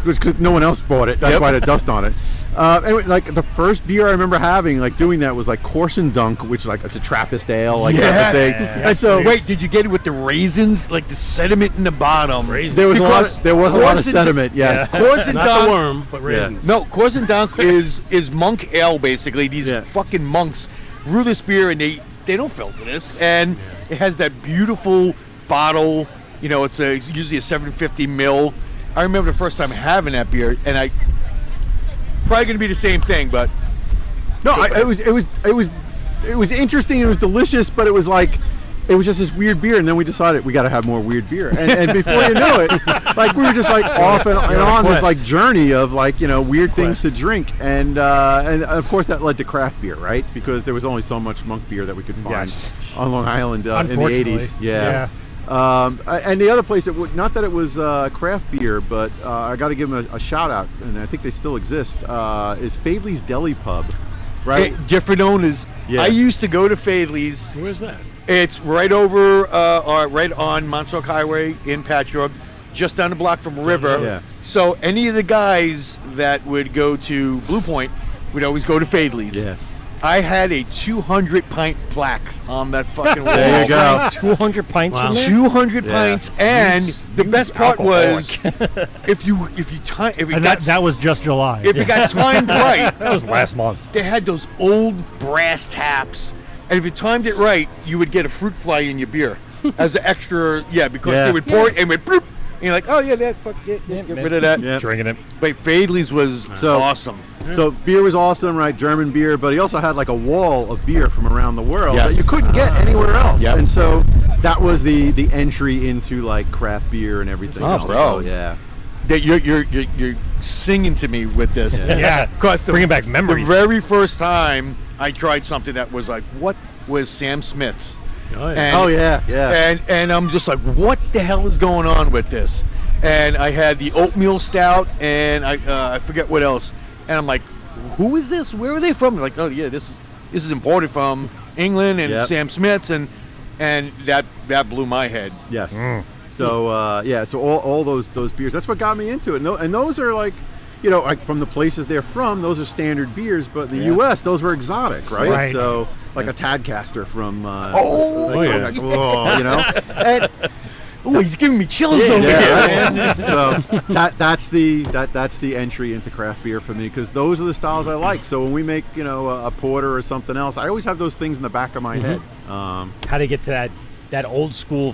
because no one else bought it. That's why the dust on it. Anyway, like the first beer I remember having, like doing that, was like Course and Dunk, which is like it's a Trappist ale, like that thing. And so Wait, did you get it with the raisins, like the sediment in the bottom? there was a lot of sediment. Yes. Course and Not Dunk. the worm, but raisins. No, Course and Dunk is monk ale basically. These Yeah. fucking monks brew this beer and they don't filter this, and it has that beautiful bottle. You know, it's usually a 750 ml. I remember the first time having that beer, and I probably going to be the same thing, but No, it was interesting. It was delicious, but it was like. It was just this weird beer, and then we decided we got to have more weird beer. And before you know it, like we were just like off and on this like journey of like weird things to drink, and of course that led to craft beer, right? Because there was only so much monk beer that we could find on Long Island in the Unfortunately. 80s. Yeah. And the other place not that it was craft beer, but I got to give them a shout out, and I think they still exist. Is Fadley's Deli Pub, right? hey, different owners. Yeah. I used to go to Fadley's. Where's that? It's right over, right on Montauk Highway in Patchogue, just down the block from River. Yeah. So any of the guys that would go to Blue Point would always go to Fadley's. Yes. I had a 200-pint plaque on that fucking wall. There you go. 200 pints Wow. in there? 200 Yeah. pints, and the best part was if And that was just July. it got timed right, That was last month. they had those old brass taps, and if you timed it right, you would get a fruit fly in your beer as an extra. Yeah, because Yeah. they would pour it and went bloop, and you're like, oh yeah, get rid of that. Yeah. Drinking it. But Fadley's was awesome. So beer was awesome, right? German beer, but he also had like a wall of beer from around the world Yes. that you couldn't get anywhere else. Yep. And so that was the entry into like craft beer and everything Oh, else. bro. So, yeah. That you're singing to me with this. Yeah. Because Bringing back memories. The very first time I tried something that was like, what was Sam Smith's? Oh, yeah. And, Oh yeah. And I'm just like, what the hell is going on with this? And I had the oatmeal stout, and I forget what else. And I'm like, who is this? Where are they from? They're like, oh yeah, this is imported from England and Yep. Sam Smith's, and that blew my head. Yes. So so all those beers. That's what got me into it. And those are like, like from the places they're from, those are standard beers. But in the U.S., those were exotic, right? Right. So like a Tadcaster from. yeah. And, Oh, he's giving me chills over yeah, here. so that's the entry into craft beer for me, because those are the styles I like. So when we make a porter or something else, I always have those things in the back of my head. How to get to that old school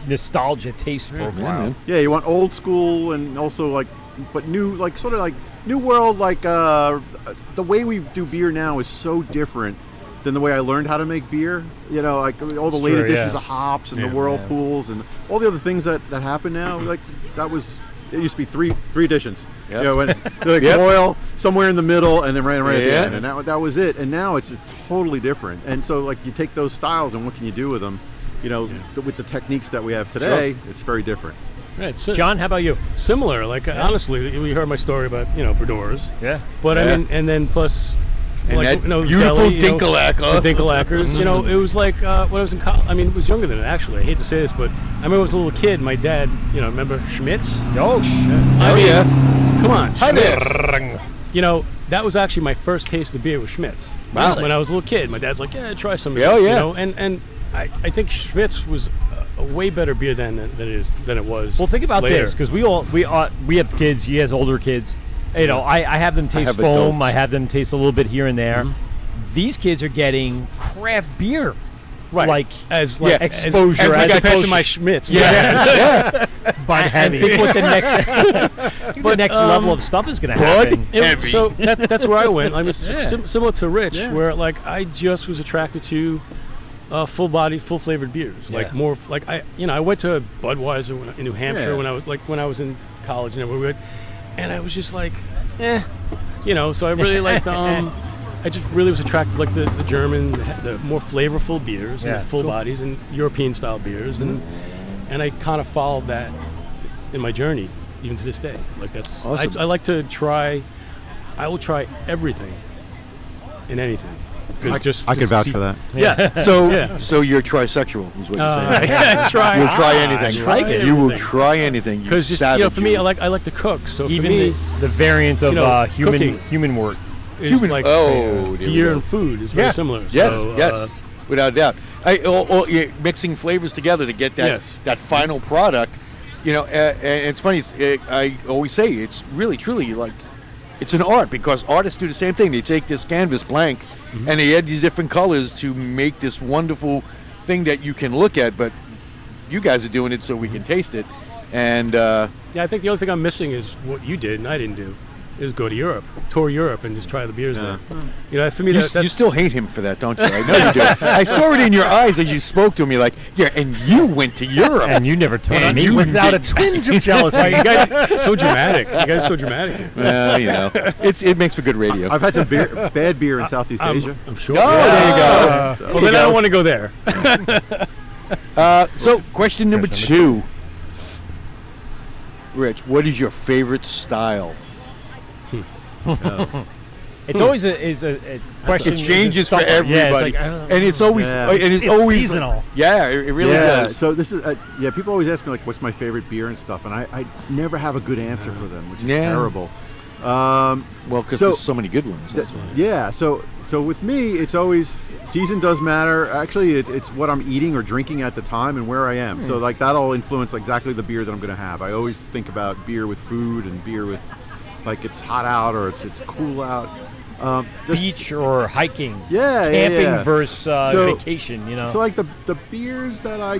nostalgia taste profile. Yeah, you want old school and also like, but new, like sort of like new world. Like the way we do beer now is so different than the way I learned how to make beer. Like all the late additions of hops and the whirlpools and all the other things that happen now. Like it used to be three additions. Yep. When like oil somewhere in the middle and then right at the end, and that was it. And now it's totally different. And so like you take those styles and what can you do with them? With the techniques that we have today, it's very different. Right, so John, how about you? similar. Like honestly, we heard my story about brewers, Yeah. but I mean, and then plus. And like, that beautiful deli, Dinklelacker. the Dinklelackers. It was like when I was in college. I mean, it was younger than it actually. I hate to say this, but I remember as a little kid, my dad, remember Schmitz? Oh, shit. I mean, yeah. Come on, Hi Schmitz. there. That was actually my first taste of beer with Schmitz. Wow. When I was a little kid, my dad's like, "Yeah, try some of Yeah, this," yeah. And I think Schmitz was a way better beer than it was. Well, think about later. this, because we have kids. He has older kids. You know, I have them taste have foam. adults. I have them taste a little bit here and there. These kids are getting craft beer, Right. like as exposure as as compared to opposed- my Schmitz. But and heavy. think what the next level of stuff is going to happen. So that's where I went. I was Yeah. similar to Rich, Yeah. where like I just was attracted to full body, full flavored beers. Like Yeah. more like I went to Budweiser in New Hampshire Yeah. when I was in college and everywhere, and I was just like, So I really like I just really was attracted to like the German, the more flavorful beers, Yeah, and the full cool. bodies and European style beers, and I kind of followed that in my journey, even to this day. Like that's Awesome. I like to try. I will try everything and anything. 'Cause I could vouch for that. Yeah. So you're trisexual, is what you're saying. try. You'll try anything. I like it. You will try anything. Because just for me, I like to cook. So Even for me, the variant of cooking. human wort. it's like Oh, there we beer go. and food is very similar. Yes, So, yes, without a doubt. You're mixing flavors together to get that Yes. that final product. And it's funny. I always say it's really, truly like it's an art, because artists do the same thing. They take this canvas blank and they add these different colors to make this wonderful thing that you can look at. But you guys are doing it so we can taste it. And I think the only thing I'm missing is what you did and I didn't do, is go to Europe, tour Europe, and just try the beers there. For me, you that's still hate him for that, don't you? I know you do. I saw it in your eyes as you spoke to him. You're like, yeah, and you went to Europe. And you never told And me. you Without a twinge of jealousy. you guys so dramatic. You guys are so dramatic. It makes for good radio. I've had some bad beer in Southeast Asia. I'm sure. Oh, there you go. So- Well, then I don't want to go there. So, question number 2. Rich, what is your favorite style? It's always a question. It changes for Yeah, it's everybody, like, I don't know. and it's always Yeah. it's It's always seasonal. Yeah, it really Yeah, does. so this is people always ask me like, what's my favorite beer and stuff, and I never have a good answer for them, which is Yeah. terrible. Well, because so- there's so many good ones. That's why. Yeah, so with me, it's always season does matter. Actually, it's what I'm eating or drinking at the time and where I am. So like that'll influence exactly the beer that I'm going to have. I always think about beer with food and beer with like it's hot out or it's cool out. Beach or hiking. Yeah, Camping versus So- vacation, So like the beers that I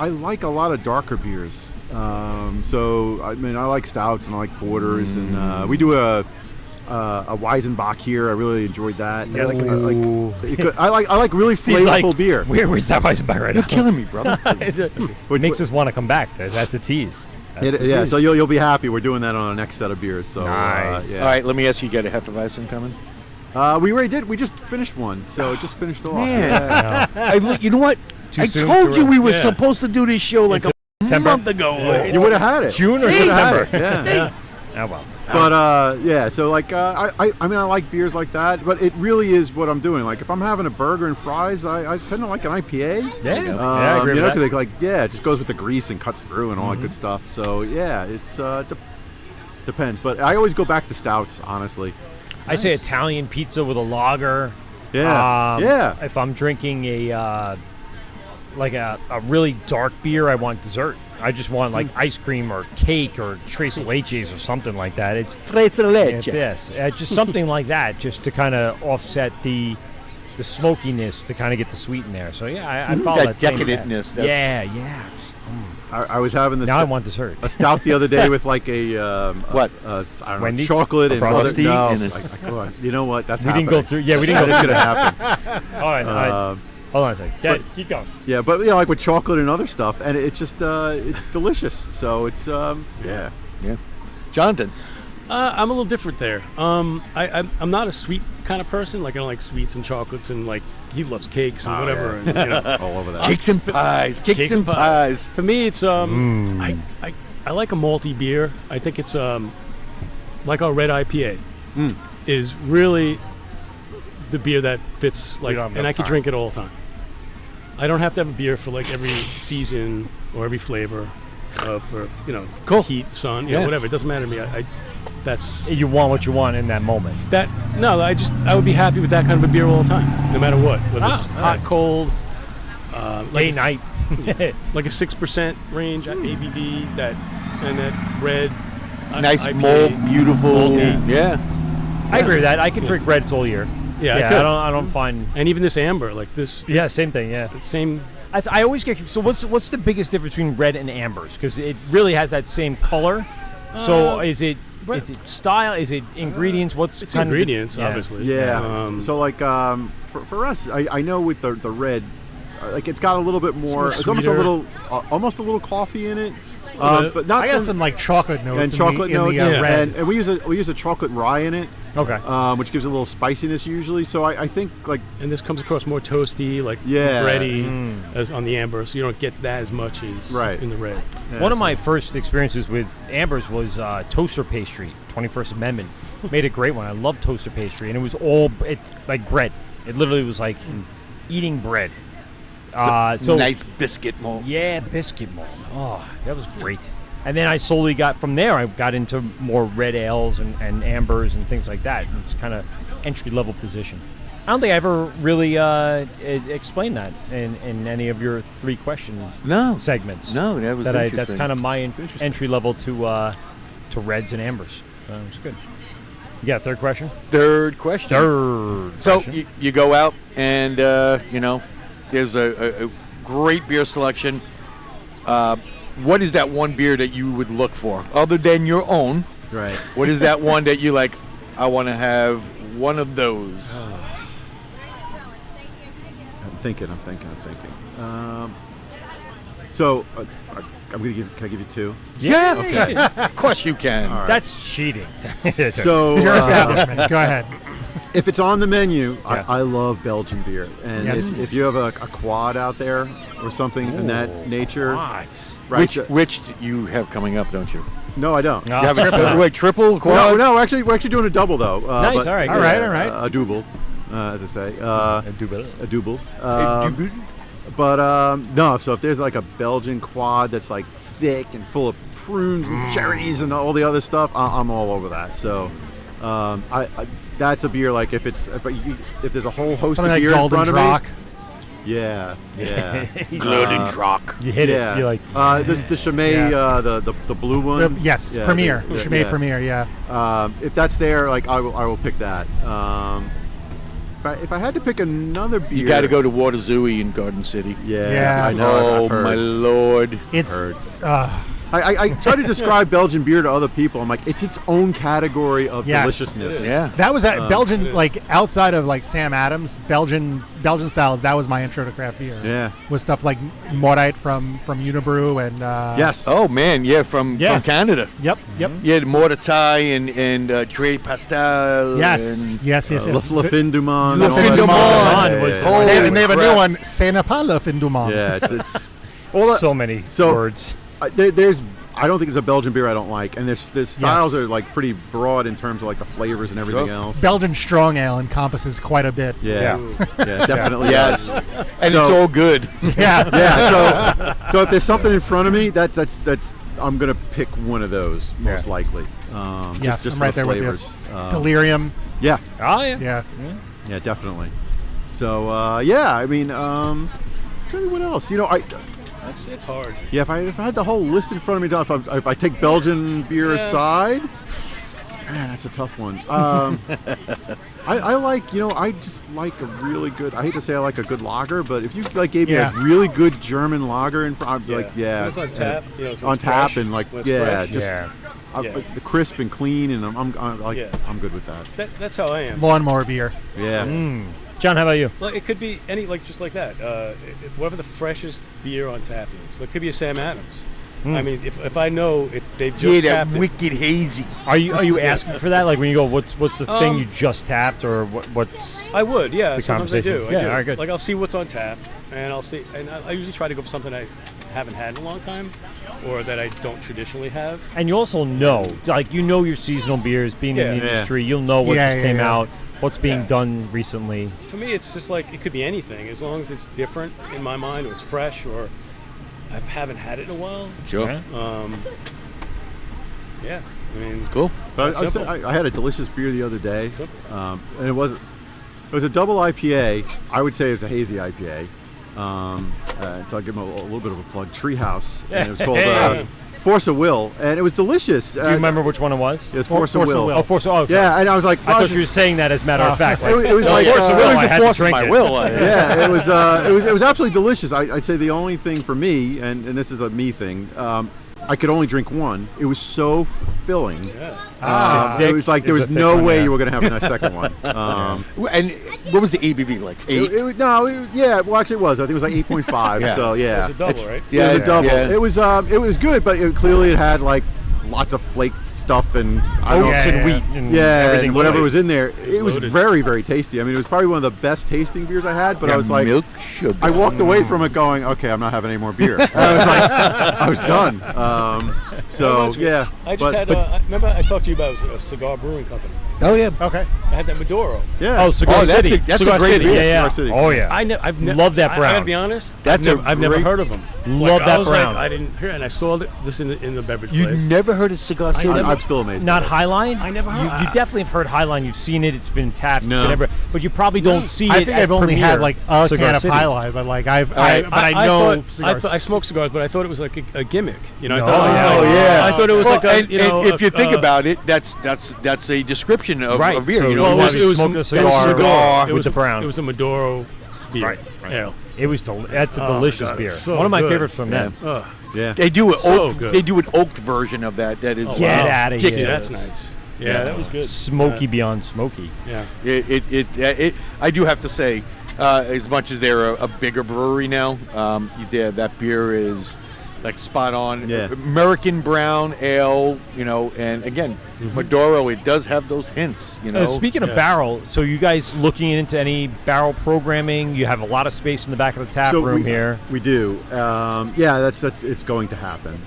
like a lot of darker beers. So I mean I like stouts and I like porters and we do a Weizenbach here. I really enjoyed that. I like really Steve's like, flavorful beer. Where's that Weizenbach right You're now? killing me, brother. It makes us want to come back. That's a tease. That's the Yeah, tease. so you'll be happy. We're doing that on our next set of beers. So Nice. yeah. All right, let me ask you: you got a Hefeweizen coming? We already did. We just finished one, so it just finished off. Man. Yeah. You know what? Too I soon told to you we were yeah. supposed to do this show like a September? month ago. You would have had it. June or You would've had September? it, Yeah. Oh well. But yeah, so like I mean I like beers like that, but it really is what I'm doing. Like if I'm having a burger and fries, I tend to like an IPA. Yeah, I agree with that. 'cause like it just goes with the grease and cuts through and all that good stuff. So yeah, it's depends. But I always go back to stouts, honestly. I say Italian pizza with a lager. Yeah, yeah. If I'm drinking a really dark beer, I want dessert. I just want like ice cream or cake or tres leches or something like that. It's Tres leche. yes, just something like that, just to kind of offset the smokiness, to kind of get the sweet in there. So yeah, I follow That that same decadentness, path. that's- Yeah. I was having this Now I want dessert. a stout the other day with like What? I don't know, Wendy's? chocolate A and Frosty? no, And go on. You know what? That's We didn't happening. go through. Yeah, we didn't go That's through gonna that. happen. All right. Hold on a second. Yeah, keep going. Yeah, but like with chocolate and other stuff, and it's just it's delicious. So it's yeah. Yeah. Jonathan. I'm a little different there. I'm not a sweet kind of person. Like I don't like sweets and chocolates, and like he loves cakes and whatever. yeah. And, you know. All over that. Cakes and pies. Cakes and pies. For me, it's I like a malty beer. I think it's like our red IPA is really the beer that fits like, don't have and I enough could time. drink it all the time. I don't have to have a beer for like every season or every flavor, for heat, sun, Yeah. whatever. It doesn't matter to me. That's You want what you want in that moment. that. No, I would be happy with that kind of a beer all the time, no matter what, whether it's Ah, hot, right. cold. Day night. like a 6% range at ABV. And that red. Nice IPA, malt, beautiful. malty. Yeah. I agree with that. I can drink reds all year. Yeah, yeah. I could. I don't find. And even this amber, like this. Yeah, same thing. Yeah. Same. I always get. So what's the biggest difference between red and ambers? Because it really has that same color. So is it style? Is it ingredients? What's It's kind ingredients, of the, obviously. Yeah. So like for us, I know with the red, like it's got a little bit more. It's almost a little coffee in it. But not I got some like chocolate notes. and chocolate notes, in the red. and we use a chocolate rye in it, Okay. which gives it a little spiciness usually. So I think like And this comes across more toasty, like Yeah. bready, as on the amber, so you don't get that as much as Right. in the red. One of my first experiences with ambers was toaster pastry, 21st Amendment. Made a great one. I love toaster pastry, and it was like bread. It literally was like eating bread. So nice biscuit malt. Yeah, biscuit malt. Oh, that was great. And then I slowly got from there. I got into more red ales and ambers and things like that. It's kind of entry level position. I don't think I ever really explained that in any of your 3 question segments. No, that was That's interesting. kind of my entry level to reds and ambers. So it was good. You got a third question? Third question. So question. you go out and there's a great beer selection. What is that one beer that you would look for other than your own? right. What is that one that you like? I want to have one of those. I'm thinking. So I'm gonna give. Can I give you 2? Yeah. Okay. Of course you can. All right. That's cheating. So It's your establishment. Go ahead. if it's on the menu, Yeah. I love Belgian beer, and Yes. if you have a quad out there or something in that nature, What? right? Which you have coming up, don't you? No, I don't. No. You have a triple, quad? No, actually, we're actually doing a double though. Nice, but- all right, All right. A double, as I say. I do better. A double. But no, so if there's like a Belgian quad that's like thick and full of prunes and cherries and all the other stuff, I'm all over that. So I that's a beer like if there's a whole host Something of like beer in Golden front of Rock. me. Yeah. Glowing rock. You hit Yeah. it. You're like, the Chimay, the blue one. Yes, Yeah, Premier. the- Chimay yes. Premier, yeah. If that's there, like I will pick that. If I had to pick another beer, You got to go to Waterzooey in Garden City. Yeah. I know. Oh I've heard. my lord! It's Heard. I try to describe Belgian beer to other people. I'm like, it's its own category of Yes. deliciousness. Yeah. that was at Belgian, like outside of like Sam Adams, Belgian styles. That was my intro to craft beer. Yeah. with stuff like Morite from Unibrew and Yes. Oh man, yeah, from Canada. Yep. Yeah, the Mortatai and Tre Pastel. Yes. and, Yes. Le Fin du Monde. Le and all Fin that du stuff. Monde Yeah, was yeah, the yeah. one. And they have a new crap. one, C'est n'est pas le fin du monde. Yeah, it's all that, so many so- words. there's. I don't think there's a Belgian beer I don't like, and there's styles Yes. are like pretty broad in terms of like the flavors and everything else. Belgian strong ale encompasses quite a bit. Yeah, yeah, definitely. Yes, and it's So- all good. Yeah. Yeah. So if there's something in front of me, that's I'm gonna pick one of those most likely. Yes, just I'm right for there with flavors. you. Delirium. Yeah, Oh, yeah. Yeah. yeah, definitely. So yeah, I mean, tell you what else. You know, It's hard. if I had the whole list in front of me, if I take Belgian beer aside, man, that's a tough one. I like, I just like a really good. I hate to say I like a good lager, but if you like gave me a really good German lager in front, I'd be like, yeah, When it's on tap. So on it's tap fresh, and like, when it's yeah, fresh. just Yeah. the crisp and clean, and Yeah. I'm good with that. That's how I am. Lawnmower beer. Yeah. John, how about you? Like it could be any just like that. Whatever the freshest beer on tap is. So it could be a Sam Adams. I mean, if I know they've just Yeah, tapped that it. wicked hazy. Are you asking for that? Like when you go, what's the thing you just tapped, or what's? I would, yeah. The Sometimes I do. conversation. I Yeah, do. all right, good. Like I'll see what's on tap, and I'll see, and I usually try to go for something I haven't had in a long time, or that I don't traditionally have. And you also know, like your seasonal beers, being in the Yeah. industry, you'll know what Yeah, just yeah, came yeah. out, what's being Yeah. done recently. For me, it's just like it could be anything, as long as it's different in my mind, or it's fresh, or I haven't had it in a while. Sure. Yeah. Yeah, I mean, Cool. But Simple. I had a delicious beer the other day, Simple. and it was a double IPA. I would say it was a hazy IPA, So I'll give them a little bit of a plug. Treehouse, and it was called Hey. Force of Will, and it was delicious. Do you remember which one it was? It was Force of Will. Oh, Force of Will. Yeah, and I was like, I thought you were saying that as a matter of fact. Like, it was like Force of Will. it was I a had to force of drink my it. will. yeah, it was absolutely delicious. I'd say the only thing for me, and this is a me thing, I could only drink one. It was so filling. It was like there was no way you were going to have a second one. And what was the ABV like? 8? Well, actually, it was. I think it was like 8.5. Yeah. So yeah, It was a double, right? it was a double. Yeah. It was good, but it had like lots of flake stuff and Oats and wheat and everything. and whatever loaded. was in there. It was Loaded. very, very tasty. I mean, it was probably one of the best tasting beers I had. But I was like, milk sugar. I walked away from it going, okay, I'm not having any more beer. I was like, I was done. So Reminds me, yeah, I just had. Remember, I talked to you about a cigar brewing company. Oh yeah. Okay. I had that Maduro. yeah. Oh, Cigar that's City. that's Cigar a great City. beer. Yeah, Cigar City. Oh yeah. I've Love that I brown. gotta be honest. That's I've never great- heard of them. Love I that was brown. Like, I didn't hear, and I saw this in the beverage You place. never heard of Cigar City? I'm still amazed. Not by Highline? I never heard- You definitely have heard Highline. You've seen it. It's been tapped. No. It's been everywhere. But you probably don't see it I think as I've only premier. had like a Cigar can of City. Highlight, but like I thought- know cigars. I smoke cigars, but I thought it was like a gimmick. You know, I No. thought it was Oh, like, yeah. I thought it was Well, like a, and, you know, and if you think a- about it, that's a description of Right. a beer. So you know, well, you it was want smoke a to- cigar It with was the brown. It was a Maduro beer. Right, right. Ale. It was that's a Oh, delicious God, beer. so One of my good. favorites from them. Ugh. Yeah. They do an So oaked. good. They do an oaked version of that. That is Get outta kick here. See, ass. that's nice. Yeah, that was good. Smoky beyond smoky. Yeah. It I do have to say, as much as they're a bigger brewery now, that beer is like spot on. Yeah. American brown ale, you know, and again, Maduro. It does have those hints, you know. Speaking of barrel, so you guys looking into any barrel programming? You have a lot of space in the back of the tap room here. We do. That's it's going to happen.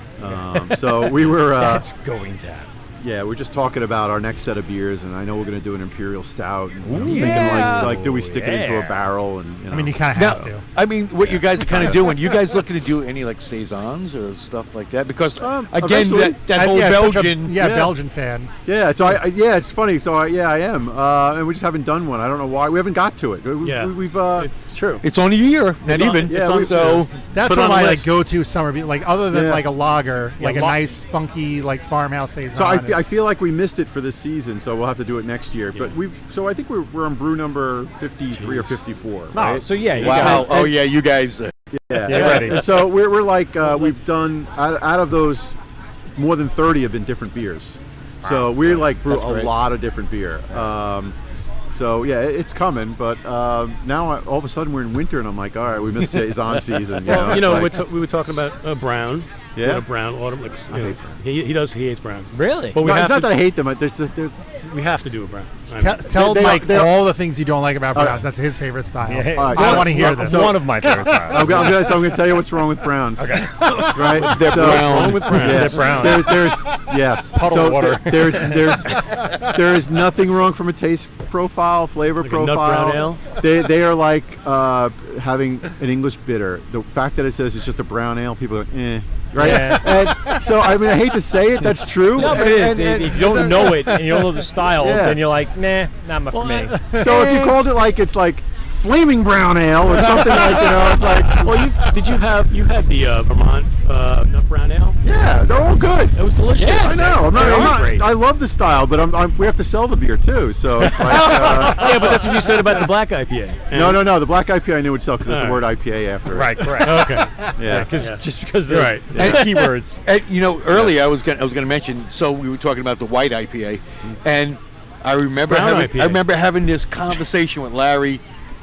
So we were. That's going to happen. Yeah, we're just talking about our next set of beers, and I know we're going to do an imperial stout. And I'm thinking Yeah. like, do we stick it into a Yeah. barrel? And you know. I mean, you kind of Now, have to. I mean, what you guys are kind of doing? You guys looking to do any like saisons or stuff like that? Because again, eventually. that As- whole yeah, such a- Belgian. yeah, Yeah. Belgian fan. Yeah, so it's funny. So I am, and we just haven't done one. I don't know why. We haven't got to it. Yeah. We've It's true. It's only a year, not It's on- even. yeah, it's on- we- So That's Put one on of the my list. go-to summer beer. Like other than Yeah. like a lager, like a lo- nice funky like farmhouse saison. So I is- feel like we missed it for this season, so we'll have to do it next year. But I think we're on brew number 53 or 54. Oh, Right? so yeah, you wow. got Oh yeah, you guys. Yeah, Get ready. And so we're like we've done out of those, more than 30 have been different beers. So we're like brew That's a great. lot of different beer. So yeah, it's coming. But now all of a sudden we're in winter, and I'm like, all right, we missed saison season. Well, you know, it's like- we were talking about brown. Yeah? Doing a brown autumn. Like, you know, he hates browns. really. But we No, have it's not to, that I hate them. we have to do a brown. I Tell, mean, tell They- Mike they- all the things you don't like about right. browns. That's his favorite style. Yeah. All right, I so- want to hear so- this. so- One of my favorite styles. I'm going to tell you what's wrong with browns. Okay. Right? They're So- brown. wrong with browns? Yeah. They're brown. There's yes. Puddle so water. There is nothing wrong from a taste profile, flavor Like a nut profile. brown ale? They are like having an English bitter. The fact that it says it's just a brown ale, people are like, eh. Right? Yeah. And so I mean, I hate to say it, that's true. No, but it is. And- If you don't know it and you don't know the style, Yeah. then you're like, nah, not for me. So if you called it like it's like flaming brown ale or something like, it's like, well, you had the Vermont nut brown ale? yeah, they're all good. It was delicious. Yeah, I know. They are great. I love the style, but we have to sell the beer too. So it's like, Yeah, but that's what you said about the black IPA. And- no. The black IPA I knew would sell because there's the All word IPA after it. Right, correct. Okay. Yeah. Just because they're Right. they're keywords. And you know, earlier I was gonna mention. So we were talking about the white IPA, and I remember Brown having IPA. this conversation with Larry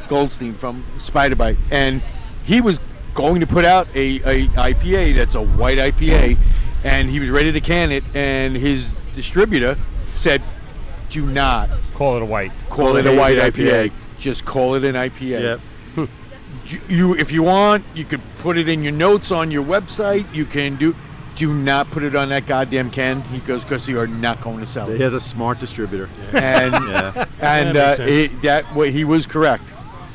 Goldstein from Spiderbite, and he was going to put out a IPA that's a white IPA, and he was ready to can it, and his distributor said, "Do not Call it a white. call it a hazy white IPA. IPA. Just call it an IPA." Yep. You if you want, you could put it in your notes on your website. You can do not put it on that goddamn can. He goes, because you are not going to sell He it. has a smart distributor. And Yeah. and That makes sense. he was correct.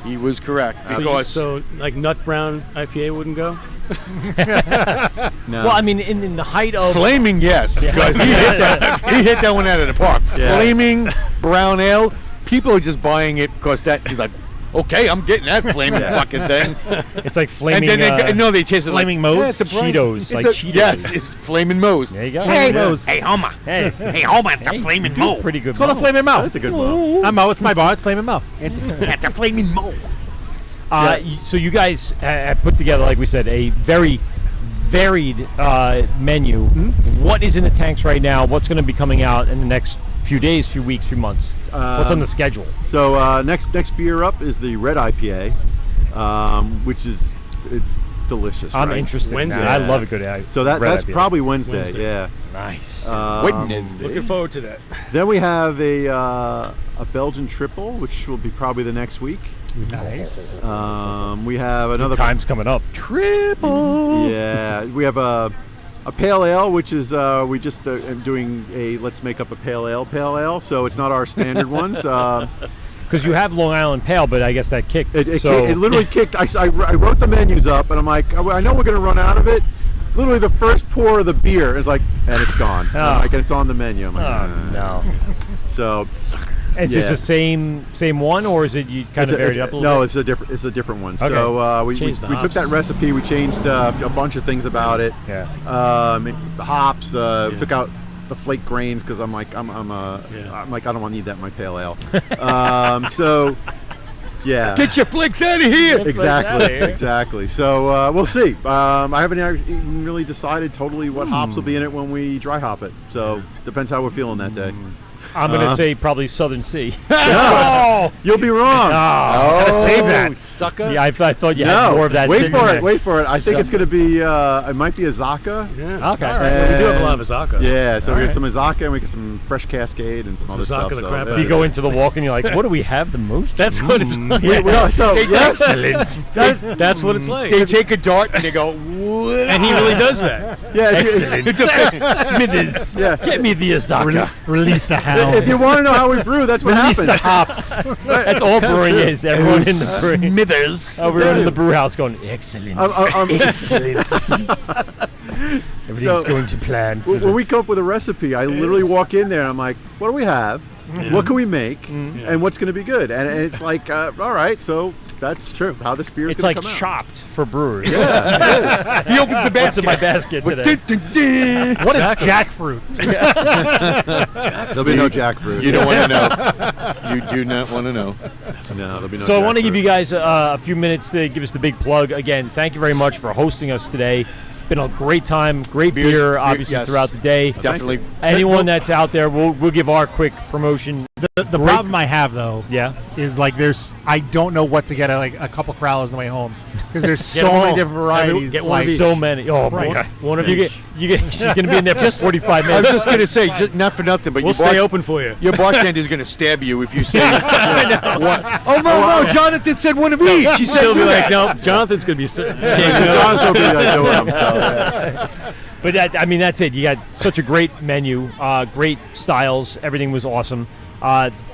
He was correct because So like nut brown IPA wouldn't go? No. Well, I mean, in the height of flaming, yes, because he hit that one out of the park. Yeah. Flaming brown ale. People are just buying it because that is like Okay, I'm getting that flaming fucking thing. It's like flaming. And then they tasted Flaming like Moe's? it's a brand- Cheetos, it's like a- Cheetos. Yes, it's Flaming Moe's. There you go. Hey, Moe's. hey, Homer. Hey, Hey, Homer, at the Flaming do Mo. pretty good. It's called a Mo. Flamin' Mo. That's a good one. I'm Mo. It's my bar. It's Flamin' Mo. At the Flaming Mo. So you guys have put together, like we said, a very varied menu. What is in the tanks right now? What's going to be coming out in the next few days, few weeks, few months? What's on the schedule? So next beer up is the red IPA, which is it's delicious. I'm right? interested. Wednesday. I love a good So red that's IPA. probably Wednesday. Wednesday. Yeah. Nice. Looking forward to that. Then we have a Belgian triple, which will be probably the next week. Nice. We have another Time's coming up. triple. Yeah, we have a pale ale, which is we just doing a let's make up a pale ale. So it's not our standard ones. Because you have Long Island Pale, but I guess that kicked. It so literally kicked. I wrote the menus up, and I'm like, I know we're gonna run out of it. Literally, the first pour of the beer is like, and it's gone. And I'm like, and it's on the menu. I'm like, oh no. So It's just the same one, or is it you kind of varied it up a little no, bit? it's a different one. Okay. So we Changed the took hops. that recipe, we changed a bunch of things about it. Yeah. The hops, took out the flake grains because I'm like I don't want to need that in my pale ale. So yeah. Get your flicks out of here. Exactly. So we'll see. I haven't even really decided totally what hops will be in it when we dry hop it. So depends how we're feeling that day. I'm going to say probably Southern Sea. No, you'll be wrong. Gotta save that. Sucker. Yeah, I thought you had more of that. Wait sitting for there. it. Wait for it. I think it's going to be. It might be a Zaka. Yeah. Okay. All right. We do have a lot of Azaka. Yeah, so we get some Azaka and we get some fresh Cascade and some other Azaka stuff. the So, crap yeah. Do you go into the walk and you're like, what do we have the most? That's what it's. Excellent. That's what it's like. They take a dart and they go, what? And he really does that. Yeah, Excellent. Smithers. Yeah. Get me the Azaka. Release the hound. If you want to know how we brew, that's what Release happens. the hops. That's all brewing is. Everyone in the brewing. Smithers. Oh, we're in the brew house going, excellent. Excellent. Everything's so- going to plan. When we come up with a recipe, I literally walk in there and I'm like, what do we have? What can we make? And what's going to be good? And it's like, all right, so that's true. How this beer is It's going like to come chopped for brewers. out. He opens the What's in basket. my basket today? What is jackfruit? There'll be no jackfruit. You don't want to know. You do not want to know. No, there'll be no So I want to give jackfruit. you guys a few minutes to give us the big plug. Again, thank you very much for hosting us today. Been a great time, great Beers- beer, obviously yes. throughout the day. Definitely. Anyone that's out there, we'll give our quick promotion. The problem I have though Yeah. is like I don't know what to get at like a couple crowlers on the way home because there's Get so them many all. different varieties. Get one of each. So many. Oh my Christ. God. One of You each. get. She's gonna be in there for 45 I minutes. was just going to say, not for nothing, but We'll stay open for you. your bartender is going to stab you if you say one. Oh, no, Jonathan said one of each. He said She'll be do like, that. no, Jonathan's going to be sitting. John's will be like doing them. So. But that's it. You got such a great menu, great styles. Everything was awesome.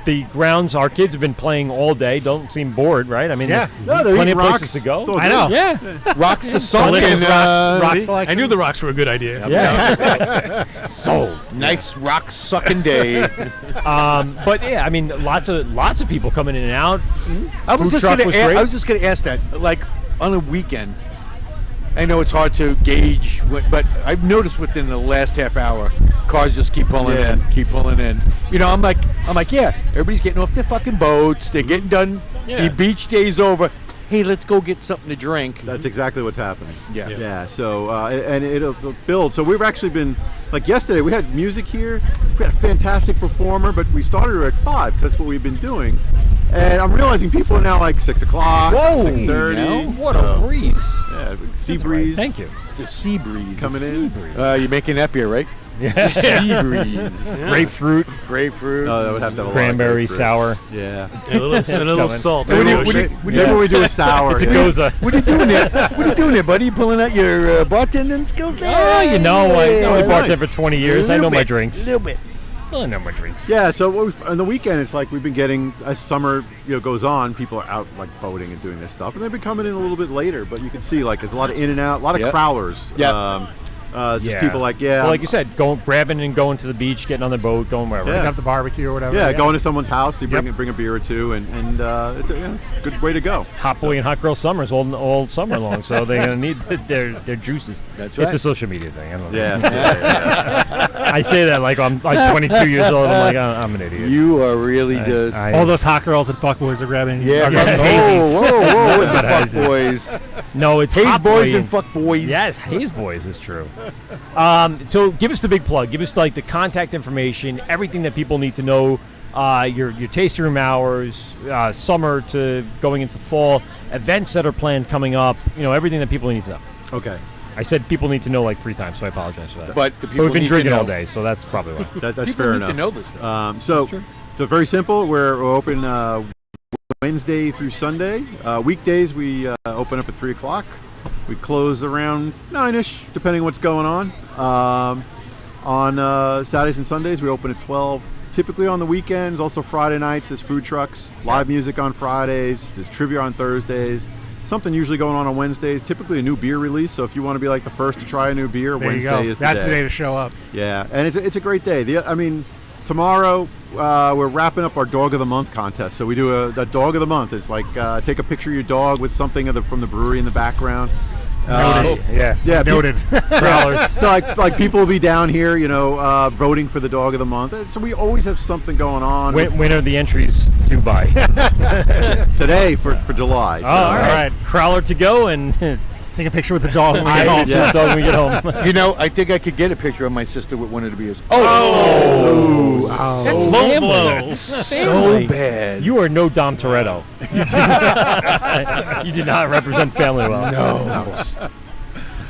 The grounds, our kids have been playing all day. Don't seem bored, right? I mean, Yeah. No, they're plenty of eating places rocks. to go. It's all I good. know. Yeah. Rocks the song. Delicious rock I selection. knew the rocks were a good idea. Yeah. Sold. Nice rock sucking day. But yeah, I mean, lots of people coming in and out. I was Food just truck going was to. great. I was just going to ask that. Like on a weekend, I know it's hard to gauge, but I've noticed within the last half hour, cars just keep pulling in. You know, I'm like, yeah, everybody's getting off their fucking boats. They're getting done. Yeah. The beach day's over. Hey, let's go get something to drink. That's exactly what's happening. Yeah. Yeah. So and it'll build. So we've actually been like yesterday. We had music here. We had a fantastic performer, but we started her at 5 because that's what we've been doing. And I'm realizing people are now like 6 o'clock, Whoa. 6:30. What a breeze. Yeah, sea breeze. Thank you. The sea breeze Coming in. You're making that beer, right? Sea breeze. Grapefruit, Grapefruit. Oh, that would have to have a lot of cranberry, grapefruit. sour. Yeah. And a little coming. salt. Maybe Oh, when shit. we do a sour. It's a yeah. goza. What are you doing there? What are you doing there, buddy? You pulling out your bartending skills there? Oh, you know, I nice. bartended for 20 years. I know my drinks. A little bit. I know my drinks. Yeah, so on the weekend, it's like we've been getting, as summer goes on, people are out like boating and doing this stuff, and they've been coming in a little bit later. But you can see like there's a lot of in and out, a lot of Yep. crowlers. Yep. Just people like, Well, like you said, grabbing and going to the beach, getting on the boat, going wherever. Yeah. Have the barbecue or whatever. Yeah, going to someone's house, you bring Yep. bring a beer or two, and it's a good way to go. Hot boy and hot girl summers all summer long, so they're gonna need their juices. That's It's right. a social media thing. I don't know. Yeah. I say that like I'm like 22 years old. I'm like I'm an idiot. You are really just. All those hot girls and fuckboys are grabbing. yeah. are grabbing yeah. hazies. Whoa, with the Not fuck hazy. boys. No, it's Haze hot boys boy and fuck boys. Yes, Haze Boys is true. So give us the big plug. Give us like the contact information, everything that people need to know. Your tasting room hours, summer to going into fall, events that are planned coming up. Everything that people need to know. Okay. I said people need to know like 3 times, so I apologize for that. But the people we've been need to drinking know. all day, so that's probably why. That's People fair need enough. to know this stuff. So very simple. We're open Wednesday through Sunday. Weekdays we open up at 3 o'clock. We close around 9ish, depending what's going on. On Saturdays and Sundays we open at 12. Typically on the weekends, also Friday nights, there's food trucks, live music on Fridays, there's trivia on Thursdays. Something usually going on Wednesdays. Typically a new beer release. So if you want to be like the first to try a new beer, There you Wednesday go. is That's the the day to show up. Yeah, and it's a great day. Tomorrow we're wrapping up our Dog of the Month contest. So we do a Dog of the Month. It's like take a picture of your dog with something from the brewery in the background. Yeah. Yeah, Noted. Growlers. So like people will be down here, voting for the Dog of the Month. So we always have something going on. Winner of the entries to buy. Today for July. So. All right. Crowler to go and Take a picture with the dog when we get home. yeah. So when we get home. I think I could get a picture of my sister with one of the beers. That's Low family. blow. So Family. bad. You are no Dom Toretto. You did not represent family well. No.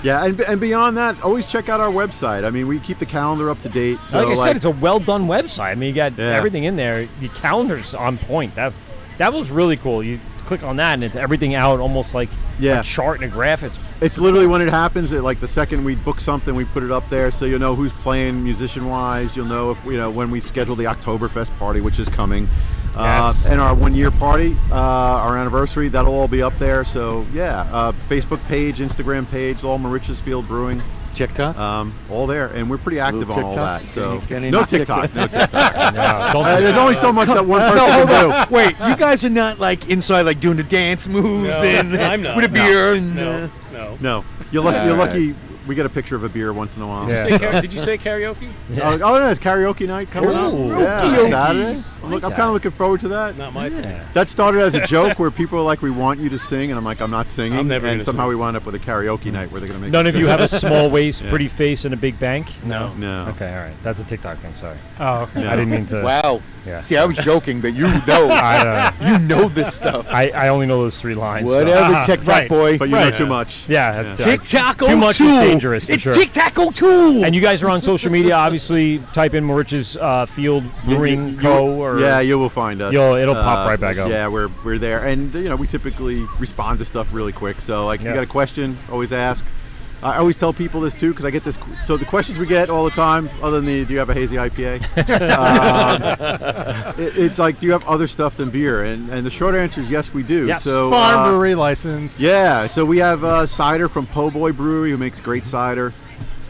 Yeah, and beyond that, always check out our website. I mean, we keep the calendar up to date. So Like I said, it's a well done website. I mean, you got Yeah. everything in there. The calendar's on point. That was really cool. You click on that and it's everything out, almost like Yeah. a chart and a graph. It's literally when it happens. Like the second we book something, we put it up there, so you'll know who's playing musician-wise. You'll know if, when we schedule the Oktoberfest party, which is coming, Yes. and our 1-year party, our anniversary. That'll all be up there. So yeah, Facebook page, Instagram page, all Mauritius Field Brewing, TikTok. all there, and we're pretty active on all TikTok? that. So Any no TikTok? TikTok, no TikTok. No, don't There's only so much that one person No, hold can do. on. Wait, you guys are not like inside, like doing the dance moves No, and I'm not. with a beer and. No. No, you're lucky. You're All right. lucky. We get a picture of a beer once in a while. Yeah. Did you say karaoke? Oh, no, it's karaoke night coming up. Ooh. Yeah, Karaoke. Saturday. I'm Like kind that. of looking forward to that. Not my thing. That started as a joke where people are like, "We want you to sing," and I'm like, "I'm not singing." I'm never and gonna somehow sing. we wound up with a karaoke night where they're gonna make. None us of you sing. have a small waist, Yeah. pretty face, and a big bank? No. No. Okay, all right. That's a TikTok thing. Sorry. Oh, okay. No. I didn't mean to. Wow. Yeah. See, I was joking, but you know, you know this stuff. I only know those 3 lines. so- Whatever, TikTok right. boy. But you know too much. Yeah. That's, TikTok Too much is dangerous, for It's sure. TikTok too. And you guys are on social media. Obviously, type in Mauritius Field Brewing Co. Or Yeah, you will find us. It'll pop right back up. Yeah, we're there, and we typically respond to stuff really quick. So like, if Yeah. you got a question, always ask. I always tell people this too because I get this. So the questions we get all the time, other than do you have a hazy IPA? It's like, do you have other stuff than beer? And the short answer is yes, we do. Yes. So Farm brewery license. yeah, so we have cider from Po' Boy Brewery, who makes great cider.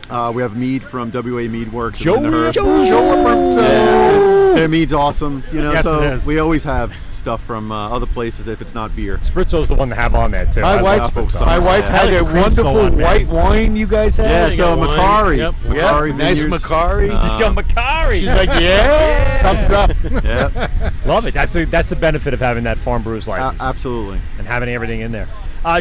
We have mead from WA Mead Works. in Lyndhurst. Yeah, their mead's awesome. Yes, so it is. we always have stuff from other places if it's not beer. Spritzo's the one to have on that too. I My love wife, Spritzo. my wife had like a the cream wonderful skull one, man. white wine you guys had. Yeah, you so got wine. Macari. Yep. Macari nice Vineyards. Macari. She's got Macari. She's like, yeah. Thumbs up. Yeah, Love it. That's the benefit of having that farm brewer's license absolutely. and having everything in there.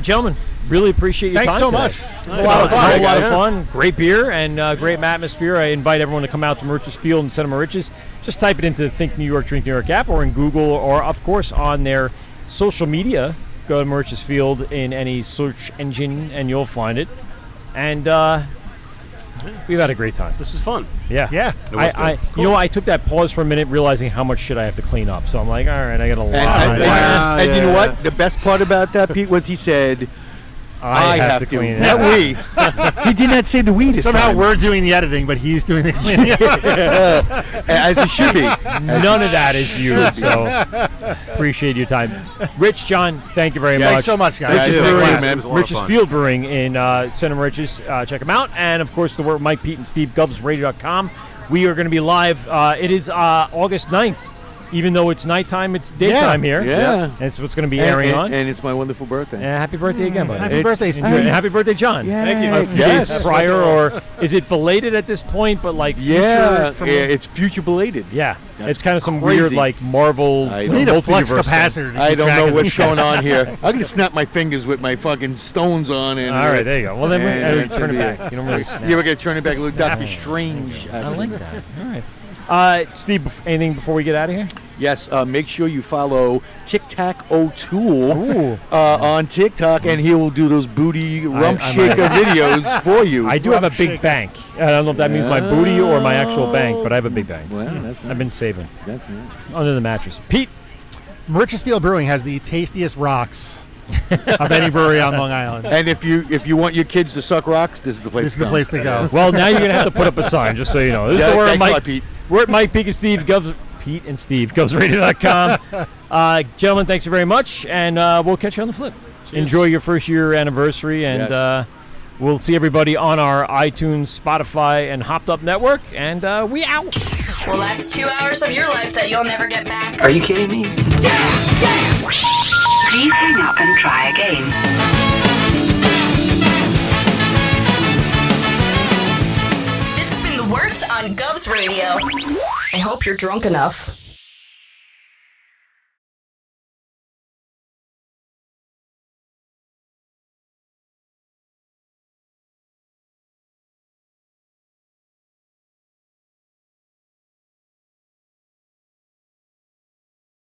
Gentlemen, really appreciate your Thanks time so today. much. It was a lot of fun. great, A lot of guys. fun. Great beer and great atmosphere. I invite everyone to come out to Mauritius Field instead of Mauritius. Just type it into Think New York, Drink New York app or in Google or, of course, on their social media. Go to Mauritius Field in any search engine and you'll find it. And we've had a great time. This is fun. Yeah. Yeah. I took that pause for a minute realizing how much shit I have to clean up. So I'm like, all right, I got a lot. And Yeah, you know yeah. what? The best part about that, Pete, was he said, I have to clean it. Not we. He did not say the we this Somehow time. we're doing the editing, but he's doing the cleaning. As it should be. None of that is you, so appreciate your time. Rich, John, thank you very much. Thanks so much, guys. Rich's Yeah, Brewing, it man. was a lot of Rich's fun. Field Brewing in Center Riches. Check them out. And, of course, the work Mike, Pete, and Steve, GovsRadio.com. We are going to be live. It is August 9th. Even though it's nighttime, it's daytime here. Yeah. That's what's going to be airing on. And it's my wonderful birthday. Happy birthday again, buddy. Happy It's- birthday, Steve. And happy birthday, John. Thank you. A few Yes. days prior, or is it belated at this point, but like future? Yeah, from- it's future belated. Yeah. That's It's kind of some crazy. weird, like, Marvel I We need a flux multiverse thing. capacitor. To I keep don't track know of what's this. going on here. I'm gonna snap my fingers with my fucking stones on. And All right, there you go. Well, then And we it's turn it gonna be back. You don't really snap. You ever gonna turn it back like Doctor Strange? I like that. All right. Steve, anything before we get out of here? Yes, make sure you follow Tic Tac O'Toole Ooh. on TikTok, and he will do those booty rump I shaker might- videos for you. I do have a big shaker. bank. I don't know if that means my booty or my actual bank, but I have a big bank. Well, that's nice. I've been saving That's nice. under the mattress. Pete, Rich's Field Brewing has the tastiest rocks of any brewery on Long Island. And if you want your kids to suck rocks, this is the place. This is the place to go. well, now you're going to have to put up a sign, just so you know. This is Yeah, the word thanks a Mike, lot, Pete. We're at Mike, Pete, and Steve, Pete and Steve, GovsRadio.com. Gentlemen, thanks very much, and we'll catch you on the flip. Enjoy your first year anniversary, and Yes. we'll see everybody on our iTunes, Spotify, and Hopped Up network, and we out. Well, that's 2 hours of your life that you'll never get back. Are you kidding me? Please hang up and try again. This has been The Wort on Govs Radio. I hope you're drunk enough.